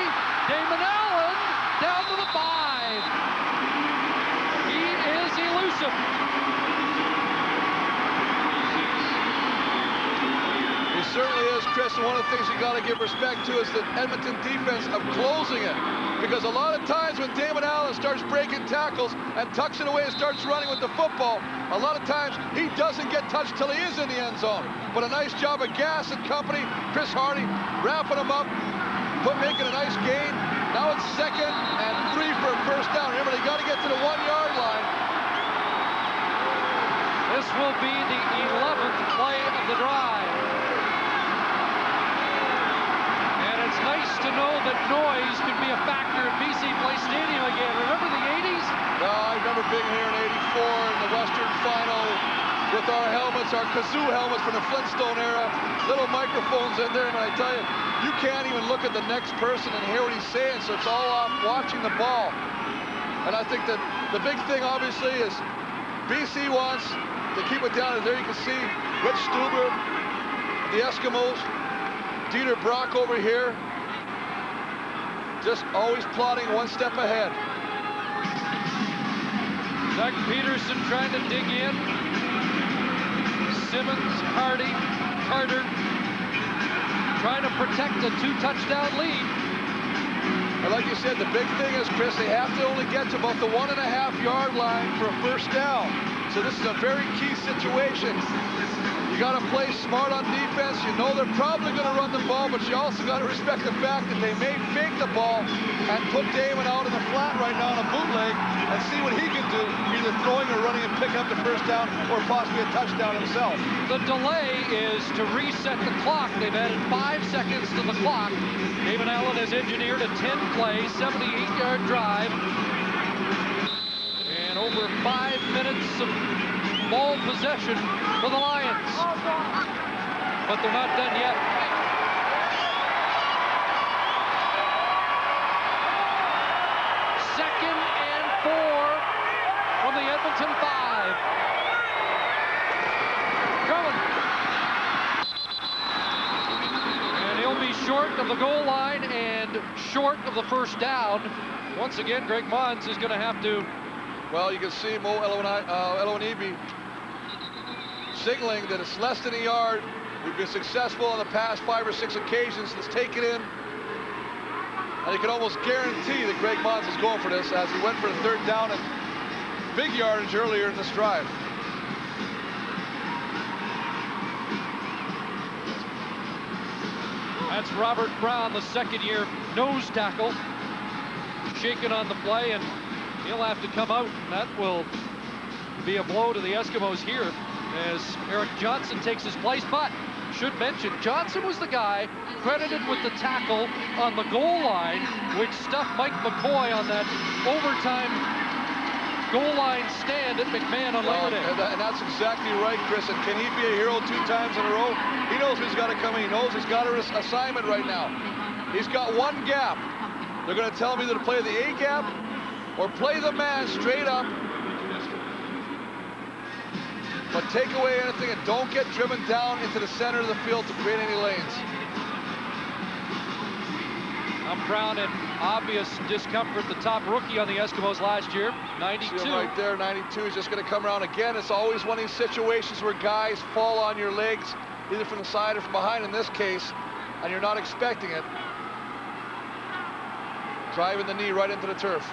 Damon Allen down to the 5. He is elusive. He certainly is, Chris, and one of the things you got to give respect to is the Edmonton defense of closing it. Because a lot of times when Damon Allen starts breaking tackles and tucks it away and starts running with the football, a lot of times he doesn't get touched till he is in the end zone. But a nice job of Gass and company, Chris Hardy, wrapping him up, making a nice gain. Now it's 2nd and 3 for a first down. Remember, they got to get to the 1-yard line. This will be the 11th play of the drive. And it's nice to know that noise can be a factor at BC Place Stadium again. Remember the 80s? I remember being here in '84 in the Western Final with our helmets, our kazoo helmets from the Flintstone era. Little microphones in there, and I tell you, you can't even look at the next person and hear what he's saying, so it's all off watching the ball. And I think that the big thing, obviously, is BC wants to keep it down. There you can see Rich Stuber, the Eskimos, Dieter Brock over here, just always plotting one step ahead. Doug Peterson trying to dig in. Simmons, Hardy, Carter trying to protect a 2-touchdown lead. And like you said, the big thing is, Chris, they have to only get to about the 1.5-yard line for a first down. So this is a very key situation. You got to play smart on defense. You know they're probably going to run the ball, but you also got to respect the fact that they may fake the ball and put Damon out in the flat right now on a bootleg and see what he can do, either throwing or running and picking up the first down or possibly a touchdown himself. The delay is to reset the clock. They've added 5 seconds to the clock. Damon Allen has engineered a 10-play, 78-yard drive. And over 5 minutes of ball possession for the Lions. But they're not done yet. Second and 4 from the Edmonton 5. Drummond. And he'll be short of the goal line and short of the first down. Once again, Greg Mons is going to have to. Well, you can see Mo Elonibi signaling that it's less than a yard. We've been successful on the past 5 or 6 occasions. Let's take it in. And you can almost guarantee that Greg Mons is going for this as he went for the 3rd down and big yardage earlier in this drive. That's Robert Brown, the 2nd-year nose tackle, shaken on the play, and he'll have to come out. That will be a blow to the Eskimos here as Eric Johnson takes his place, but should mention, Johnson was the guy credited with the tackle on the goal line, which stuffed Mike McCoy on that overtime goal line stand at McMahon on Labor Day. And that's exactly right, Chris. And can he be a hero 2 times in a row? He knows he's got to come in. He knows he's got an assignment right now. He's got one gap. They're going to tell him either to play the A gap or play the man straight up. But take away anything and don't get driven down into the center of the field to create any lanes. I'm Brown in obvious discomfort, the top rookie on the Eskimos last year, 92. See him right there, 92. He's just going to come around again. It's always one of these situations where guys fall on your legs, either from the side or from behind in this case, and you're not expecting it. Driving the knee right into the turf.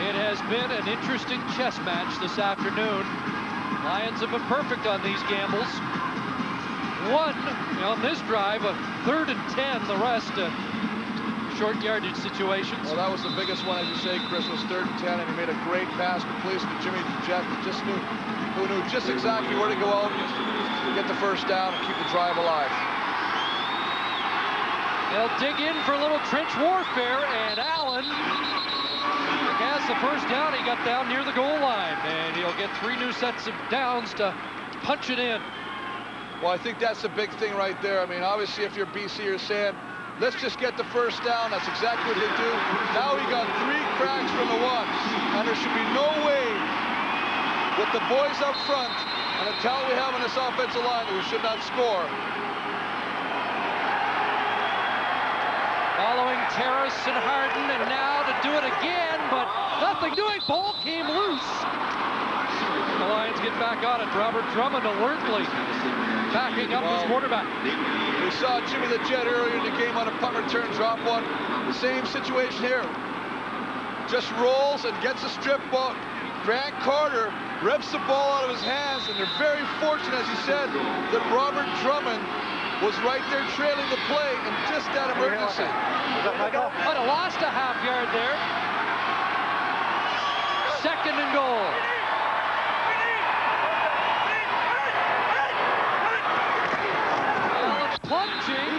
It has been an interesting chess match this afternoon. Lions have been perfect on these gambles. One on this drive, a 3rd and 10. The rest, short yardage situations. Well, that was the biggest one, as you say, Chris, was 3rd and 10, and he made a great pass completion to Jimmy Jack, who knew just exactly where to go out, get the first down, and keep the drive alive. They'll dig in for a little trench warfare, and Allen has the first down. He got down near the goal line, and he'll get 3 new sets of downs to punch it in. Well, I think that's the big thing right there. I mean, obviously, if you're BC, you're saying, let's just get the first down. That's exactly what they do. Now he got 3 cracks from the 1, and there should be no way with the boys up front and the talent we have on this offensive line that we should not score. Following Terrace and Harden, and now to do it again, but nothing doing. Ball came loose. The Lions get back on it. Robert Drummond alertly backing up his quarterback. We saw Jimmy the Jet earlier in the game on a punt return, drop one. The same situation here. Just rolls and gets a strip ball. Grant Carter rips the ball out of his hands, and they're very fortunate, as he said, that Robert Drummond was right there trailing the play in just that emergency. But lost a half yard there. 2nd and goal. Allen plunging.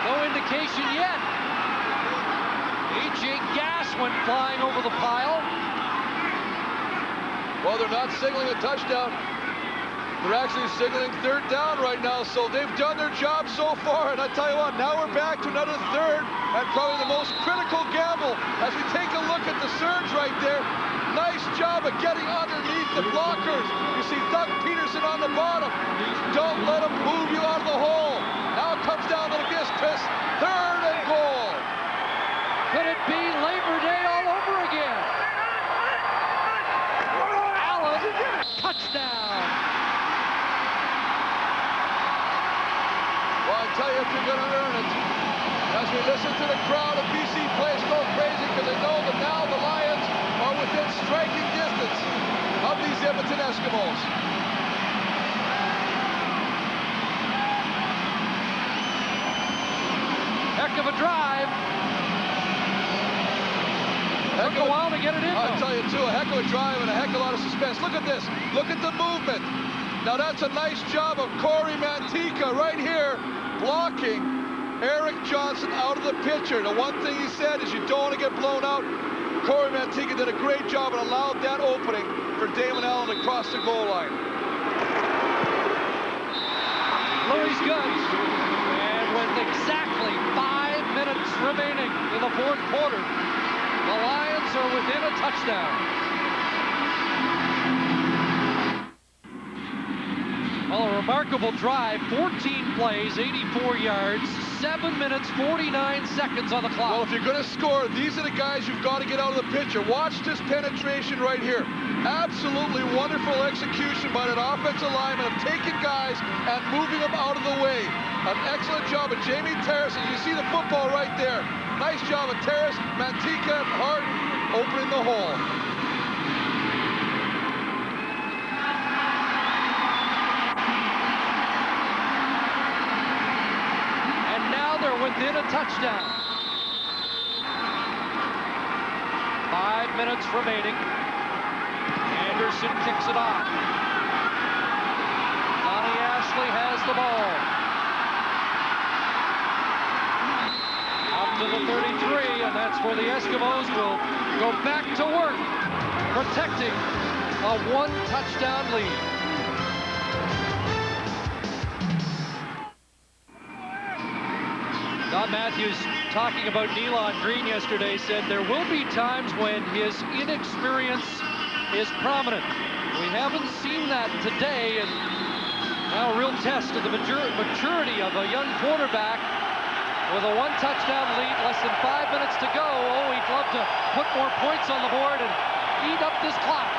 No indication yet. A.J. Gass went flying over the pile. Well, they're not signaling a touchdown. They're actually signaling 3rd down right now, so they've done their job so far. And I tell you what, now we're back to another 3rd and probably the most critical gamble as we take a look at the surge right there. Nice job of getting underneath the blockers. You see Doug Peterson on the bottom. Don't let him move you out of the hole. Now it comes down to the guess, Chris. 3rd and goal. Could it be Labor Day all over again? Allen, touchdown. Well, I tell you, if you're going to earn it, as we listen to the crowd of BC players go crazy because they know that now the Lions are within striking distance of these Edmonton Eskimos. Heck of a drive. Took a while to get it in. I'll tell you, too, a heck of a drive and a heck of a lot of suspense. Look at this. Look at the movement. Now, that's a nice job of Corey Mantika right here blocking Eric Johnson out of the picture. The one thing he said is you don't want to get blown out. Corey Mantika did a great job and allowed that opening for Damon Allen to cross the goal line. Louis Goods. And with exactly 5 minutes remaining in the 4th quarter, the Lions are within a touchdown. Well, a remarkable drive, 14 plays, 84 yards, 7 minutes, 49 seconds on the clock. Well, if you're going to score, these are the guys you've got to get out of the picture. Watch this penetration right here. Absolutely wonderful execution by that offensive lineman of taking guys and moving them out of the way. An excellent job of Jamie Terrace, and you see the football right there. Nice job of Terrace, Mantika, and Harden opening the hole. Within a touchdown. 5 minutes remaining. Anderson kicks it off. Donnie Ashley has the ball. Up to the 33, and that's where the Eskimos will go back to work, protecting a one-touchdown lead. Don Matthews, talking about Nealon Green yesterday, said there will be times when his inexperience is prominent. We haven't seen that today, and now a real test of the maturity of a young quarterback with a one-touchdown lead, less than 5 minutes to go. Oh, he'd love to put more points on the board and eat up this clock.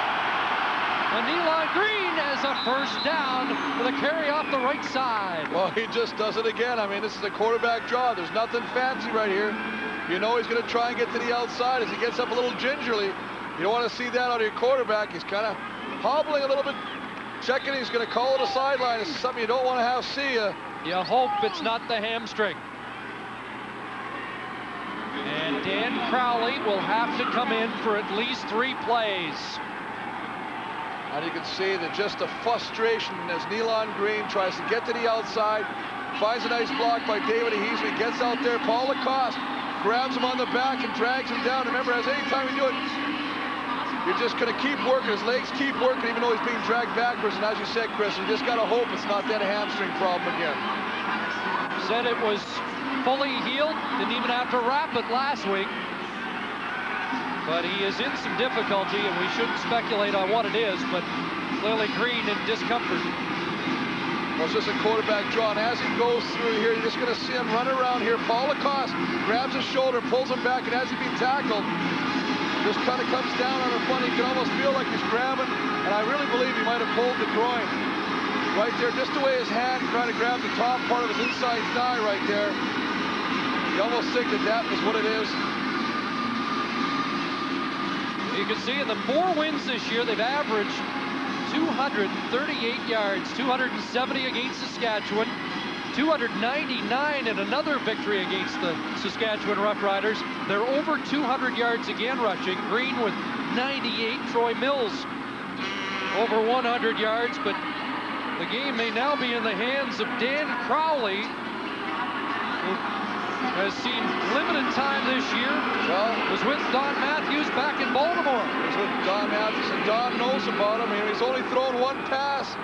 And Nealon Green has a first down with a carry off the right side. Well, he just does it again. I mean, this is a quarterback draw. There's nothing fancy right here. You know he's going to try and get to the outside as he gets up a little gingerly. You don't want to see that out of your quarterback. He's kind of hobbling a little bit, checking. He's going to call it a sideline. This is something you don't want to have see. You hope it's not the hamstring. And Dan Crowley will have to come in for at least 3 plays. And you can see that just the frustration as Nealon Green tries to get to the outside, finds a nice block by David Heasley, gets out there. Paul Lacoste grabs him on the back and drags him down. Remember, as any time you do it, you're just going to keep working. His legs keep working, even though he's being dragged backwards. And as you said, Chris, you just got to hope it's not that hamstring problem again. Said it was fully healed, didn't even have to wrap it last week. But he is in some difficulty, and we shouldn't speculate on what it is, but clearly Green in discomfort. Well, it's just a quarterback draw, and as he goes through here, you're just going to see him run around here. Paul Lacoste grabs his shoulder, pulls him back, and as he's being tackled, just kind of comes down on the front. You can almost feel like he's grabbing, and I really believe he might have pulled the groin right there, just the way his hand trying to grab the top part of his inside thigh right there. You almost think that that was what it is. You can see in the 4 wins this year, they've averaged 238 yards, 270 against Saskatchewan, 299 in another victory against the Saskatchewan Roughriders. They're over 200 yards again rushing. Green with 98, Troy Mills over 100 yards, but the game may now be in the hands of Dan Crowley, who has seen limited time this year. Well, was with Don Matthews back in Baltimore. He's with Don Matthews, and Don knows about him. I mean, he's only thrown 1 pass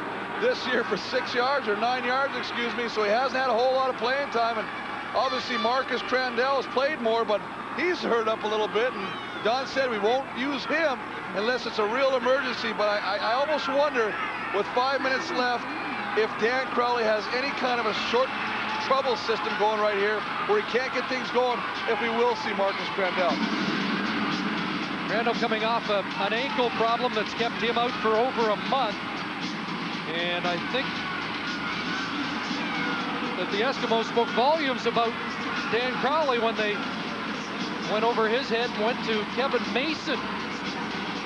this year for 6 yards, or 9 yards, excuse me, so he hasn't had a whole lot of playing time. And obviously Marcus Crandell has played more, but he's hurt up a little bit, and Don said we won't use him unless it's a real emergency. But I almost wonder, with 5 minutes left, if Dan Crowley has any kind of a short trouble system going right here where he can't get things going, if we will see Marcus Crandell. Crandell coming off an ankle problem that's kept him out for over a month. And I think that the Eskimos spoke volumes about Dan Crowley when they went over his head and went to Kevin Mason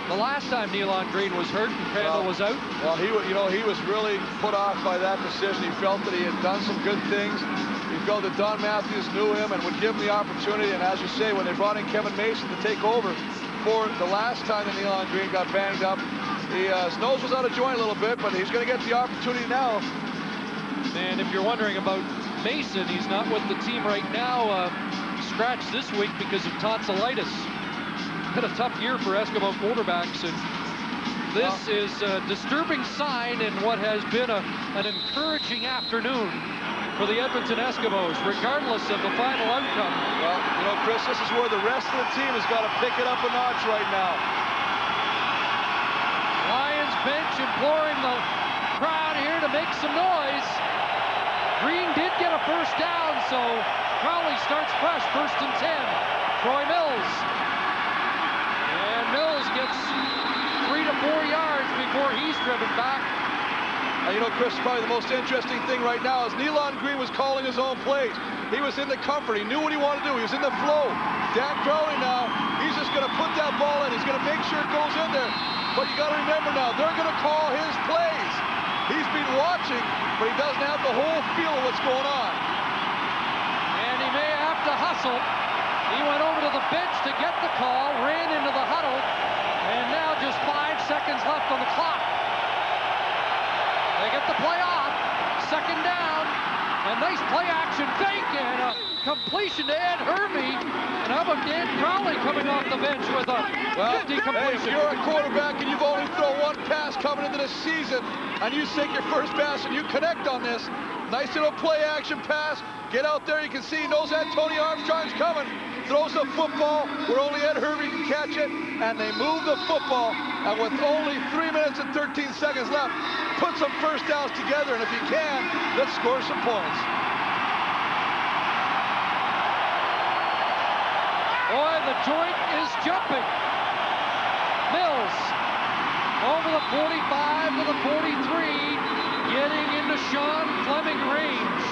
the last time Nealon Green was hurt and Crandell was out. Well, he was really put off by that decision. He felt that he had done some good things. He felt that Don Matthews knew him and would give him the opportunity. And as you say, when they brought in Kevin Mason to take over for the last time that Nealon Green got banged up, his nose was out of joint a little bit, but he's going to get the opportunity now. And if you're wondering about Mason, he's not with the team right now. Scratched this week because of tonsillitis. Been a tough year for Eskimo quarterbacks, and this is a disturbing sign in what has been an encouraging afternoon for the Edmonton Eskimos, regardless of the final outcome. Well, you know, Chris, this is where the rest of the team has got to pick it up a notch right now. Lions bench imploring the crowd here to make some noise. Green did get a first down, so Crowley starts fresh, 1st and 10. Troy Mills. And Mills gets 3 to 4 yards before he's driven back. And you know, Chris, probably the most interesting thing right now is Nealon Green was calling his own plays. He was in the comfort. He knew what he wanted to do. He was in the flow. Dan Crowley now, he's just going to put that ball in. He's going to make sure it goes in there. But you got to remember now, they're going to call his plays. He's been watching, but he doesn't have the whole feel of what's going on. And he may have to hustle. He went over to the bench to get the call, ran into the huddle, and now just 5 seconds left on the second down. A nice play action fake and a completion to Ed Hervey. And how about Dan Crowley coming off the bench with a 50 completion? Hey, if you're a quarterback and you've only thrown one pass coming into the season, and you take your first pass and you connect on this, nice little play action pass. Get out there, you can see he knows that Tony Armstrong's coming. Throws the football where only Ed Hervey can catch it, and they move the football. And with only 3 minutes and 13 seconds left, put some first downs together, and if you can, let's score some points. Boy, the joint is jumping. Mills over the 45 to the 43, getting into Sean Fleming range.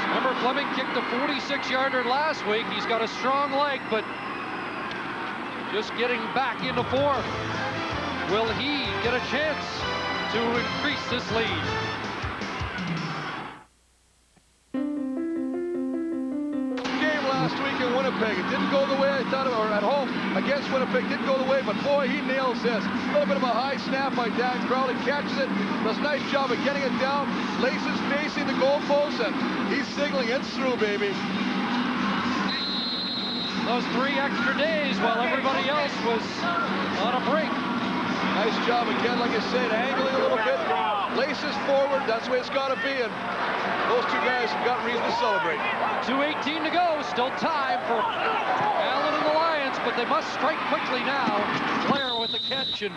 Remember, Fleming kicked a 46-yarder last week. He's got a strong leg, but just getting back into form. Will he get a chance to increase this lead? Game last week in Winnipeg. It didn't go the way I thought, or at home against Winnipeg, didn't go the way, but boy, he nails this. A little bit of a high snap by Dan Crowley, catches it, does a nice job of getting it down, laces facing the goalpost, and he's signaling it's through, baby. Those 3 extra days while everybody else was on a break. Nice job again, like I said, angling a little bit, laces forward, that's the way it's got to be, and those two guys have got reason to celebrate. 2:18 to go, still time for Allen and the Lions, but they must strike quickly now. Blair with the catch, and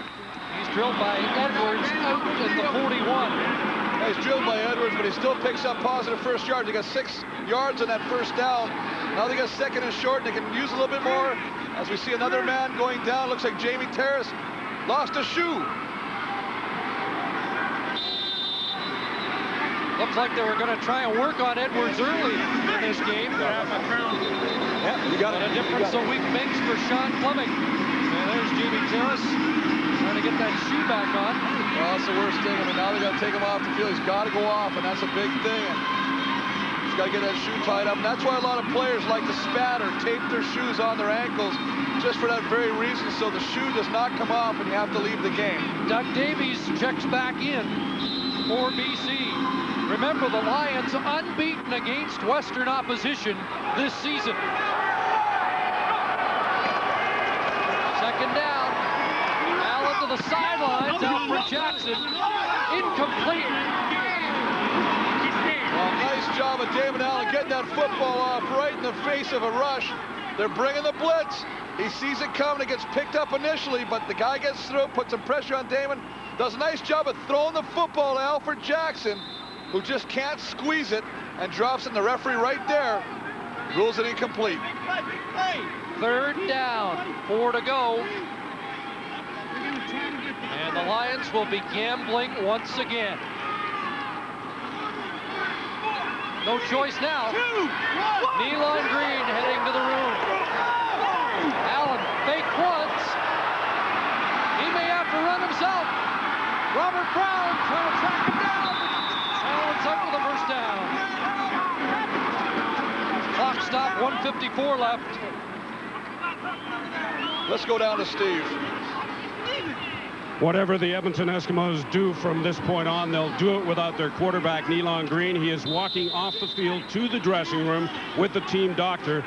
he's drilled by Edwards out at the 41. Yeah, he's drilled by Edwards, but he still picks up positive first yards. They got 6 yards on that first down. Now they got second and short, and they can use a little bit more. As we see another man going down, looks like Jamie Terrace lost a shoe. Looks like they were going to try and work on Edwards early in this game. Yeah, you got it. A difference a week makes for Sean Fleming. And there's Jamie Terrace trying to get that shoe back on. Well, that's the worst thing. I mean, now they got to take him off the field. He's got to go off, and that's a big thing. He's got to get that shoe tied up. And that's why a lot of players like to spat or tape their shoes on their ankles, just for that very reason, so the shoe does not come off and you have to leave the game. Doug Davies checks back in for BC. Remember, the Lions unbeaten against Western opposition this season. Second down. Allen to the sidelines, out for Jackson. Incomplete. Well, nice job of Damon Allen getting that football off right in the face of a rush. They're bringing the blitz. He sees it coming. It gets picked up initially, but the guy gets through, puts some pressure on Damon. Does a nice job of throwing the football to Alfred Jackson, who just can't squeeze it, and drops it, and the referee right there rules it incomplete. Third down, 4 to go. And the Lions will be gambling once again. No choice now. Nealon Green heading to the room. Allen fake once. He may have to run himself. Robert Brown trying to track him down. Allen's out with the first down. Clock stop, 1:54 left. Let's go down to Steve. Whatever the Edmonton Eskimos do from this point on, they'll do it without their quarterback, Nealon Green. He is walking off the field to the dressing room with the team doctor.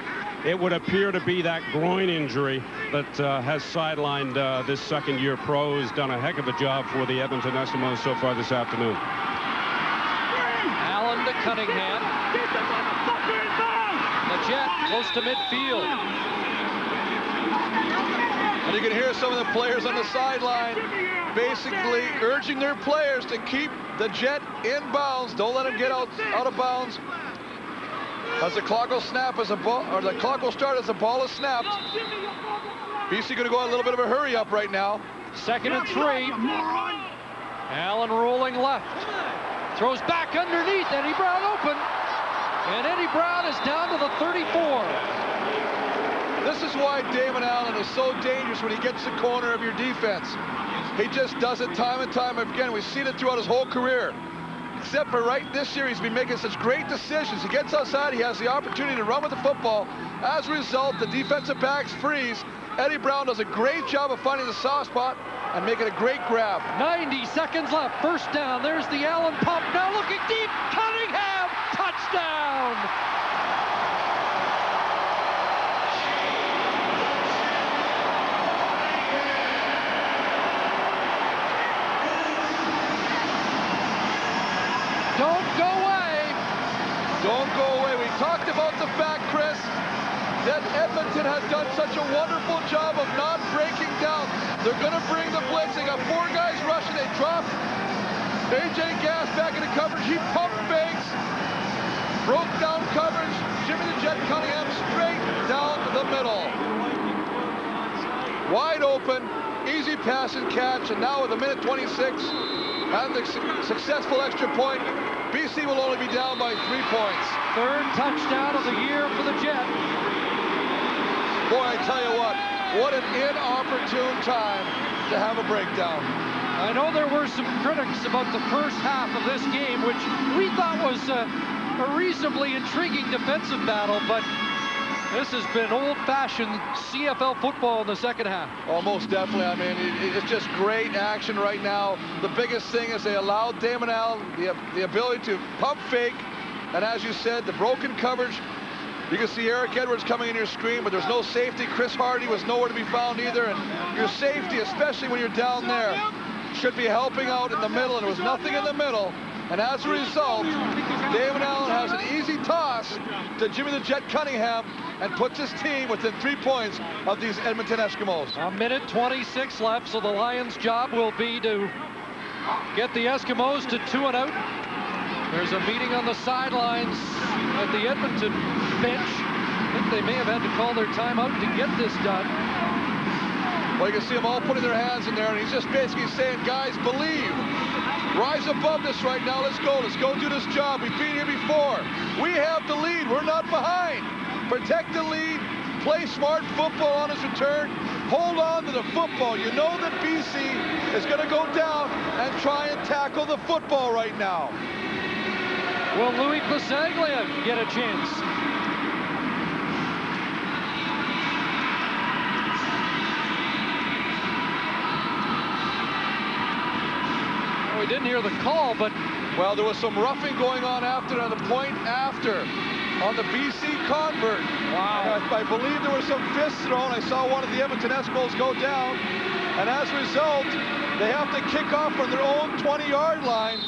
It would appear to be that groin injury that has sidelined this second-year pro, who's done a heck of a job for the Edmonton Eskimos so far this afternoon. Allen to Cunningham. The Jet close to midfield. And you can hear some of the players on the sideline basically urging their players to keep the Jet in bounds. Don't let him get out of bounds. As the clock will snap as a ball, or the clock will start as the ball is snapped. BC going to go on a little bit of a hurry up right now. 2nd and 3. Allen rolling left. Throws back underneath. Eddie Brown open. And Eddie Brown is down to the 34. This is why Damon Allen is so dangerous when he gets the corner of your defense. He just does it time and time again. We've seen it throughout his whole career. except for right this year, he's been making such great decisions. He gets outside, he has the opportunity to run with the football. As a result, the defensive backs freeze. Eddie Brown does a great job of finding the soft spot and making a great grab. 90 seconds left. First down. There's the Allen pump. Now looking deep. Cunningham. Touchdown. Don't go away. Don't go away. We talked about the fact, Chris, that Edmonton has done such a wonderful job of not breaking down. They're going to bring the blitz. They got 4 guys rushing. They drop A.J. Gass back into coverage. He pump fakes. Broke down coverage. Jimmy the Jet Cunningham straight down the middle. Wide open. Easy pass and catch. And now with a minute 26 and the successful extra point, BC will only be down by 3 points. Third touchdown of the year for the Jet. Boy, I tell you what an inopportune time to have a breakdown. I know there were some critics about the first half of this game, which we thought was a reasonably intriguing defensive battle, but this has been old-fashioned CFL football in the second half. Oh, most definitely. I mean, it's just great action right now. The biggest thing is they allowed Damon Allen the ability to pump fake, and as you said, the broken coverage. You can see Eric Edwards coming in your screen, but there's no safety. Chris Hardy was nowhere to be found either, and your safety, especially when you're down there, should be helping out in the middle, and there was nothing in the middle. And as a result, Damon Allen has an easy toss to Jimmy the Jet Cunningham and puts his team within 3 points of these Edmonton Eskimos. A minute 26 left, so the Lions' job will be to get the Eskimos to 2 and out. There's a meeting on the sidelines at the Edmonton bench. I think they may have had to call their timeout to get this done. Well, you can see them all putting their hands in there, and he's just basically saying, guys, believe. Rise above this right now. Let's go. Let's go do this job. We've been here before. We have the lead. We're not behind. Protect the lead. Play smart football on his return. Hold on to the football. You know that BC is going to go down and try and tackle the football right now. Will Louis Pasaglia get a chance? We didn't hear the call, but... Well, there was some roughing going on after, on the point after, on the BC convert. Wow. I believe there were some fists thrown. I saw one of the Edmonton Eskimos go down, and as a result, they have to kick off from their own 20-yard line.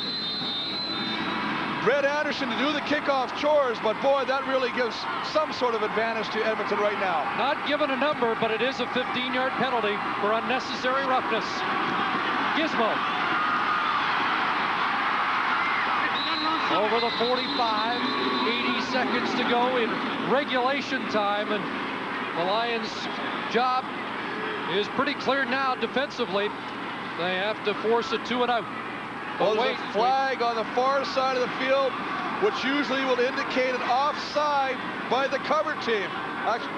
Brett Anderson to do the kickoff chores, but boy, that really gives some sort of advantage to Edmonton right now. Not given a number, but it is a 15-yard penalty for unnecessary roughness. Gizmo. Over the 45, 80 seconds to go in regulation time, and the Lions' job is pretty clear now defensively. They have to force a 2 and out. Well, there's a flag on the far side of the field, which usually will indicate an offside by the cover team. Actually,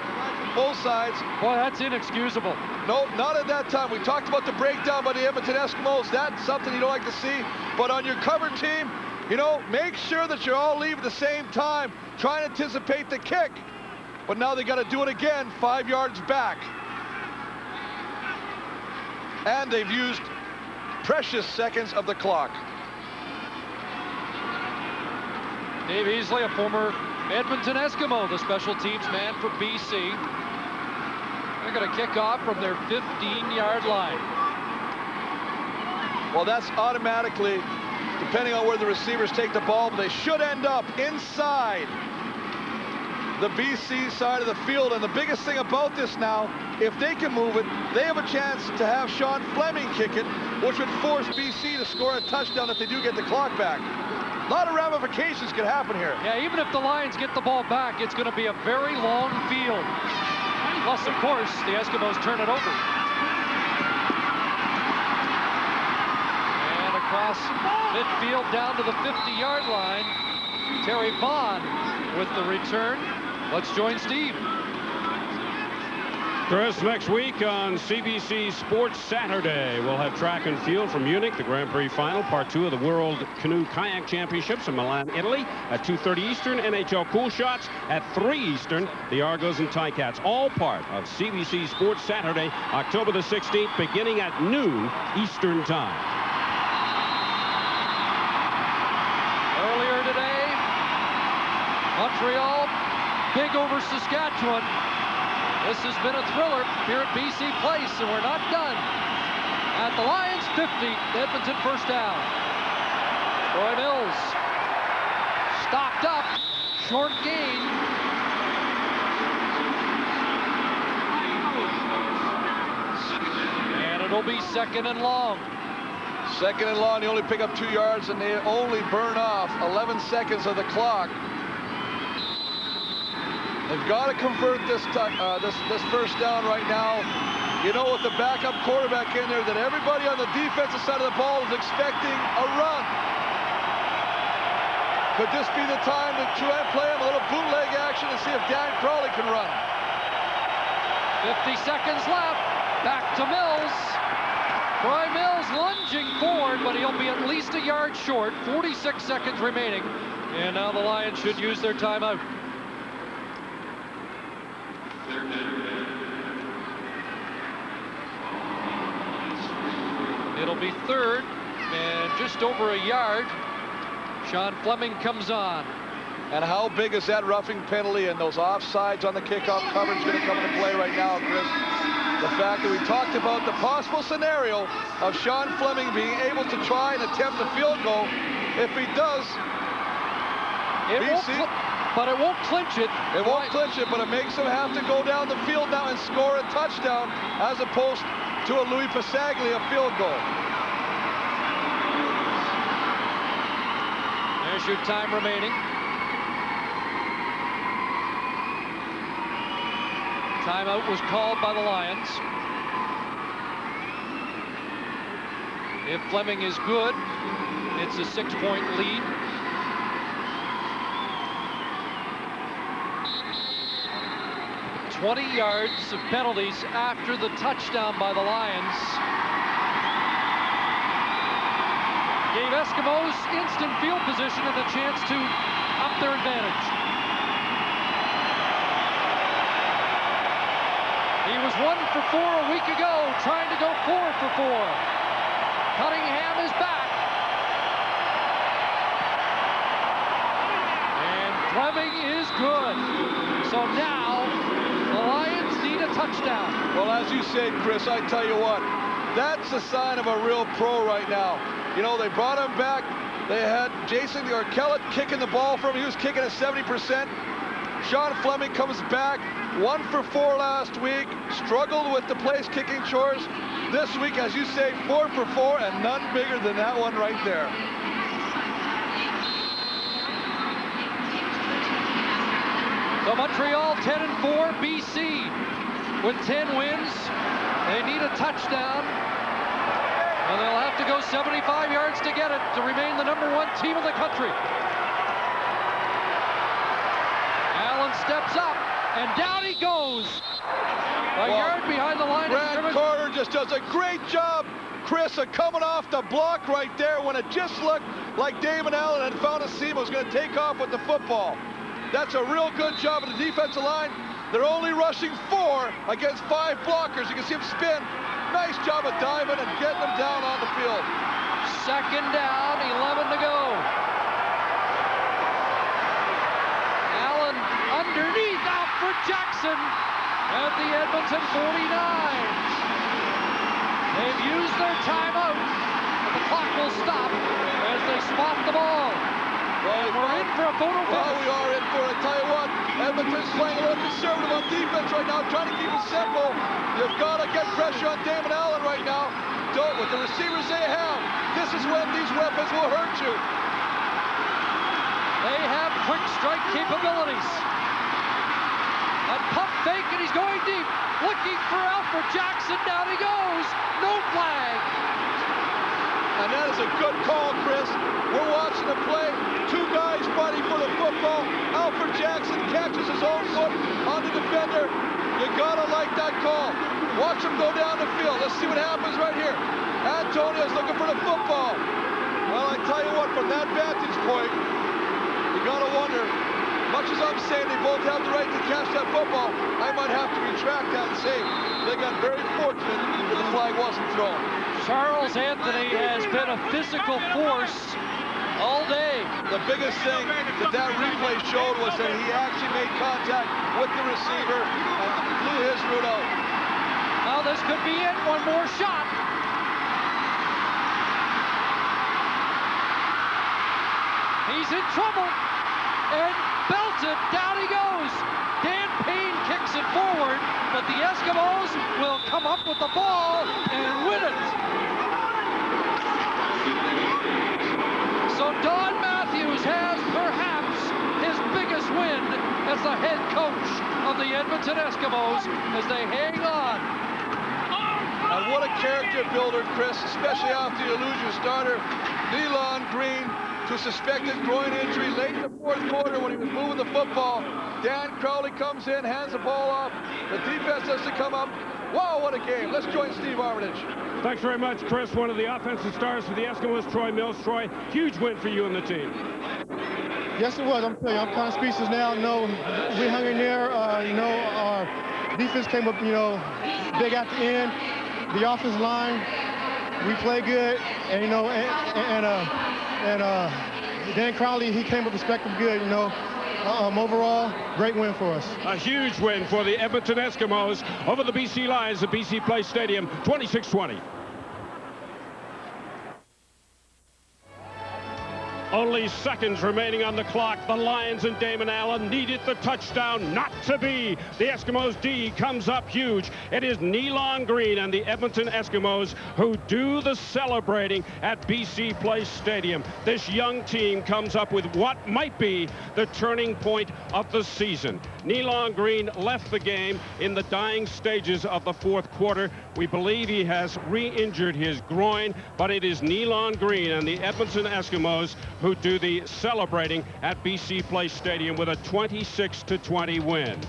both sides. Boy, that's inexcusable. No, not at that time. We talked about the breakdown by the Edmonton Eskimos. That's something you don't like to see. But on your cover team, you know, make sure that you all leave at the same time. Try and anticipate the kick. But now they got to do it again 5 yards back. And they've used precious seconds of the clock. Dave Easley, a former Edmonton Eskimo, the special teams man for BC. They're going to kick off from their 15-yard line. Well, that's automatically, depending on where the receivers take the ball, but they should end up inside the BC side of the field. And the biggest thing about this now, if they can move it, they have a chance to have Sean Fleming kick it, which would force BC to score a touchdown if they do get the clock back. A lot of ramifications could happen here. Yeah, even if the Lions get the ball back, it's going to be a very long field. Plus, of course, the Eskimos turn it over. And across midfield down to the 50-yard line, Terry Vaughn with the return. Let's join Steve. Chris, next week on CBC Sports Saturday, we'll have track and field from Munich, the Grand Prix final, part 2 of the World Canoe Kayak Championships in Milan, Italy, at 2:30 Eastern. NHL Cool Shots at 3 Eastern, the Argos and Ticats, all part of CBC Sports Saturday, October the 16th, beginning at noon Eastern Time. Earlier today, Montreal, big over Saskatchewan. This has been a thriller here at BC Place, and we're not done. At the Lions 50, Edmonton first down. Troy Mills stopped up, short gain. And it'll be second and long. Second and long, they only pick up 2 yards, and they only burn off 11 seconds of the clock. They've got to convert this first down right now. You know, with the backup quarterback in there, that everybody on the defensive side of the ball is expecting a run. Could this be the time to try and play him a little bootleg action and see if Dan Crowley can run? 50 seconds left. Back to Mills. Troy Mills lunging forward, but he'll be at least a yard short. 46 seconds remaining. And now the Lions should use their timeout. It'll be third and just over a yard. Sean Fleming comes on. And how big is that roughing penalty and those offsides on the kickoff coverage going to come into play right now, Chris? The fact that we talked about the possible scenario of Sean Fleming being able to try and attempt a field goal. If he does, but it won't clinch it. It won't clinch it, but it makes him have to go down the field now and score a touchdown as opposed to a Louis Pasaglia field goal. There's your time remaining. Timeout was called by the Lions. If Fleming is good, it's a 6-point lead. $20 yards of penalties after the touchdown by the Lions. Gave Eskimos instant field position and a chance to up their advantage. He was 1 for 4 a week ago, trying to go 4 for 4. Cunningham is back. And Fleming is good. So now the Lions need a touchdown. Well, as you said, Chris, I tell you what, that's a sign of a real pro right now. You know, they brought him back. They had Jason Kellett kicking the ball for him. He was kicking at 70%. Sean Fleming comes back, 1 for 4 last week, struggled with the place kicking chores. This week, as you say, 4 for 4, and none bigger than that one right there. So Montreal 10-4, BC with 10 wins. They need a touchdown, and they'll have to go 75 yards to get it to remain the #1 team in the country. Allen steps up, and down he goes. A yard behind the line of scrimmage. Grant Carter just does a great job, Chris, of coming off the block right there when it just looked like Damon Allen had found a seam and was going to take off with the football. That's a real good job of the defensive line. They're only rushing 4 against 5 blockers. You can see him spin. Nice job of diving and getting them down on the field. Second down, 11 to go. Allen underneath, out for Jackson at the Edmonton 49. They've used their timeout, but the clock will stop as they spot the ball. Well, we're in for a photo finish. Well, we are in for it. I tell you what, Edmonton's playing a little conservative on defense right now, trying to keep it simple. You've got to get pressure on Damon Allen right now. Don't, with the receivers they have, this is when these weapons will hurt you. They have quick strike capabilities. A pump fake, and he's going deep. Looking for Alfred Jackson. Down he goes. No flag. And that is a good call, Chris. We're watching the play. 2 guys fighting for the football. Alfred Jackson catches his own foot on the defender. You gotta like that call. Watch him go down the field. Let's see what happens right here. Antonio's looking for the football. Well, I tell you what, from that vantage point, you gotta wonder, much as I'm saying they both have the right to catch that football, I might have to retract that and say they got very fortunate that the flag wasn't thrown. Charles Anthony has been a physical force all day. The biggest thing that replay showed was that he actually made contact with the receiver and blew his route out. Now this could be it. One more shot. He's in trouble. And belted. Down he goes. Dan Payne kicks it forward, but the Eskimos will come up with the ball and win it. So Don Matthews has perhaps his biggest win as the head coach of the Edmonton Eskimos as they hang on. And what a character builder, Chris, especially after you lose your starter, Nealon Green, to a suspected groin injury late in the fourth quarter when he was moving the football. Dan Crowley comes in, hands the ball off. The defense has to come up. Wow, what a game. Let's join Steve Armitage. Thanks very much, Chris. One of the offensive stars for the Eskimos, Troy Mills. Troy, huge win for you and the team. Yes, it was. I'm telling you, I'm kind of speechless now. You know, we hung in there. You know, our defense came up, you know, big at the end. The offensive line, we played good. And, you know, Dan Crowley, he came up respected good, you know. Overall, great win for us. A huge win for the Edmonton Eskimos over the BC Lions at BC Place Stadium, 26-20. Only seconds remaining on the clock. The Lions and Damon Allen needed the touchdown, not to be. The Eskimos D comes up huge. It is Nealon Green and the Edmonton Eskimos who do the celebrating at BC Place Stadium. This young team comes up with what might be the turning point of the season. Nealon Green left the game in the dying stages of the fourth quarter. We believe he has re-injured his groin, but it is Nealon Green and the Edmonton Eskimos who do the celebrating at BC Place Stadium with a 26-20 win.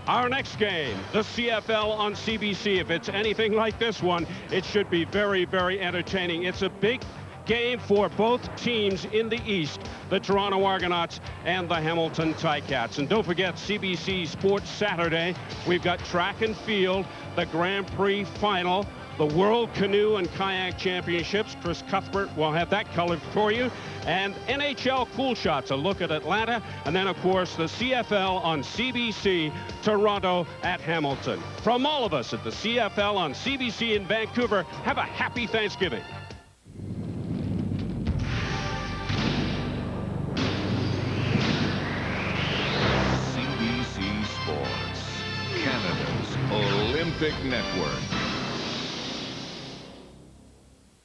Our next game, the CFL on CBC. If it's anything like this one, it should be very, very entertaining. It's a big game for both teams in the East, the Toronto Argonauts and the Hamilton Ticats. And don't forget, CBC Sports Saturday, we've got track and field, the Grand Prix final, the World Canoe and Kayak Championships. Chris Cuthbert will have that colored for you. And NHL Cool Shots, a look at Atlanta. And then, of course, the CFL on CBC, Toronto at Hamilton. From all of us at the CFL on CBC in Vancouver, have a happy Thanksgiving. CBC Sports, Canada's Olympic Network.